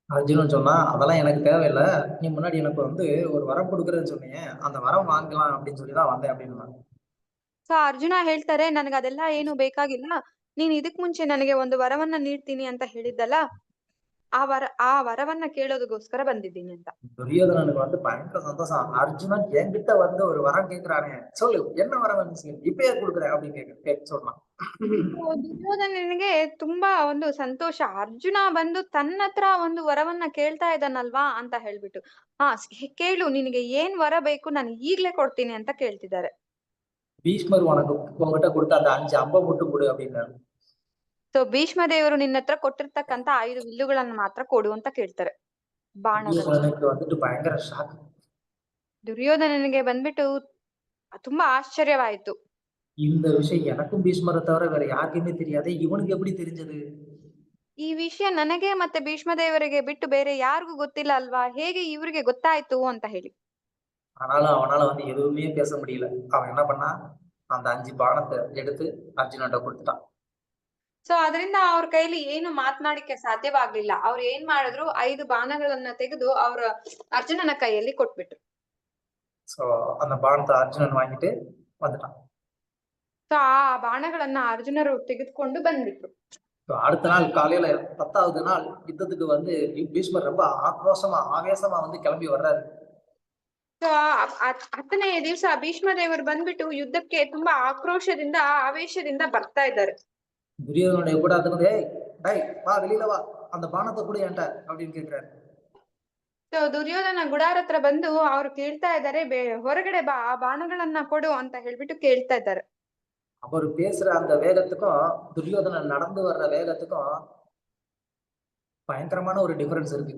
அர்ஜுனன் சொன்னா அதெல்லாம் எனக்கு தேவையில்லை, நீ முன்னாடி எனக்கு வந்து ஒரு வரம் கொடுக்குறேன்னு சொன்னீங்க, அந்த வரம் வாங்கலாம் அப்படின்னு சொல்லிதான் வந்தேன் அப்படின்னு. ಸೊ ಅರ್ಜುನ ಹೇಳ್ತಾರೆ, ನನಗೆ ಅದೆಲ್ಲ ಏನು ಬೇಕಾಗಿಲ್ಲ, ನೀನ್ ಇದಕ್ ಮುಂಚೆ ನನಗೆ ಒಂದು ವರವನ್ನ ನೀಡ್ತೀನಿ ಅಂತ ಹೇಳಿದ್ದಲ್ಲ, ಆ ವರವನ್ನ ಕೇಳೋದಕ್ಕೋಸ್ಕರ ಬಂದಿದ್ದೀನಿ ಅಂತ. துரியோதனனுக்கு வந்து பயங்கர சந்தோஷம். அர்ஜுனன் என்கிட்ட வந்து ஒரு வரம் கேட்கிறானே, சொல்லு என்ன வரம் இப்பயே கொடுக்குறேன் அப்படின்னு சொன்னான். ದುರ್ಯೋಧನನಿಗೆ ತುಂಬಾ ಒಂದು ಸಂತೋಷ, ಅರ್ಜುನ ಬಂದು ತನ್ನ ಹತ್ರ ಒಂದು ವರವನ್ನ ಕೇಳ್ತಾ ಇದ್ದಾನಲ್ವಾ ಅಂತ ಹೇಳ್ಬಿಟ್ಟು. ಕೇಳು, ನಿನಗೆ ಏನ್ ವರ ಬೇಕು, ನಾನು ಈಗ್ಲೇ ಕೊಡ್ತೀನಿ ಅಂತ ಕೇಳ್ತಿದ್ದಾರೆ. பீஷ்மர் உனக்கு உங்ககிட்ட கொடுத்த அந்த 5 அம்பை மட்டும் கொடு அப்படின்னாரு. ಸೊ ಭೀಷ್ಮ ದೇವರು ನಿನ್ನ ಹತ್ರ ಕೊಟ್ಟಿರ್ತಕ್ಕಂತ 5 ವಿಲ್ಲುಗಳನ್ನ ಮಾತ್ರ ಕೊಡು ಅಂತ ಕೇಳ್ತಾರೆ, ಬಾಣಗಳು. வந்துட்டு பயங்கர ஷாக். ದುರ್ಯೋಧನನಿಗೆ ಬಂದ್ಬಿಟ್ಟು ತುಂಬಾ ಆಶ್ಚರ್ಯವಾಯ್ತು. இந்த விஷயம் எனக்கும் பீஷ்மரை தவிர வேற யாருக்குமே தெரியாது, இவனுக்கு எப்படி தெரிஞ்சது? ಈ ವಿಷಯ ನನಗೆ ಮತ್ತೆ ಭೀಷ್ಮ ದೇವರಿಗೆ ಬಿಟ್ಟು ಬೇರೆ ಯಾರಿಗೂ ಗೊತ್ತಿಲ್ಲ ಅಲ್ವಾ, ಹೇಗೆ ಇವ್ರಿಗೆ ಗೊತ್ತಾಯ್ತು ಅಂತ ಹೇಳಿ. ஆனாலும் அவனால வந்து எதுவுமே பேச முடியல. அவன் என்ன பண்ணா, அந்த 5 ಬಾಣத்தை எடுத்து ಅರ್ಜುನನ್ட்ட கொடுத்துட்டான். ಸೊ ಅದರಿಂದ ಅವ್ರ ಕೈಲಿ ಏನು ಮಾತನಾಡಿಕೆ ಸಾಧ್ಯವಾಗ್ಲಿಲ್ಲ. ಅವ್ರು ಏನ್ ಮಾಡಿದ್ರು, 5 ಬಾಣಗಳನ್ನ ತೆಗೆದು ಅವ್ರ ಅರ್ಜುನನ ಕೈಯಲ್ಲಿ ಕೊಟ್ಬಿಟ್ರು. சோ அந்த பாணத்தை அர்ஜுனன் வாங்கிட்டு வந்துட்டான். ಸೊ ಆ ಬಾಣಗಳನ್ನ ಅರ್ಜುನರು ತೆಗೆದುಕೊಂಡು ಬಂದ್ಬಿಟ್ರು. அடுத்த நாள் காலையில 10வது நாள் யுத்தத்துக்கு வந்து பீஷ்மர் ரொம்ப ஆக்ரோஷமா ஆவேசமா வந்து கிளம்பி வர்றாரு. ಸೊ 10ನೇ ದಿವಸ ಭೀಷ್ಮ ದೇವರು ಬಂದ್ಬಿಟ್ಟು ಯುದ್ಧಕ್ಕೆ ತುಂಬಾ ಆಕ್ರೋಶದಿಂದ ಆವೇಶದಿಂದ ಬರ್ತಾ ಇದ್ದಾರೆ. துரியோதனுடைய கூடாரத்துக்கு டேய் வா வெளியில வா, அந்த பாணத்தை கூட ஏன்ட்ட அப்படின்னு கேட்கிறாரு. ಸೊ ದುರ್ಯೋಧನ ಗುಡಾರ ಹತ್ರ ಬಂದು ಅವ್ರು ಕೇಳ್ತಾ ಇದ್ದಾರೆ, ಹೊರಗಡೆ ಬಾ, ಆ ಬಾಣಗಳನ್ನ ಕೊಡು ಅಂತ ಹೇಳ್ಬಿಟ್ಟು ಕೇಳ್ತಾ ಇದ್ದಾರೆ. அவர் பேசுற அந்த வேகத்துக்கும் துரியோதனன் நடந்து வர்ற வேகத்துக்கும் பயங்கரமான ஒரு டிஃபரன்ஸ் இருக்கு.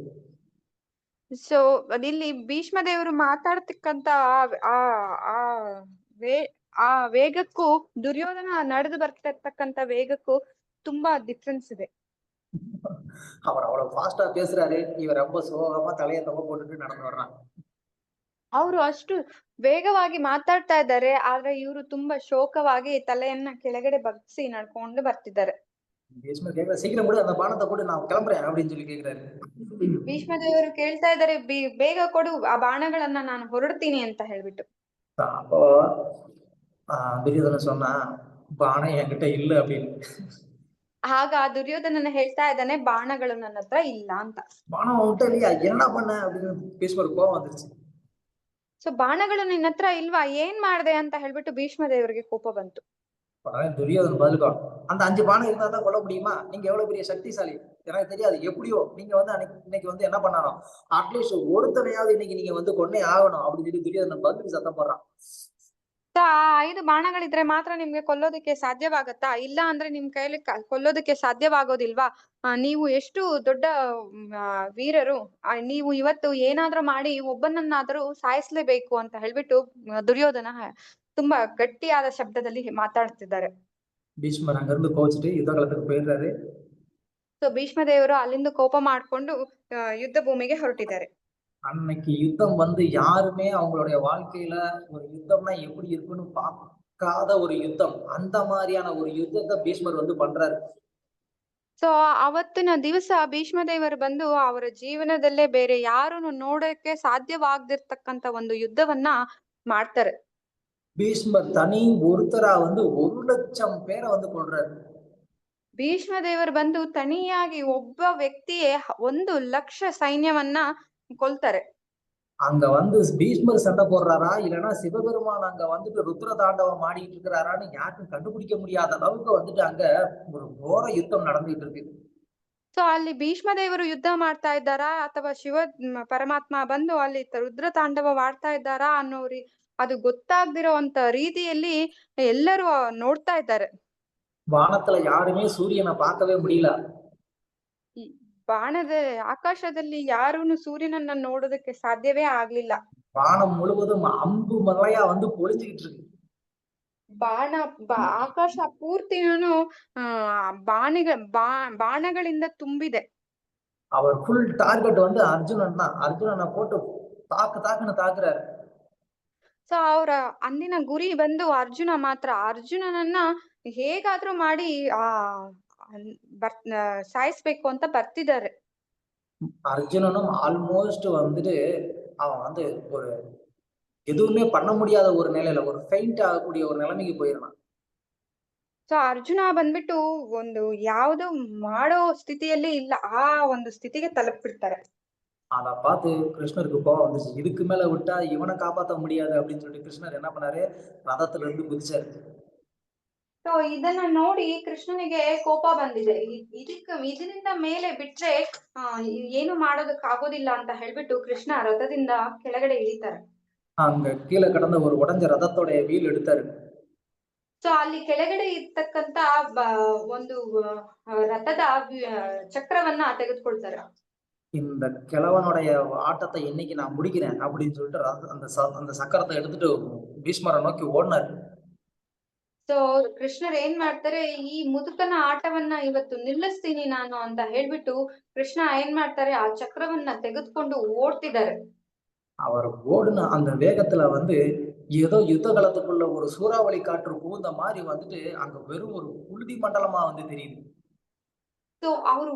ಸೊ ಅದಿಲ್ಲಿ ಭೀಷ್ಮ ದೇವರು ಮಾತಾಡ್ತಕ್ಕಂತ ಆ ವೇಗಕ್ಕೂ ದುರ್ಯೋಧನ ನಡೆದು ಬರ್ತಾ ಇರ್ತಕ್ಕಂತ ವೇಗಕ್ಕೂ ತುಂಬಾ ಡಿಫ್ರೆನ್ಸ್ ಇದೆ. அவர் அவ்வளவு ஃபாஸ்டா பேசுறாரு, இவர் ரொம்ப சோகமா தலையை தொங்க போட்டுட்டு நடந்து வர்றான். ಅವರು ಅಷ್ಟು ವೇಗವಾಗಿ ಮಾತಾಡ್ತಾ ಇದ್ದಾರೆ, ಆದ್ರೆ ಇವರು ತುಂಬಾ ಶೋಕವಾಗಿ ತಲೆಯನ್ನ ಕೆಳಗಡೆ ಬಗ್ಗಿಸಿ ನಡ್ಕೊಂಡು ಬರ್ತಿದ್ದಾರೆ. பீஷ்மர் கேக்குற, சீக்கிரம் கூட அந்த பானத்தை கூட நான் கிளம்புறேன் அப்படின்னு சொல்லி கேக்குறாரு. ಭೀಷ್ಮ ದೇವರು ಕೇಳ್ತಾ ಇದ್ದಾರೆ, ಬೇಗ ಕೊಡು ಆ ಬಾಣಗಳನ್ನ, ನಾನು ಹೊರಡ್ತೀನಿ ಅಂತ ಹೇಳ್ಬಿಟ್ಟು. அப்போ துரியோதனன் சொன்னா, பானம் என்கிட்ட இல்ல அப்படின்னு. ಆಗ ದುರ್ಯೋಧನನ ಹೇಳ್ತಾ ಇದ್ದಾನೆ, ಬಾಣಗಳು ನನ್ನ ಹತ್ರ ಇಲ್ಲ ಅಂತ. பானம் விட்ட இல்லையா, என்ன பண்ண அப்படின்னு பீஷ்மருக்கு கோவம் வந்துருச்சு. ಸೊ ಬಾಣಗಳು ನಿನ್ನ ಹತ್ರ ಇಲ್ವಾ, ಏನ್ ಮಾಡ್ದೆ ಅಂತ ಹೇಳ್ಬಿಟ್ಟು ಭೀಷ್ಮ ದೇವರಿಗೆ ಕೋಪ ಬಂತು. துரியோதனன் பதிலுக்கா, அந்த 5 பானம் இருந்தா தான் கொல்ல முடியுமா, நீங்க எவ்வளவு பெரிய சக்திசாலி எனக்கு தெரியாது, எப்படியோ நீங்க வந்து இன்னைக்கு வந்து என்ன பண்ணணும், அட்லீஸ்ட் ஒருத்தனையாவது இன்னைக்கு நீங்க வந்து கொன்னே ஆகணும் அப்படின்னு சொல்லி துரியோதனன் பதிலுக்கு சத்தம் போடுறான். ಆ 5 ಬಾಣಗಳಿದ್ರೆ ಮಾತ್ರ ನಿಮ್ಗೆ ಕೊಲ್ಲೋದಕ್ಕೆ ಸಾಧ್ಯವಾಗತ್ತಾ, ಇಲ್ಲ ಅಂದ್ರೆ ನಿಮ್ ಕೈಲಿ ಕೊಲ್ಲೋದಕ್ಕೆ ಸಾಧ್ಯವಾಗೋದಿಲ್ವಾ, ನೀವು ಎಷ್ಟು ದೊಡ್ಡ ವೀರರು, ನೀವು ಇವತ್ತು ಏನಾದ್ರೂ ಮಾಡಿ ಒಬ್ಬನನ್ನಾದ್ರೂ ಸಾಯಿಸ್ಲೇಬೇಕು ಅಂತ ಹೇಳ್ಬಿಟ್ಟು ದುರ್ಯೋಧನ ತುಂಬಾ ಗಟ್ಟಿಯಾದ ಶಬ್ದದಲ್ಲಿ ಮಾತಾಡ್ತಿದ್ದಾರೆ. பீஷ்மர் அங்கிருந்து கோச்சிட்டு யுத்த களத்துக்கு போயிடுறாரு. ಸೊ ಭೀಷ್ಮ ದೇವರು ಅಲ್ಲಿಂದ ಕೋಪ ಮಾಡ್ಕೊಂಡು ಯುದ್ಧ ಭೂಮಿಗೆ ಹೊರಟಿದ್ದಾರೆ. அன்னைக்கு யுத்தம் வந்து யாருமே அவங்களுடைய வாழ்க்கையில ஒரு யுத்தம்னா எப்படி இருக்குன்னு பார்க்காத ஒரு யுத்தம், அந்த மாதிரியான ஒரு யுத்தத்தை பீஷ்மர் வந்து பண்றாரு. ಸೊ ಅವತ್ತಿನ ದಿವಸ ಭೀಷ್ಮ ದೇವರು ಬಂದು ಅವರ ಜೀವನದಲ್ಲೇ ಬೇರೆ ಯಾರು ನೋಡಕ್ಕೆ ಸಾಧ್ಯವಾಗದಿರ್ತಕ್ಕಂತ ಒಂದು ಯುದ್ಧವನ್ನ ಮಾಡ್ತಾರೆ. பீஷ்மர் தனி ஒருத்தரா வந்து 1,00,000 பேரை வந்து கொல்றாரு. ಭೀಷ್ಮ ದೇವರು ಬಂದು ತನಿಯಾಗಿ ಒಬ್ಬ ವ್ಯಕ್ತಿಯೇ 1,00,000 ಸೈನ್ಯವನ್ನ ಕೊಲ್ತಾರೆ. அங்க வந்து பீஷ்மர் சண்டை போடுறாரா, இல்லைன்னா சிவபெருமான் அங்க வந்துட்டு ருத்ர தாண்டவம் ஆடிட்டு இருக்கிறாரான்னு யாருக்கும் கண்டுபிடிக்க முடியாத அளவுக்கு வந்துட்டு அங்க ஒரு கோர யுத்தம் நடந்துட்டு இருக்கு. ಸೊ ಅಲ್ಲಿ ಭೀಷ್ಮ ದೇವರು ಯುದ್ಧ ಮಾಡ್ತಾ ಇದ್ದಾರಾ ಅಥವಾ ಶಿವ ಪರಮಾತ್ಮ ಬಂದು ಅಲ್ಲಿ ರುದ್ರ ತಾಂಡವವಾಡ್ತಾ ಇದ್ದಾರಾ ಅನ್ನೋರಿ ಅದು ಗೊತ್ತಾಗ್ದಿರೋಂತ ರೀತಿಯಲ್ಲಿ ಎಲ್ಲರೂ ನೋಡ್ತಾ ಇದ್ದಾರೆ. வானத்துல யாருமே சூரியனை பார்க்கவே முடியல. ಈ ಬಾಣದ ಆಕಾಶದಲ್ಲಿ ಯಾರೂನು ಸೂರ್ಯನನ್ನ ನೋಡೋದಕ್ಕೆ ಸಾಧ್ಯವೇ ಆಗ್ಲಿಲ್ಲ. வானம் முழுவதும் அம்பு மலையா வந்து பொழிஞ்சுக்கிட்டு இருக்கு. ಆಕಾಶ ಪೂರ್ತಿನೂ ಬಾಣಗಳಿಂದ ತುಂಬಿದೆ. அவர் ஃபுல் டார்கெட் வந்து அர்ஜுனன் தான். அர்ஜுனனை போட்டு தாக்குன்னு தாக்குறாரு. ಸೊ ಅವ್ರ ಅಂದಿನ ಗುರಿ ಬಂದು ಅರ್ಜುನ ಮಾತ್ರ. ಅರ್ಜುನನನ್ನ ಹೇಗಾದ್ರೂ ಮಾಡಿ ಸಾಯಿಸ್ಬೇಕು ಅಂತ ಬರ್ತಿದ್ದಾರೆ. அர்ஜுனனும் ஆல்மோஸ்ட் வந்துட்டு அவன் வந்து ஒரு எதுவுமே பண்ண முடியாத ஒரு நிலையில, ஒரு ஃபெயிண்ட் ஆகக்கூடிய ஒரு நிலைமைக்கு போயிடலாம். ಸೊ ಅರ್ಜುನ ಬಂದ್ಬಿಟ್ಟು ಒಂದು ಯಾವ್ದು ಮಾಡೋ ಸ್ಥಿತಿಯಲ್ಲಿ ಇಲ್ಲ, ಆ ಒಂದು ಸ್ಥಿತಿಗೆ ತಲುಪಿರ್ತಾರೆ. அதை பார்த்து கிருஷ்ணருக்கு கோவம் வந்துச்சு. இதுக்கு மேல விட்டா இவனை காப்பாற்ற முடியாது அப்படின்னு சொல்லிட்டு கிருஷ்ணர் என்ன பண்ணாரு, ரதத்துல இருந்து குதிச்சாரு. ಸೊ ಇದನ್ನ ನೋಡಿ ಕೃಷ್ಣನಿಗೆ ಕೋಪ ಬಂದಿದೆ. ಇದರಿಂದ ಮೇಲೆ ಬಿಟ್ರೆ ಏನು ಮಾಡೋದಕ್ ಆಗೋದಿಲ್ಲ ಅಂತ ಹೇಳ್ಬಿಟ್ಟು ಕೃಷ್ಣ ರಥದಿಂದ ಕೆಳಗಡೆ ಇಳಿತಾರೆ. அங்க கீழே கடந்த ஒரு உடைஞ்ச ரதத்தோடைய வீல் எடுத்தாரு. ಸೊ ಅಲ್ಲಿ ಕೆಳಗಡೆ ಇರ್ತಕ್ಕಂತ ಒಂದು ರಥದ ಚಕ್ರವನ್ನ ತೆಗೆದುಕೊಳ್ತಾರೆ. இந்த கிழவனுடைய ஆட்டத்தை இன்னைக்கு நான் முடிக்கிறேன் அப்படின்னு சொல்லிட்டு அந்த சக்கரத்தை எடுத்துட்டு பீஷ்மரை நோக்கி ஓடினாரு. ಸೊ ಕೃಷ್ಣರ್ ಏನ್ ಮಾಡ್ತಾರೆ, ಈ ಮುದುಕನ ಆಟವನ್ನ ಇವತ್ತು ನಿಲ್ಲಿಸ್ತೀನಿ ನಾನು ಅಂತ ಹೇಳ್ಬಿಟ್ಟು ಕೃಷ್ಣ ಏನ್ ಮಾಡ್ತಾರೆ, ಆ ಚಕ್ರವನ್ನ ತೆಗೆದುಕೊಂಡು ಓಡ್ತಿದ್ದಾರೆ. அவர் ஓடுன அந்த வேகத்துல வந்து ஏதோ யுத்த காலத்துக்குள்ள ஒரு சூறாவளி காற்று புகுந்த மாதிரி வந்துட்டு அங்க வெறும் ஒரு புழுதி மண்டலமா வந்து தெரியுது. ಸೊ ಅವರು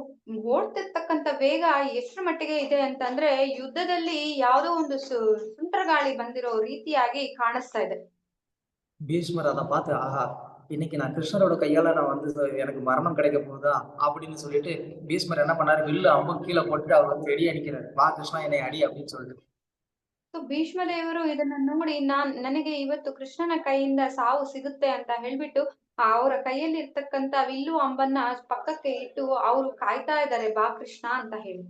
ಓಡ್ತಿರ್ತಕ್ಕಂತ ವೇಗ ಎಷ್ಟರ ಮಟ್ಟಿಗೆ ಇದೆ ಅಂತಂದ್ರೆ ಯುದ್ಧದಲ್ಲಿ ಯಾವ್ದೋ ಒಂದು ಸುಂಟರಗಾಳಿ ಬಂದಿರೋ ರೀತಿಯಾಗಿ ಕಾಣಿಸ್ತಾ ಇದೆ. பீஷ்மர் அதை பார்த்து, ஆஹா இன்னைக்கு நான் கிருஷ்ணரோட கையால நான் வந்து எனக்கு மரணம் கிடைக்க போகுதா அப்படின்னு சொல்லிட்டு பீஷ்மர் என்ன பண்ணாரு, வில்லு அம்பு கீழே போட்டு அவர் வந்து வெடி அடிக்கிறாரு. வா கிருஷ்ணா என்னை அடி அப்படின்னு சொல்லிட்டு. ಸೊ ಭೀಷ್ಮ ದೇವರು ಇದನ್ನ ನೋಡಿ ನನಗೆ ಇವತ್ತು ಕೃಷ್ಣನ ಕೈಯಿಂದ ಸಾವು ಸಿಗುತ್ತೆ ಅಂತ ಹೇಳ್ಬಿಟ್ಟು ಅವರ ಕೈಯಲ್ಲಿ ಇರ್ತಕ್ಕಂತ ವಿಲ್ಲು ಅಂಬನ್ನ ಪಕ್ಕಕ್ಕೆ ಇಟ್ಟು ಅವರು ಕಾಯ್ತಾ ಇದ್ದಾರೆ, ಬಾ ಕೃಷ್ಣ ಅಂತ ಹೇಳಿ.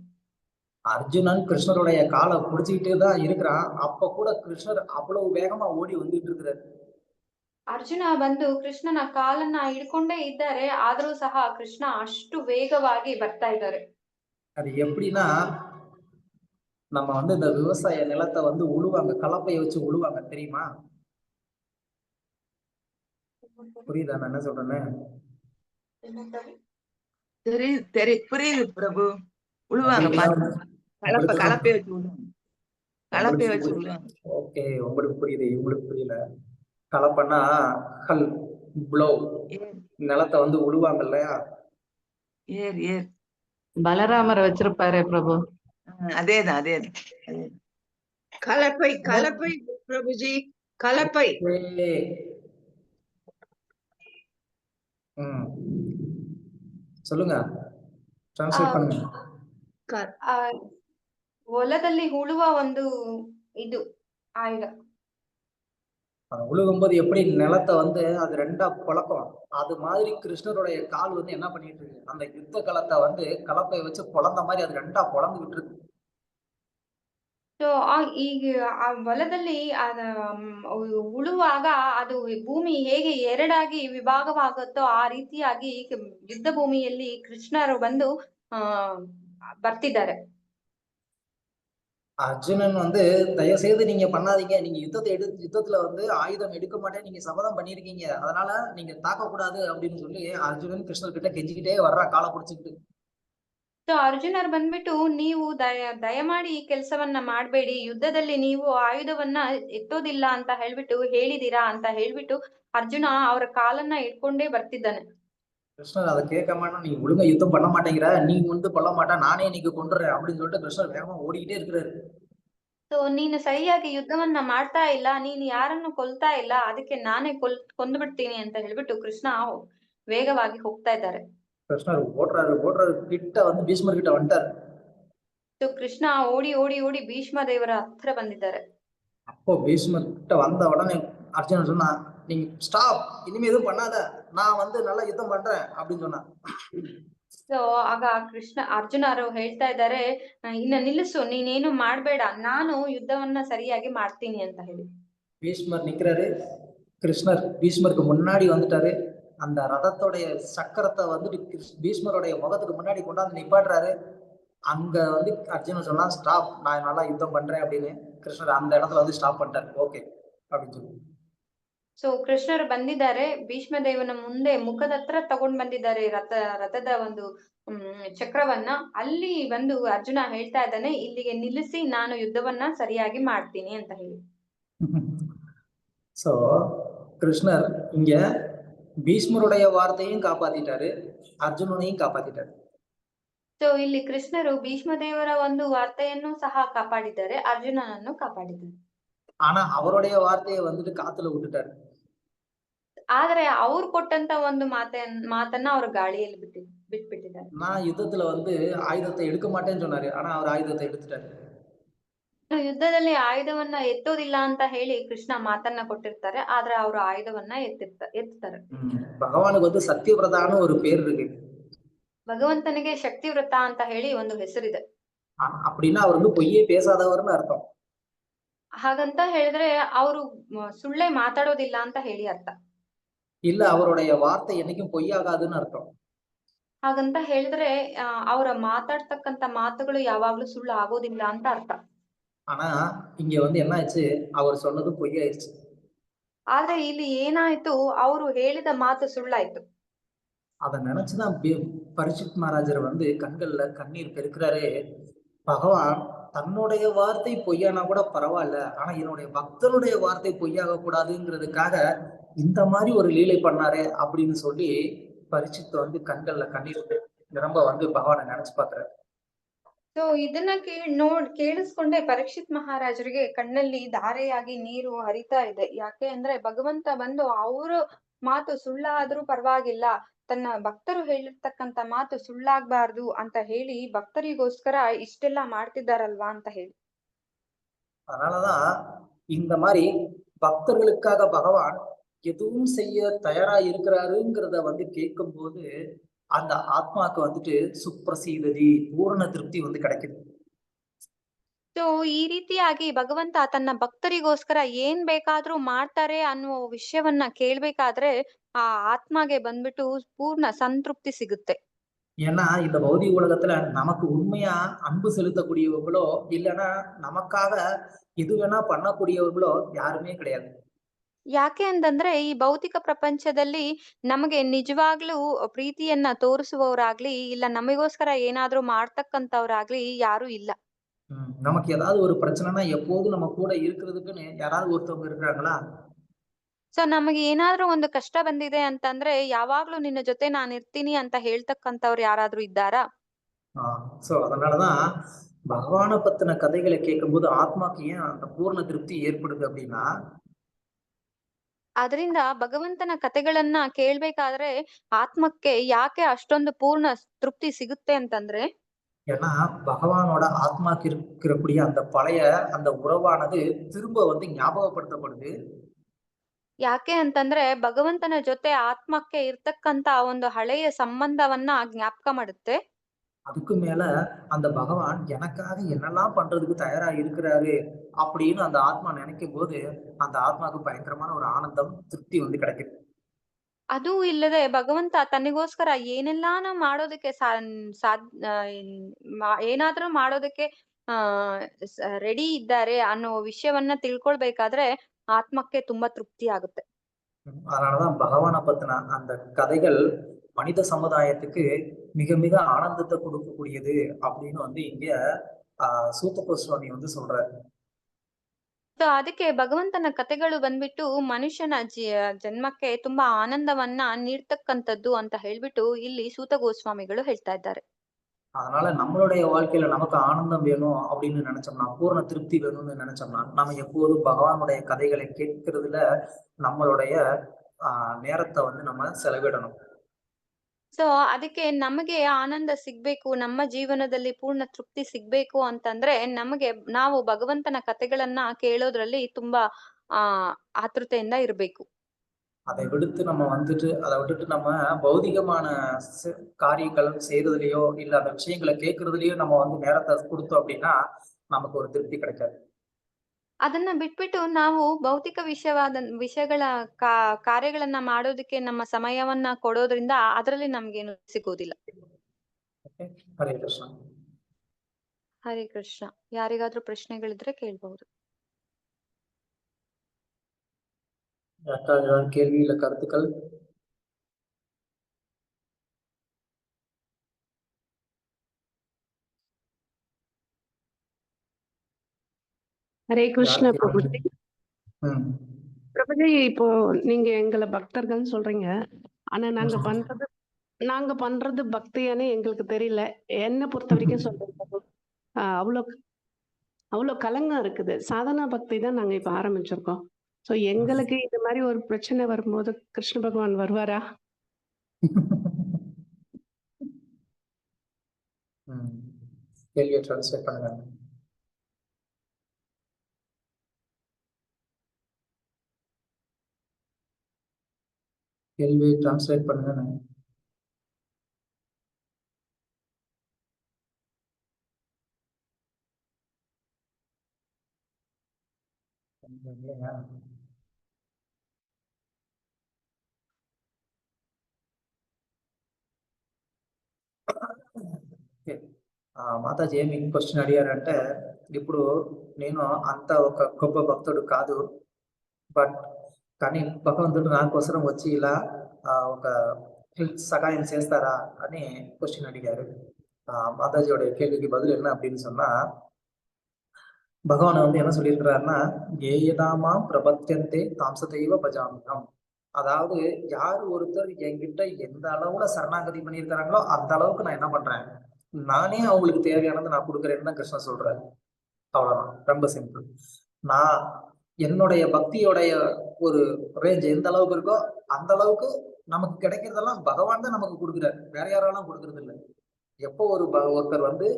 அர்ஜுனன் கிருஷ்ணருடைய காலை புடிச்சுக்கிட்டே தான் இருக்கிறான். அப்ப கூட கிருஷ்ணர் அவ்வளவு வேகமா ஓடி வந்துட்டு இருக்கிறாரு. ಅರ್ಜುನ ಬಂದು ಕೃಷ್ಣನ ಕಾಲನ್ನ ಹಿಡ್ಕೊಂಡೇ ಇದ್ದಾರೆ, ಆದ್ರೂ ಸಹ ಕೃಷ್ಣ ಅಷ್ಟು ವೇಗವಾಗಿ ಬರ್ತಾ ಇದ್ದಾರೆ. அது எப்படின்னா, நம்ம வந்து இந்த விவசாய நிலத்தை வந்து உழுவாங்க, கலப்பையை வச்சு உழுவாங்க தெரியுமா? புரியுதா நான் என்ன சொல்றேன்னு? புரியுது பிரபு. உழுவாங்க உங்களுக்கு கலப்பை வச்சு விடுவாங்க. கலப்பை வச்சு விடுவாங்க. ஓகே, உங்களுக்கு புரியுது, இவங்களுக்கு புரியல. கலப்பன்னா ஹல் ப்ளோ, நிலத்தை வந்து உழுவாங்க இல்லையா? ஏர் ஏர் பலராமரை வச்சிருப்பாரு பிரபு. அதேதான். கலப்பை கலப்பை பிரபுஜி, கலப்பை. சொல்லுங்க, ಟ್ರಾನ್ಸ್ಲೇಟ್ பண்ணுங்க. ಹೊಲದಲ್ಲಿ ಉಳುವ ಒಂದು ಇದು ಆಯುಧ. உழுகும்போது எப்படி நிலத்தை வந்து அது ரெண்டா பொழக்கும், அது மாதிரி கிருஷ்ணருடைய கால் வந்து என்ன பண்ணிட்டு இருக்கு, அந்த யுத்த களத்தை வந்து கலப்பை வச்சு பொழந்த மாதிரி அது ரெண்டா பொழந்துகிட்டு இருக்கு. ಸೊ ಈಗ ಆ ಹೊಲದಲ್ಲಿ ಉಳುವಾಗ ಅದು ಭೂಮಿ ಹೇಗೆ ಎರಡಾಗಿ ವಿಭಾಗವಾಗುತ್ತೋ ಆ ರೀತಿಯಾಗಿ ಯುದ್ಧ ಭೂಮಿಯಲ್ಲಿ ಕೃಷ್ಣರು ಬಂದು ಬರ್ತಿದ್ದಾರೆ. அர்ஜுனன் வந்து தயவு செய்து நீங்க பண்ணாதீங்க, நீங்க யுத்தத்துல வந்து ஆயுதம் எடுக்க மாட்டேன் நீங்க சபதம் பண்ணிருக்கீங்க, அதனால நீங்க தாக்க கூடாது அப்படின்னு சொல்லி அர்ஜுனன் கிருஷ்ணர் கிட்ட கெஞ்சிக்கிட்டே வர்றா காலை பிடிச்சிக்கிட்டு. ಸೊ ಅರ್ಜುನರು ಬಂದ್ಬಿಟ್ಟು ನೀವು ದಯಮಾಡಿ ಈ ಕೆಲಸವನ್ನ ಮಾಡ್ಬೇಡಿ, ಯುದ್ಧದಲ್ಲಿ ನೀವು ಆಯುಧವನ್ನ ಎತ್ತೋದಿಲ್ಲ ಅಂತ ಹೇಳ್ಬಿಟ್ಟು ಹೇಳಿದೀರಾ ಅಂತ ಹೇಳ್ಬಿಟ್ಟು ಅರ್ಜುನ ಅವರ ಕಾಲನ್ನ ಇಟ್ಕೊಂಡೇ ಬರ್ತಿದ್ದಾನೆ. கிருஷ்ணர் அதை கேட்க மாட்டான், நீ ஒழுங்கா யுத்தம் பண்ண மாட்டேங்கிற, நீ வந்து கொல்ல மாட்டா, நானே நீங்க கொண்டுறேன் அப்படின்னு சொல்லிட்டு கிருஷ்ணர் வேகமா ஓடிக்கிட்டே இருக்கிறாரு. ಸೊ ನೀನು ಸರಿಯಾಗಿ ಯುದ್ಧವನ್ನ ಮಾಡ್ತಾ ಇಲ್ಲ, ನೀನು ಯಾರನ್ನು ಕೊಲ್ತಾ ಇಲ್ಲ, ಅದಕ್ಕೆ ನಾನೇ ಕೊಂದು ಬಿಡ್ತೀನಿ ಅಂತ ಹೇಳ್ಬಿಟ್ಟು ಕೃಷ್ಣ ವೇಗವಾಗಿ ಹೋಗ್ತಾ ಇದ್ದಾರೆ. கிருஷ்ணர் ஓடுறாரு கிட்ட வந்து பீஷ்மர் கிட்ட வந்துட்டாரு. ಸೊ ಕೃಷ್ಣ ಓಡಿ ಓಡಿ ಓಡಿ ಭೀಷ್ಮ ದೇವರ ಹತ್ರ ಬಂದಿದ್ದಾರೆ. அப்போ பீஷ்மர் கிட்ட வந்த உடனே அர்ஜுனன் சொன்னா, நீங்க ஸ்டாப், இனிமே எதுவும் பண்ணாத, நான் வந்து நல்லா யுத்தம் பண்றேன் அப்படின்னு சொன்னா. ಸೊ ಆಗ ಅರ್ಜುನರು ಹೇಳ್ತಾ ಇದ್ದಾರೆ, ಇನ್ನ ನಿಲ್ಲಿಸು, ನೀನೇನು ಮಾಡ್ಬೇಡ, ನಾನು ಯುದ್ಧವನ್ನ ಸರಿಯಾಗಿ ಮಾಡ್ತೀನಿ ಅಂತ ಹೇಳಿ. பீஷ்மர் நிக்கிறாரு, கிருஷ்ணர் பீஷ்மருக்கு முன்னாடி வந்துட்டாரு, அந்த ரதத்தோடைய சக்கரத்தை வந்துட்டு பீஷ்மருடைய முகத்துக்கு முன்னாடி கொண்டாந்து நிப்பாட்டுறாரு. அங்க வந்து அர்ஜுனன் சொன்னா, ஸ்டாப், நான் நல்லா யுத்தம் பண்றேன் அப்படின்னு. கிருஷ்ணர் அந்த இடத்துல வந்து ஸ்டாப் பண்ணிட்டாரு, ஓகே அப்படின்னு சொல்லி. ಸೊ ಕೃಷ್ಣರು ಬಂದಿದ್ದಾರೆ, ಭೀಷ್ಮ ದೇವನ ಮುಂದೆ ಮುಖದ ಹತ್ರ ತಗೊಂಡ್ ಬಂದಿದ್ದಾರೆ ರಥದ ಒಂದು ಚಕ್ರವನ್ನ. ಅಲ್ಲಿ ಬಂದು ಅರ್ಜುನ ಹೇಳ್ತಾ ಇದ್ದಾನೆ, ಇಲ್ಲಿಗೆ ನಿಲ್ಲಿಸಿ, ನಾನು ಯುದ್ಧವನ್ನ ಸರಿಯಾಗಿ ಮಾಡ್ತೀನಿ ಅಂತ ಹೇಳಿ. சோ கிருஷ்ணர் இங்க பீஷ்மருடைய வார்த்தையும் காப்பாத்திட்டாரு, அர்ஜுனனையும் காப்பாத்திட்டாரு. ಸೊ ಇಲ್ಲಿ ಕೃಷ್ಣರು ಭೀಷ್ಮ ದೇವರ ಒಂದು ವಾರ್ತೆಯನ್ನು ಸಹ ಕಾಪಾಡಿದ್ದಾರೆ, ಅರ್ಜುನನನ್ನು ಕಾಪಾಡಿದ್ದಾರೆ. ஆனா அவருடைய வார்த்தையை வந்துட்டு காத்துல விட்டுட்டாரு. ಆದ್ರೆ ಅವ್ರು ಕೊಟ್ಟಂತ ಒಂದು ಮಾತನ್ನ ಅವ್ರ ಗಾಳಿಯಲ್ಲಿ ಬಿಟ್ಬಿಟ್ಟಿದ್ದಾರೆ. நான் யுத்தத்துல வந்து ஆயுதத்தை எடுக்க மாட்டேன்னு சொன்னாரு, ஆனா அவர் ஆயுதத்தை எடுத்துட்டாரு. ಯುದ್ಧದಲ್ಲಿ ಆಯುಧವನ್ನ ಎತ್ತೋದಿಲ್ಲ ಅಂತ ಹೇಳಿ ಕೃಷ್ಣ ಮಾತನ್ನ ಕೊಟ್ಟಿರ್ತಾರೆ, ಆದ್ರೆ ಅವರು ಆಯುಧವನ್ನ ಎತ್ತುತ್ತಾರೆ. பகவானுக்கு வந்து சத்தியவிரதான்னு ஒரு பேர் இருக்கு. ಭಗವಂತನಿಗೆ ಶಕ್ತಿವ್ರತ ಅಂತ ಹೇಳಿ ಒಂದು ಹೆಸರಿದೆ. அப்படின்னா அவர் வந்து பொய்யே பேசாதவர்னு அர்த்தம். ಹಾಗಂತ ಹೇಳಿದ್ರೆ ಅವರು ಸುಳ್ಳೇ ಮಾತಾಡೋದಿಲ್ಲ ಅಂತ ಹೇಳಿ ಅರ್ಥ. இல்ல, அவருடைய வார்த்தை என்னைக்கும் பொய்யாகாதுன்னு அர்த்தம். ಹಾಗಂತ ಹೇಳಿದ್ರೆ ಅವರ ಮಾತಾಡ್ತಕ್ಕಂತ ಮಾತುಗಳು ಯಾವಾಗ್ಲೂ ಸುಳ್ಳು ಆಗೋದಿಲ್ಲ ಅಂತ ಅರ್ಥ. ஆனா இங்க வந்து என்ன ஆச்சு, அவர் சொன்னது பொய்யாயிருச்சு. ಆದ್ರೆ ಇಲ್ಲಿ ಏನಾಯ್ತು, ಅವರು ಹೇಳಿದ ಮಾತು ಸುಳ್ಳಾಯ್ತು. அத நினைச்சுதான் பரீட்சித் மகாராஜர் வந்து கண்கள்ல கண்ணீர் பெருக்கிறாரு. பகவான் தன்னுடைய வார்த்தை பொய்யானா கூட பரவாயில்ல, ஆனா என்னுடைய பக்தனுடைய வார்த்தை பொய்யாக கூடாதுங்கிறதுக்காக இந்த மாதிரி ஒரு லீலை பண்ணாரே அப்படின்னு சொல்லி பரீட்சித் வந்து கண்கள்ல கண்ணீர் நிரம்ப வந்து பகவானை நினைச்சு பாக்குறாரு. ಸೊ ಇದನ್ನ ಕೇಳಿಸ್ಕೊಂಡೆ ಪರೀಕ್ಷಿತ್ ಮಹಾರಾಜರಿಗೆ ಕಣ್ಣಲ್ಲಿ ಧಾರೆಯಾಗಿ ನೀರು ಹರಿತಾ ಇದೆ. ಯಾಕೆ ಅಂದ್ರೆ ಭಗವಂತ ಬಂದು ಅವ್ರ ಮಾತು ಸುಳ್ಳಾದ್ರೂ ಪರವಾಗಿಲ್ಲ, ತನ್ನ ಭಕ್ತರು ಹೇಳಿರ್ತಕ್ಕಂತ ಮಾತು ಸುಳ್ಳಾಗ್ಬಾರ್ದು ಅಂತ ಹೇಳಿ ಭಕ್ತರಿಗೋಸ್ಕರ ಇಷ್ಟೆಲ್ಲಾ ಮಾಡ್ತಿದ್ದಾರಲ್ವಾ ಅಂತ ಹೇಳಿ. அதனாலதான் இந்த மாதிரி பக்தர்களுக்காக பகவான் எதுவும் செய்ய தயாரா இருக்கிறாருங்கிறத வந்து கேட்கும் போது அந்த ஆத்மாக்கு வந்துட்டு சுப்ரசீததி, பூரண திருப்தி வந்து கிடைக்குது. ಸೊ ಈ ರೀತಿಯಾಗಿ ಭಗವಂತ ತನ್ನ ಭಕ್ತರಿಗೋಸ್ಕರ ಏನ್ ಬೇಕಾದ್ರೂ ಮಾಡ್ತಾರೆ ಅನ್ನುವ ವಿಷಯವನ್ನ ಕೇಳ್ಬೇಕಾದ್ರೆ ಆ ಆತ್ಮಗೆ ಬಂದ್ಬಿಟ್ಟು ಪೂರ್ಣ ಸಂತೃಪ್ತಿ ಸಿಗುತ್ತೆ. ஏன்னா இந்த பௌதிக உலகத்துல நமக்கு உண்மையா அன்பு செலுத்தக்கூடியவர்களோ இல்லைன்னா நமக்காக எது வேணா பண்ணக்கூடியவர்களோ யாருமே கிடையாது. ಯಾಕೆ ಅಂತಂದ್ರೆ ಈ ಭೌತಿಕ ಪ್ರಪಂಚದಲ್ಲಿ ನಮಗೆ ನಿಜವಾಗ್ಲೂ ಪ್ರೀತಿಯನ್ನ ತೋರಿಸುವವರಾಗ್ಲಿ, ಇಲ್ಲ ನಮಗೋಸ್ಕರ ಏನಾದ್ರೂ ಮಾಡ್ತಕ್ಕಂಥವ್ರಾಗ್ಲಿ ಯಾರು ಇಲ್ಲ. நமக்கு ஏதாவது ஒரு பிரச்சனைனா எப்போதும் நம்ம கூட இருக்கிறதுக்குன்னு யாராவது ஒருத்தவங்க இருக்கிறாங்களா? ಸೊ ನಮಗೆ ಏನಾದ್ರೂ ಒಂದು ಕಷ್ಟ ಬಂದಿದೆ ಅಂತಂದ್ರೆ ಯಾವಾಗ್ಲೂ ನಿನ್ನ ಜೊತೆ ನಾನು ಇರ್ತೀನಿ ಅಂತ ಹೇಳ್ತಕ್ಕಂಥವ್ರು ಯಾರಾದ್ರೂ ಇದ್ದಾರಾ? சோ அதனாலதான் பகவானை பத்தின கதைகளை கேட்கும்போது ஆத்மாக்கு ஏன் அந்த பூர்ண திருப்தி ஏற்படுது அப்படின்னா, ಅದರಿಂದ ಭಗವಂತನ ಕಥೆಗಳನ್ನ ಕೇಳ್ಬೇಕಾದ್ರೆ ಆತ್ಮಕ್ಕೆ ಯಾಕೆ ಅಷ್ಟೊಂದು ಪೂರ್ಣ ತೃಪ್ತಿ ಸಿಗುತ್ತೆ ಅಂತಂದ್ರೆ, ஏன்னா பகவானோட ஆத்மாக்கு இருக்கக்கூடிய அந்த பழைய அந்த உறவானது திரும்ப வந்து ஞாபகப்படுத்தப்படுது. ಯಾಕೆ ಅಂತಂದ್ರೆ ಭಗವಂತನ ಜೊತೆ ಆತ್ಮಕ್ಕೆ ಇರ್ತಕ್ಕಂತ ಒಂದು ಹಳೆಯ ಸಂಬಂಧವನ್ನ ಜ್ಞಾಪಕ ಮಾಡುತ್ತೆ. அதுக்கு மேல அந்த பகவான் எனக்காக என்னெல்லாம் பண்றதுக்கு தயாரா இருக்கிறாரு அப்படின்னு அந்த ஆத்மா நினைக்கும் போது அந்த ஆத்மாவுக்கு பயங்கரமான ஒரு ஆனந்தம், திருப்தி வந்து கிடைக்குது. ಅದು ಇಲ್ಲದೆ ಭಗವಂತ ತನಗೋಸ್ಕರ ಏನೆಲ್ಲಾನ ಮಾಡೋದಕ್ಕೆ ಏನಾದ್ರೂ ಮಾಡೋದಕ್ಕೆ ರೆಡಿ ಇದ್ದಾರೆ ಅನ್ನೋ ವಿಷಯವನ್ನ ತಿಳ್ಕೊಳ್ಬೇಕಾದ್ರೆ ಆತ್ಮಕ್ಕೆ ತುಂಬಾ ತೃಪ್ತಿ ಆಗುತ್ತೆ. அதனாலதான் பகவானை பத்தின அந்த கதைகள் மனித சமுதாயத்துக்கு மிக மிக ஆனந்தத்தை கொடுக்கக்கூடியது அப்படின்னு வந்து இங்க சூத்த கோஸ்வாமி வந்து சொல்றாரு. ಸೊ ಅದಕ್ಕೆ ಭಗವಂತನ ಕಥೆಗಳು ಬಂದ್ಬಿಟ್ಟು ಮನುಷ್ಯನ ಜನ್ಮಕ್ಕೆ ತುಂಬಾ ಆನಂದವನ್ನ ನೀಡ್ತಕ್ಕಂಥದ್ದು ಅಂತ ಹೇಳ್ಬಿಟ್ಟು ಇಲ್ಲಿ ಸೂತ ಗೋಸ್ವಾಮಿಗಳು ಹೇಳ್ತಾ ಇದ್ದಾರೆ. அதனால நம்மளுடைய வாழ்க்கையில நமக்கு ஆனந்தம் வேணும் அப்படின்னு நினைச்சோம்னா, பூர்ண திருப்தி வேணும்னு நினைச்சோம்னா, நம்ம எப்போதும் பகவானுடைய கதைகளை கேட்கறதுல நம்மளுடைய நேரத்தை வந்து நம்ம செலவிடணும். ಸೊ ಅದಕ್ಕೆ ನಮಗೆ ಆನಂದ ಸಿಗ್ಬೇಕು, ನಮ್ಮ ಜೀವನದಲ್ಲಿ ಪೂರ್ಣ ತೃಪ್ತಿ ಸಿಗ್ಬೇಕು ಅಂತಂದ್ರೆ ನಾವು ಭಗವಂತನ ಕಥೆಗಳನ್ನ ಕೇಳೋದ್ರಲ್ಲಿ ತುಂಬಾ ಆತೃತೆಯಿಂದ ಇರ್ಬೇಕು. அதை விட்டுட்டு நம்ம பௌதிகமான காரியங்கள் செய்யறதுலயோ இல்ல அந்த விஷயங்களை கேட்கறதுலயோ நம்ம வந்து நேரத்தை கொடுத்தோம் அப்படின்னா நமக்கு ஒரு திருப்தி கிடைக்காது. ಅದನ್ನ ಬಿಟ್ಬಿಟ್ಟು ನಾವು ಭೌತಿಕ ವಿಷಯಗಳ ಕಾರ್ಯಗಳನ್ನ ಮಾಡೋದಕ್ಕೆ ನಮ್ಮ ಸಮಯವನ್ನ ಕೊಡೋದ್ರಿಂದ ಅದರಲ್ಲಿ ನಮ್ಗೇನು ಸಿಗೋದಿಲ್ಲ. ಹರೇ ಕೃಷ್ಣ. ಹರೇ ಕೃಷ್ಣ. ಯಾರಿಗಾದ್ರೂ ಪ್ರಶ್ನೆಗಳಿದ್ರೆ ಕೇಳ್ಬಹುದು. யாருக்காவது ஏதாவது கேள்வி இல்ல கருத்துக்கள்? ஹரே கிருஷ்ண பிரபுஜி. பிரபுஜி, இப்போ நீங்க எங்களை பக்தர்கள்னு சொல்றீங்க, ஆனா நாங்க பண்றது பக்தியானே எங்களுக்கு தெரியல. என்னை பொறுத்த வரைக்கும் சொல்றேன் பிரபு, அவ்வளவு கலங்கம் இருக்குது. சாதனா பக்தி தான் நாங்க இப்ப ஆரம்பிச்சிருக்கோம். சோ எங்களுக்கு இந்த மாதிரி ஒரு பிரச்சனை வரும்போது கிருஷ்ண பகவான் வருவாரா? கேள்வியை ட்ரான்ஸ்லேட் பண்ணுங்க. கேள்வியை ட்ரான்ஸ்லேட் பண்ணுங்க. మాతాజీ ఏమి క్వశ్చన్ అడిగారంటే, ఇప్పుడు నేను అంత ఒక గొప్ప భక్తుడు కాదు, బట్ కానీ భగవంతుడు నా కోసం వచ్చి ఇలా ఒక సహాయం చేస్తారా అని క్వశ్చన్ అడిగారు. மாதாஜியோட கேள்விக்கு பதில் என்ன அப்படின்னு சொன்னா, பகவான் வந்து என்ன சொல்லியிருக்கிறாருன்னா, ஏயதாமாம் பிரபத்தியந்தே தாம்சதெய்வ பஜாமிகம். அதாவது யார் ஒருத்தர் என்கிட்ட எந்த அளவுல சரணாகதி பண்ணியிருக்கிறாங்களோ அந்த அளவுக்கு நான் என்ன பண்றேன், நானே அவங்களுக்கு தேவையானதை நான் கொடுக்குறேன்னு தான் கிருஷ்ணன் சொல்றாரு. அவ்வளவுதான், ரொம்ப சிம்பிள். நான் என்னுடைய பக்தியோடைய ஒரு ரேஞ்ச் எந்த அளவுக்கு இருக்கோ அந்த அளவுக்கு நமக்கு கிடைக்கிறதெல்லாம் பகவான் தான் நமக்கு கொடுக்குறாரு, வேற யாராலும் கொடுக்கறது இல்லை. எப்போ ஒருத்தர் வந்து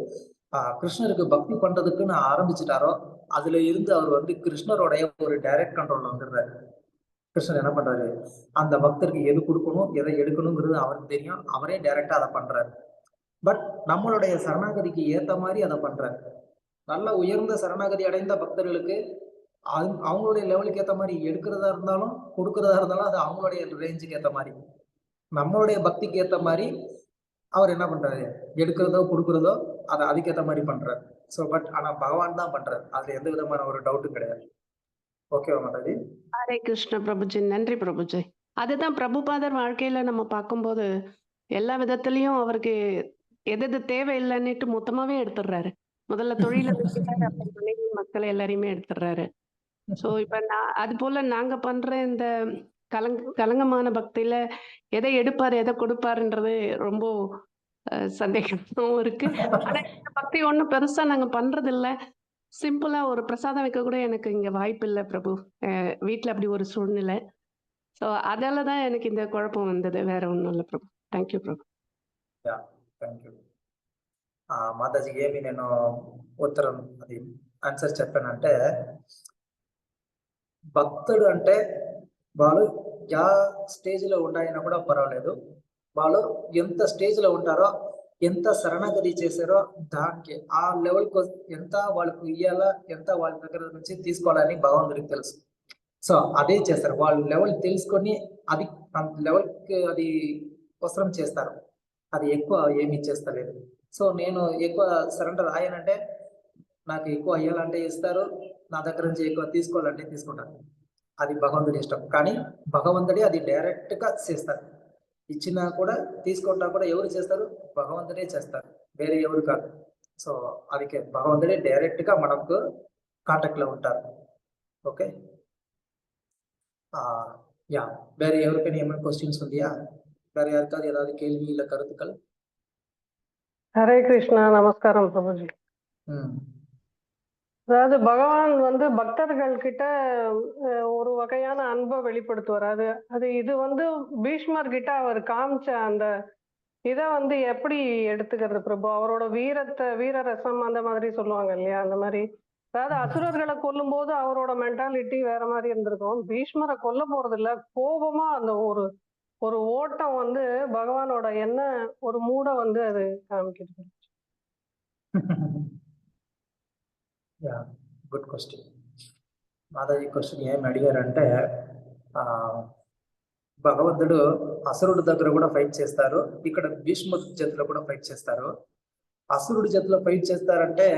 கிருஷ்ணருக்கு பக்தி பண்றதுக்குன்னு ஆரம்பிச்சுட்டாரோ அதுல இருந்து அவர் வந்து கிருஷ்ணருடைய ஒரு டைரக்ட் கண்ட்ரோல்ல வந்துடுறாரு. கிருஷ்ணர் என்ன பண்றாரு, அந்த பக்தருக்கு எது கொடுக்கணும் எதை எடுக்கணுங்கிறது அவருக்கு தெரியும், அவரே டைரக்டா அதை பண்றாரு. பட் நம்மளுடைய சரணாகதிக்கு ஏத்த மாதிரி அதை பண்றாரு. நல்ல உயர்ந்த சரணாகதி அடைந்த பக்தர்களுக்கு அவங்களுடைய லெவலுக்கு ஏத்த மாதிரி எடுக்கிறதா இருந்தாலும் கொடுக்கறதா இருந்தாலும் அது அவங்களுடைய ரேஞ்சுக்கு ஏத்த மாதிரி, நம்மளுடைய பக்திக்கு ஏத்த மாதிரி அவர் என்ன பண்றாரு, எடுக்கிறதோ கொடுக்கறதோ அதை அதுக்கேற்ற மாதிரி பண்றாரு. ஸோ பட் ஆனா பகவான் தான் பண்றாரு, அதுல எந்த விதமான ஒரு டவுட்டும் கிடையாது. ஓகேவா மாதாஜி? ஹரே கிருஷ்ண பிரபுஜி. நன்றி பிரபுஜி. அதுதான் பிரபுபாதர் வாழ்க்கையில நம்ம பார்க்கும்போது எல்லா விதத்திலயும் அவருக்கு எது தேவையில்லைன்னுட்டு மொத்தமாவே எடுத்துடுறாரு. முதல்ல தொழில வச்சுட்டாரு, அப்புறம் மனைவி மக்களை எல்லாரையுமே எடுத்துடுறாரு. சோ இப்ப அது போல நாங்க பண்ற இந்த கலங்கமான பக்தியில எதை எடுப்பாரு எதை கொடுப்பாருன்றது ரொம்ப சந்தேகமும் இருக்கு. ஆனா இந்த பக்தி ஒண்ணும் பெருசா நாங்க பண்றது இல்ல. சிம்பிளா ஒரு பிரசாதம் வைக்க கூட எனக்கு இங்க வாய்ப்பு இல்லை பிரபு. வீட்டுல அப்படி ஒரு சூழ்நிலை. ஸோ அதாலதான் எனக்கு இந்த குழப்பம் வந்தது, வேற ஒண்ணும் இல்லை Prabhu. Thank you Prabhu. Thank you మాతాజీకి ఏమి నేను ఉత్తరం అది ఆన్సర్ చెప్పానంటే, భక్తుడు అంటే వాళ్ళు యా స్టేజ్ లో ఉండాయన్నా కూడా పర్వాలేదు, వాళ్ళు ఎంత స్టేజ్ లో ఉంటారో, ఎంత శరణాగతి చేశారో దానికి ఆ లెవెల్ ఎంత వాళ్ళకు ఇయ్యాలా, ఎంత వాళ్ళ దగ్గర నుంచి తీసుకోవాలని భగవంతుడికి తెలుసు. సో అదే చేస్తారు. వాళ్ళు లెవెల్ తెలుసుకొని అది లెవెల్కి అది అవసరం చేస్తారు. అది ఎక్కువ ఏమి ఇచ్చేస్తలేదు. సో నేను ఎక్కువ సరెండర్ అయ్యానంటే నాకు ఎక్కువ అయ్యాలంటే ఇస్తారు, నా దగ్గర నుంచి ఎక్కువ తీసుకోవాలంటే తీసుకుంటాను. అది భగవంతుడి ఇష్టం. కానీ భగవంతుడే అది డైరెక్ట్ గా చేస్తారు. ఇచ్చినా కూడా తీసుకున్నా కూడా ఎవరు చేస్తారు? భగవంతుడే చేస్తారు, వేరే ఎవరు కాదు. సో ಅದಕ್ಕೆ భగవంతుడే డైరెక్ట్ గా మనకు కాంటాక్ట్ లో ఉంటారు. ఓకే, யா வேற ఎవరికైనా ఏమైనా క్వశ్చన్స్ ఉందియా? வேற யாருக்காவது ஏதாவது கேள்வி இல்ல கருத்துக்கள்? ஹரே கிருஷ்ணா. நமஸ்காரம் பிரபுஜி. அதாவது பகவான் வந்து பக்தர்கள் கிட்ட ஒரு வகையான அன்பை வெளிப்படுத்துவார். இது வந்து பீஷ்மர் கிட்ட அவர் காமிச்ச அந்த இதை வந்து எப்படி எடுத்துக்கிறது பிரபு? அவரோட வீர ரசம் அந்த மாதிரி சொல்லுவாங்க இல்லையா, அந்த மாதிரி. அதாவது அசுரர்களை கொல்லும் போது அவரோட மென்டாலிட்டி வேற மாதிரி இருந்திருக்கும். பீஷ்மரை கொல்ல போறது இல்ல, கோபமா அந்த ஒரு ஓட்டம் வந்து பகவானோட என்ன ஒரு மூட வந்து அது காமிக்கிறது. Good question Mataji. క్వశ్చన్ ఏమి అడిగారంటే, భగవంతుడు అసురుడి దగ్గర కూడా ఫైట్ చేస్తారు, ఇక్కడ భీష్ముడి చేతిలో కూడా ఫైట్ చేస్తారు. అసురుడి చేతిలో ఫైట్ చేస్తారంటే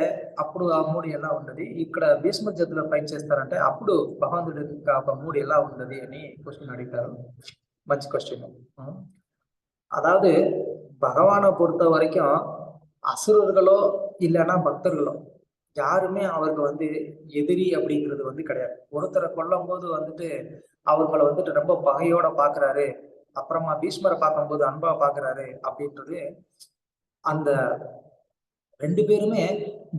అప్పుడు ఆ మూడు ఎలా ఉండదు, ఇక్కడ భీష్ముడి చేతిలో ఫైట్ చేస్తారంటే అప్పుడు భగవంతుడి ఒక మూడు ఎలా ఉండదు అని క్వశ్చన్ అడిగారు. మంచి క్వశ్చన్. அதாவது பகவானை பொறுத்த வரைக்கும் அசுரர்களோ இல்லைன்னா பக்தர்களோ யாருமே அவருக்கு வந்து எதிரி அப்படிங்கிறது வந்து கிடையாது. ஒருத்தரை கொல்லும் போது வந்துட்டு அவர்களை வந்துட்டு ரொம்ப பகையோட பாக்குறாரு, அப்புறமா பீஷ்மரை பார்க்கும்போது அன்பா பாக்குறாரு அப்படின்றது, அந்த ரெண்டு பேருமே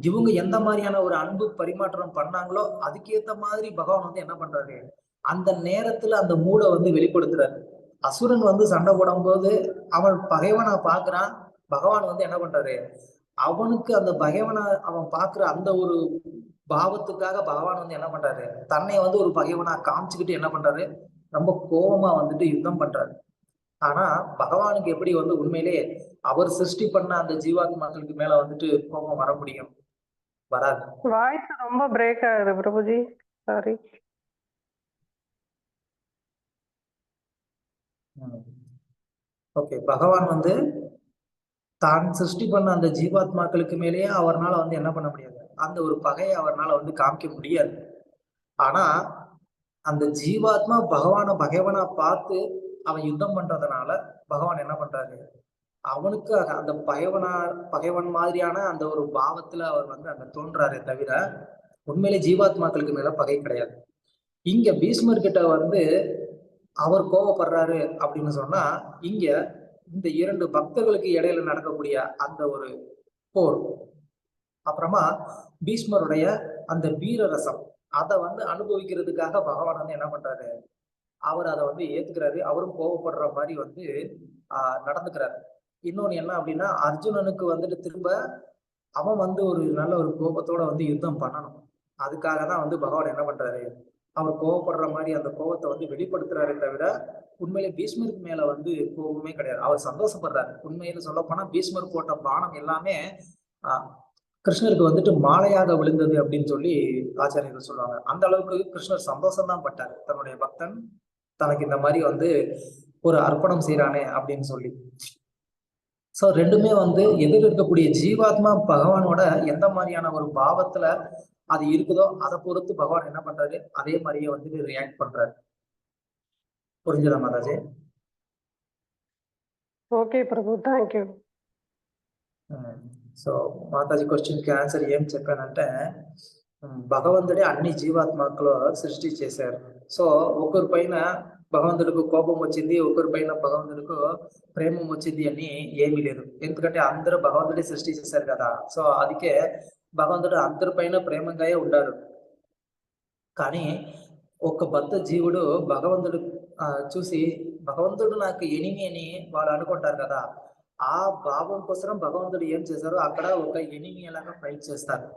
இவங்க எந்த மாதிரியான ஒரு அன்பு பரிமாற்றம் பண்ணாங்களோ அதுக்கேத்த மாதிரி பகவான் வந்து என்ன பண்றாரு, அந்த நேரத்துல அந்த மூடை வந்து வெளிப்படுத்துறாரு. அசுரன் வந்து சண்டை போடும் போது அவன் பகைவனை பாக்குறான், பகவான் வந்து என்ன பண்றாரு, அவனுக்கு அந்த பகைவனை அவன் பாக்குற அந்த ஒரு பாவத்துக்காக பகவான் வந்து என்ன பண்றாரு, தன்னை வந்து ஒரு பகைவனா காமிச்சுக்கிட்டு என்ன பண்றாரு, ரொம்ப கோபமா வந்துட்டு யுத்தம் பண்றாரு. ஆனா பகவானுக்கு எப்படி வந்து உண்மையிலே அவர் சிருஷ்டி பண்ண அந்த ஜீவாத்மாக்களுக்கு மேல வந்துட்டு கோபம் வர முடியும்? வராது. வாய்ஸ் ரொம்ப பிரேக் ஆகுது பிரபுஜி, சாரி. ஓகே, பகவான் வந்து தான் சிருஷ்டி பண்ண அந்த ஜீவாத்மாக்களுக்கு மேலேயே அவர்னால வந்து என்ன பண்ண முடியாது, அந்த ஒரு பகையை அவர்னால வந்து காமிக்க முடியாது. ஆனா அந்த ஜீவாத்மா பகவானை பகைவனா பார்த்து அவன் யுத்தம் பண்றதுனால பகவான் என்ன பண்றாரு, அவனுக்கு அந்த பகைவன் மாதிரியான அந்த ஒரு பாவத்துல அவர் வந்து அங்க தோன்றாரே தவிர உண்மையிலே ஜீவாத்மாக்களுக்கு மேல பகை கிடையாது. இங்க பீஷ்மர் கிட்ட வந்து அவர் கோபப்படுறாரு அப்படின்னு சொன்னா, இங்க இந்த இரண்டு பக்தர்களுக்கு இடையில நடக்கக்கூடிய அந்த ஒரு போர், அப்புறமா பீஷ்மருடைய அந்த வீரரசம் அதை வந்து அனுபவிக்கிறதுக்காக பகவான் வந்து என்ன பண்றாரு, அவர் அதை வந்து ஏத்துக்கிறாரு. அவரும் கோபப்படுற மாதிரி வந்து நடந்துக்கிறாரு. இன்னொன்னு என்ன அப்படின்னா, அர்ஜுனனுக்கு வந்துட்டு திரும்ப அவன் வந்து ஒரு நல்ல ஒரு கோபத்தோட வந்து யுத்தம் பண்ணணும். அதுக்காக தான் வந்து பகவான் என்ன பண்றாரு, அவர் கோபப்படுற மாதிரி அந்த கோபத்தை வந்து வெளிப்படுத்துறாரு தவிர உண்மையிலே பீஷ்மருக்கு மேல வந்து கோபமே கிடையாது. அவர் சந்தோஷப்படுறாரு. உண்மையில சொல்ல போனா பீஷ்மர் போட்ட பானம் எல்லாமே கிருஷ்ணருக்கு வந்துட்டு மாலையாக விழுந்தது அப்படின்னு சொல்லி ஆச்சாரியர்கள் சொல்லுவாங்க. அந்த அளவுக்கு கிருஷ்ணர் சந்தோஷம் தான் பட்டாரு, தன்னுடைய பக்தன் தனக்கு இந்த மாதிரி வந்து ஒரு அர்ப்பணம் செய்யறானே அப்படின்னு சொல்லி. சோ ரெண்டுமே வந்து எதிர் இருக்கக்கூடிய ஜீவாத்மா பகவானோட எந்த மாதிரியான ஒரு பாவத்துல அது இருக்குதோ அதை பொறுத்து பகவான் என்ன பண்றாரு, அதே மாதிரியே வந்து ரியாக்ட் பண்றாரு. புரிஞ்சுதா Mataji? Okay Prabhu, thank you. So Mataji క్వశ్చన్కి ఆన్సర్ ఏం చెప్పానంటే, భగవంతుడే అన్ని జీవాత్మకులు సృష్టి చేశారు. సో ఒకరి పైన భగవంతుడికి కోపం వచ్చింది, ఒకరి పైన భగవంతుడికి ప్రేమం వచ్చింది అని ఏమీ లేదు. ఎందుకంటే అందరూ భగవంతుడే సృష్టి చేశారు కదా. సో అందుకే భగవంతుడు అందరిపైన ప్రేమగా ఉండారు. కానీ ఒక బద్ధ జీవుడు భగవంతుడు చూసి భగవంతుడు నాకు ఎనిమి అని వాళ్ళు అనుకుంటారు కదా. ఆ భావం కోసం భగవంతుడు ఏం చేశారు, అక్కడ ఒక ఎనిమి లాగా ఫైట్ చేస్తారు.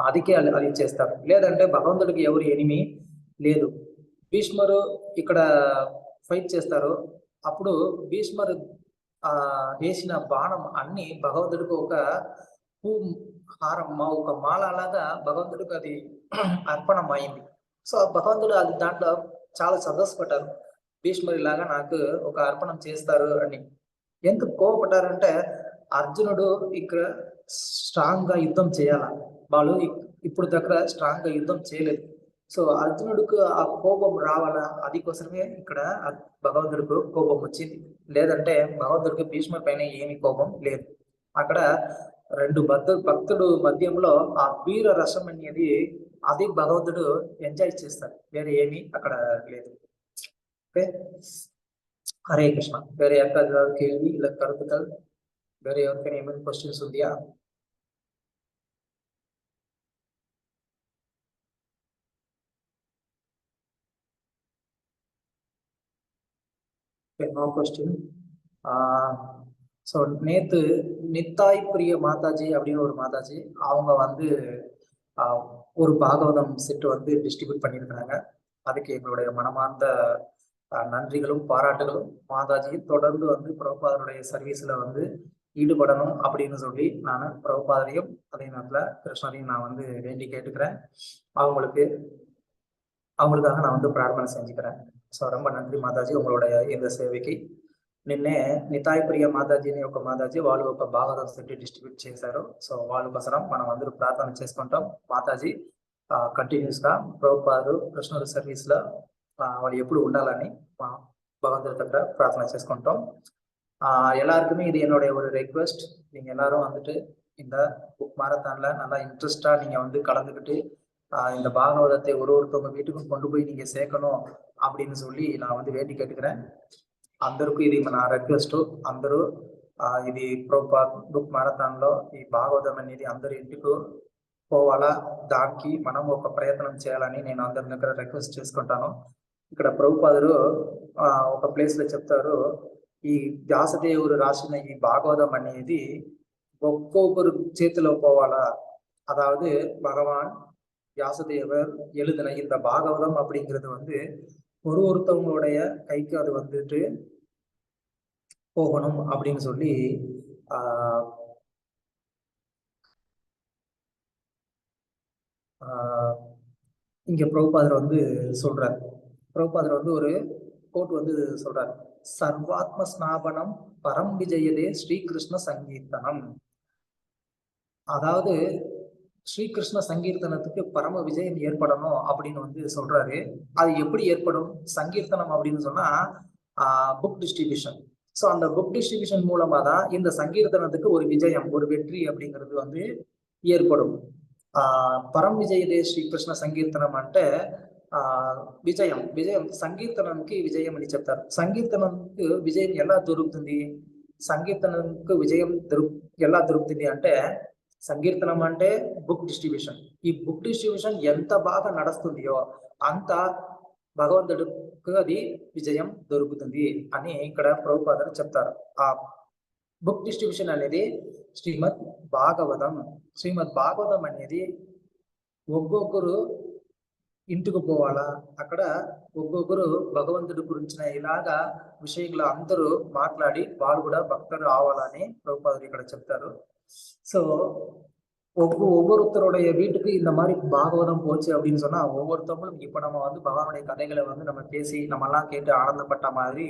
అదికే అది చేస్తారు. లేదంటే భగవంతుడికి ఎవరు ఎనిమి లేదు. భీష్మరు ఇక్కడ ఫైట్ చేస్తారు. అప్పుడు భీష్మరు వేసిన బాణం అన్ని భగవంతుడికి ఒక పూ హారం, ఒక మాల లాగా భగవంతుడికి అది అర్పణం అయింది. సో భగవంతుడు అది దాంట్లో చాలా సంతోషపడ్డారు. భీష్మరి లాగా నాకు ఒక అర్పణం చేస్తారు అని. ఎందుకు కోపపడ్డారంటే, అర్జునుడు ఇక్కడ స్ట్రాంగ్ గా యుద్ధం చేయాల, వాళ్ళు ఇప్పుడు దగ్గర స్ట్రాంగ్ గా యుద్ధం చేయలేదు. సో అర్జునుడికి ఆ కోపం రావాలా, అది కోసమే ఇక్కడ భగవంతుడికి కోపం వచ్చింది. లేదంటే భగవంతుడికి భీష్మ పైన ఏమి కోపం లేదు. అక్కడ రెండు భక్తుడు మధ్యంలో ఆ వీర రసం అనేది అది భగవంతుడు ఎంజాయ్ చేస్తాడు, వేరే ఏమీ అక్కడ లేదు. ఓకే, హరే కృష్ణ. వేరే யாருக்காவது கேள்வி இல்ல கருத்துக்கள்? வேற யாருக்கான ஏதாவது क्वेश्चंस ఉందియా? No question. ஸோ நேத்து நித்தாய் பிரிய மாதாஜி அப்படின்னு ஒரு மாதாஜி அவங்க வந்து ஒரு பாகவதம் செட்டு வந்து டிஸ்ட்ரிபியூட் பண்ணியிருக்கிறாங்க. அதுக்கு எங்களுடைய மனமார்ந்த நன்றிகளும் பாராட்டுகளும். மாதாஜி தொடர்ந்து வந்து பிரபுபாதருடைய சர்வீஸ்ல வந்து ஈடுபடணும் அப்படின்னு சொல்லி நான் பிரபுபாதரையும் அதே நேரத்தில் கிருஷ்ணரையும் நான் வந்து வேண்டி கேட்டுக்கிறேன். அவங்களுக்காக நான் வந்து பிரார்த்தனை செஞ்சுக்கிறேன். ஸோ ரொம்ப நன்றி మాతాజీ உங்களுடைய இந்த సేవకి. నిన్నే నితాయ్ ప్రియ మాతాజీ అనే ఒక మాతాజీ వాళ్ళు ఒక భాగవతం సెట్ డిస్ట్రిబ్యూట్ చేశారు. సో వాళ్ళ కోసం మనం అందరూ ప్రార్థన చేసుకుంటాం. మాతాజీ కంటిన్యూస్ గా ప్రభుపాదు కృష్ణుడి సర్వీస్ లో వాళ్ళు ఎప్పుడు ఉండాలని భగవంతుడి దగ్గర ప్రార్థన చేసుకుంటాం. எல்லாருக்குமே இது என்னுடைய ஒரு ரெக்வெஸ்ட். நீங்க எல்லாரும் வந்துட்டு இந்த புக் மாரத்தான்ல நல்லா இன்ட்ரெஸ்டா நீங்க வந்து கலந்துக்கிட்டு இந்த பாகவதத்தை ஒருத்தவங்க வீட்டுக்கும் கொண்டு போய் நீங்க சேர்க்கணும் அப்படின்னு சொல்லி நான் வந்து வேண்டி கேட்டுக்கிறேன். అందరికీ ఇది మన రిక్వెస్ట్. అందరూ ఇది బుక్ మారథాన్లో ఈ భాగవతం అనేది అందరి ఇంటికి పోవాలా, దానికి మనం ఒక ప్రయత్నం చేయాలని నేను అందరి దగ్గర రిక్వెస్ట్ చేసుకుంటాను. ఇక్కడ ప్రభుపాదులు ఒక ప్లేస్ లో చెప్తారు, ఈ వ్యాసదేవుడు రాసిన ఈ భాగవతం అనేది ఒక్కొక్కరు చేతిలో పోవాలా. அதாவது பகவான் வியாசதேவர் எழுதின இந்த பாகவதம் அப்படிங்கிறது வந்து ஒருத்தவங்களுடைய கைக்கு அது வந்துட்டு போகணும் அப்படின்னு சொல்லி இங்க பிரபுபாதர் வந்து சொல்றார். பிரபுபாதர் வந்து ஒரு கோட் வந்து சொல்றார், சர்வாத்ம ஸ்நாபனம் பரம் விஜயதே ஸ்ரீகிருஷ்ண சங்கீர்த்தனம். அதாவது ஸ்ரீகிருஷ்ண சங்கீர்த்தனத்துக்கு பரம விஜயம் ஏற்படணும் அப்படின்னு வந்து சொல்றாரு. அது எப்படி ஏற்படும்? சங்கீர்த்தனம் அப்படின்னு சொன்னா புக் டிஸ்ட்ரிபியூஷன். ஸோ அந்த புக் டிஸ்ட்ரிபியூஷன் மூலமா தான் இந்த சங்கீர்த்தனத்துக்கு ஒரு விஜயம், ஒரு வெற்றி அப்படிங்கிறது வந்து ஏற்படும். பரம் விஜயதே ஸ்ரீகிருஷ்ణ సంకీర్తనం అంటే విజయం సంకీర్తనంకి విజయం అని చెప్తారు. సంకీర్తనంకి విజయం ఎలా దొరుకుతుంది? సంకీర్తనంకు విజయం ఎలా దొరుకుతుంది అంటే, సంకీర్తనం అంటే బుక్ డిస్ట్రిబ్యూషన్. ఈ బుక్ డిస్ట్రిబ్యూషన్ ఎంత బాగా నడుస్తుందో అంత భగవంతుడికి అది విజయం దొరుకుతుంది అని ఇక్కడ ప్రభుపాదరు చెప్తారు. ఆ బుక్ డిస్ట్రిబ్యూషన్ అనేది శ్రీమద్ భాగవతం. శ్రీమద్ భాగవతం అనేది ఒక్కొక్కరు ఇంటికి పోవాలా, అక్కడ ఒక్కొక్కరు భగవంతుడి గురించిన ఇలాగా విషయంలో అందరూ మాట్లాడి వాళ్ళు కూడా భక్తులు ఆవాలని ప్రభుపాదులు ఇక్కడ చెప్తారు. ஸோ ஒவ்வொருத்தருடைய வீட்டுக்கு இந்த மாதிரி பாகவதம் போச்சு அப்படின்னு சொன்னா ஒவ்வொருத்தவங்களும் இப்ப நம்ம வந்து பகவானுடைய கதைகளை வந்து நம்ம பேசி நம்ம எல்லாம் கேட்டு ஆனந்தப்பட்ட மாதிரி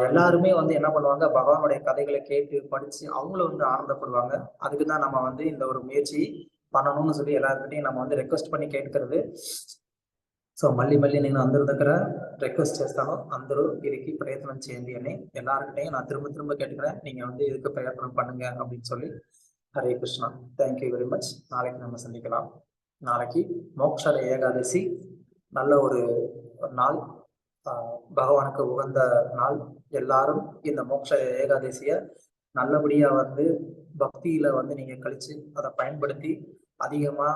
எல்லாருமே வந்து என்ன பண்ணுவாங்க, பகவானுடைய கதைகளை கேட்டு படிச்சு அவங்களும் வந்து ஆனந்தப்படுவாங்க. அதுக்குதான் நம்ம வந்து இந்த ஒரு முயற்சி பண்ணணும்னு சொல்லி எல்லாருக்கிட்டையும் நம்ம வந்து ரெக்வஸ்ட் பண்ணி கேட்கறது. సో మళ్ళీ నేను అందరి దగ్గర రిక్వెస్ట్ చేస్తాను, అందరూ இதுக்கு பிரயத்தனம் చేయండి అని எல்லாருக்கிட்டையும் நான் திரும்ப கேட்டுக்கிறேன். நீங்க வந்து இதுக்கு பிரயத்தனம் பண்ணுங்க அப்படின்னு சொல்லி. Hare Krishna. Thank you very much. நாளைக்கு நம்ம சந்திக்கலாம். நாளைக்கு மோக்ஷர ஏகாதசி, நல்ல ஒரு நாள், பகவானுக்கு உகந்த நாள். எல்லாரும் இந்த மோக்ஷ ஏகாதசிய நல்லபடியா வந்து பக்தியில வந்து நீங்க கழிச்சு அதை பயன்படுத்தி அதிகமா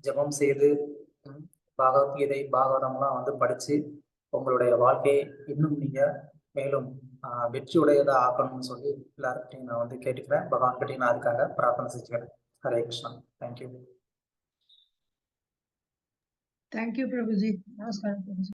ஜபம் செய்து பகவத்கீதை பாகவதம்லாம் வந்து படிச்சு உங்களுடைய வாழ்க்கையை இன்னும் நீங்க மேலும் வெற்றியுடையதா ஆக்கணும்னு சொல்லி எல்லாருக்கிட்டையும் நான் வந்து கேட்டுக்கிறேன். பகவான்கிட்டையும் நான் அதுக்காக பிரார்த்தனை செஞ்சுக்கிறேன். ஹரே கிருஷ்ணா. தேங்க்யூ. தேங்க்யூ பிரபுஜி. நமஸ்காரம் பிரபுஜி.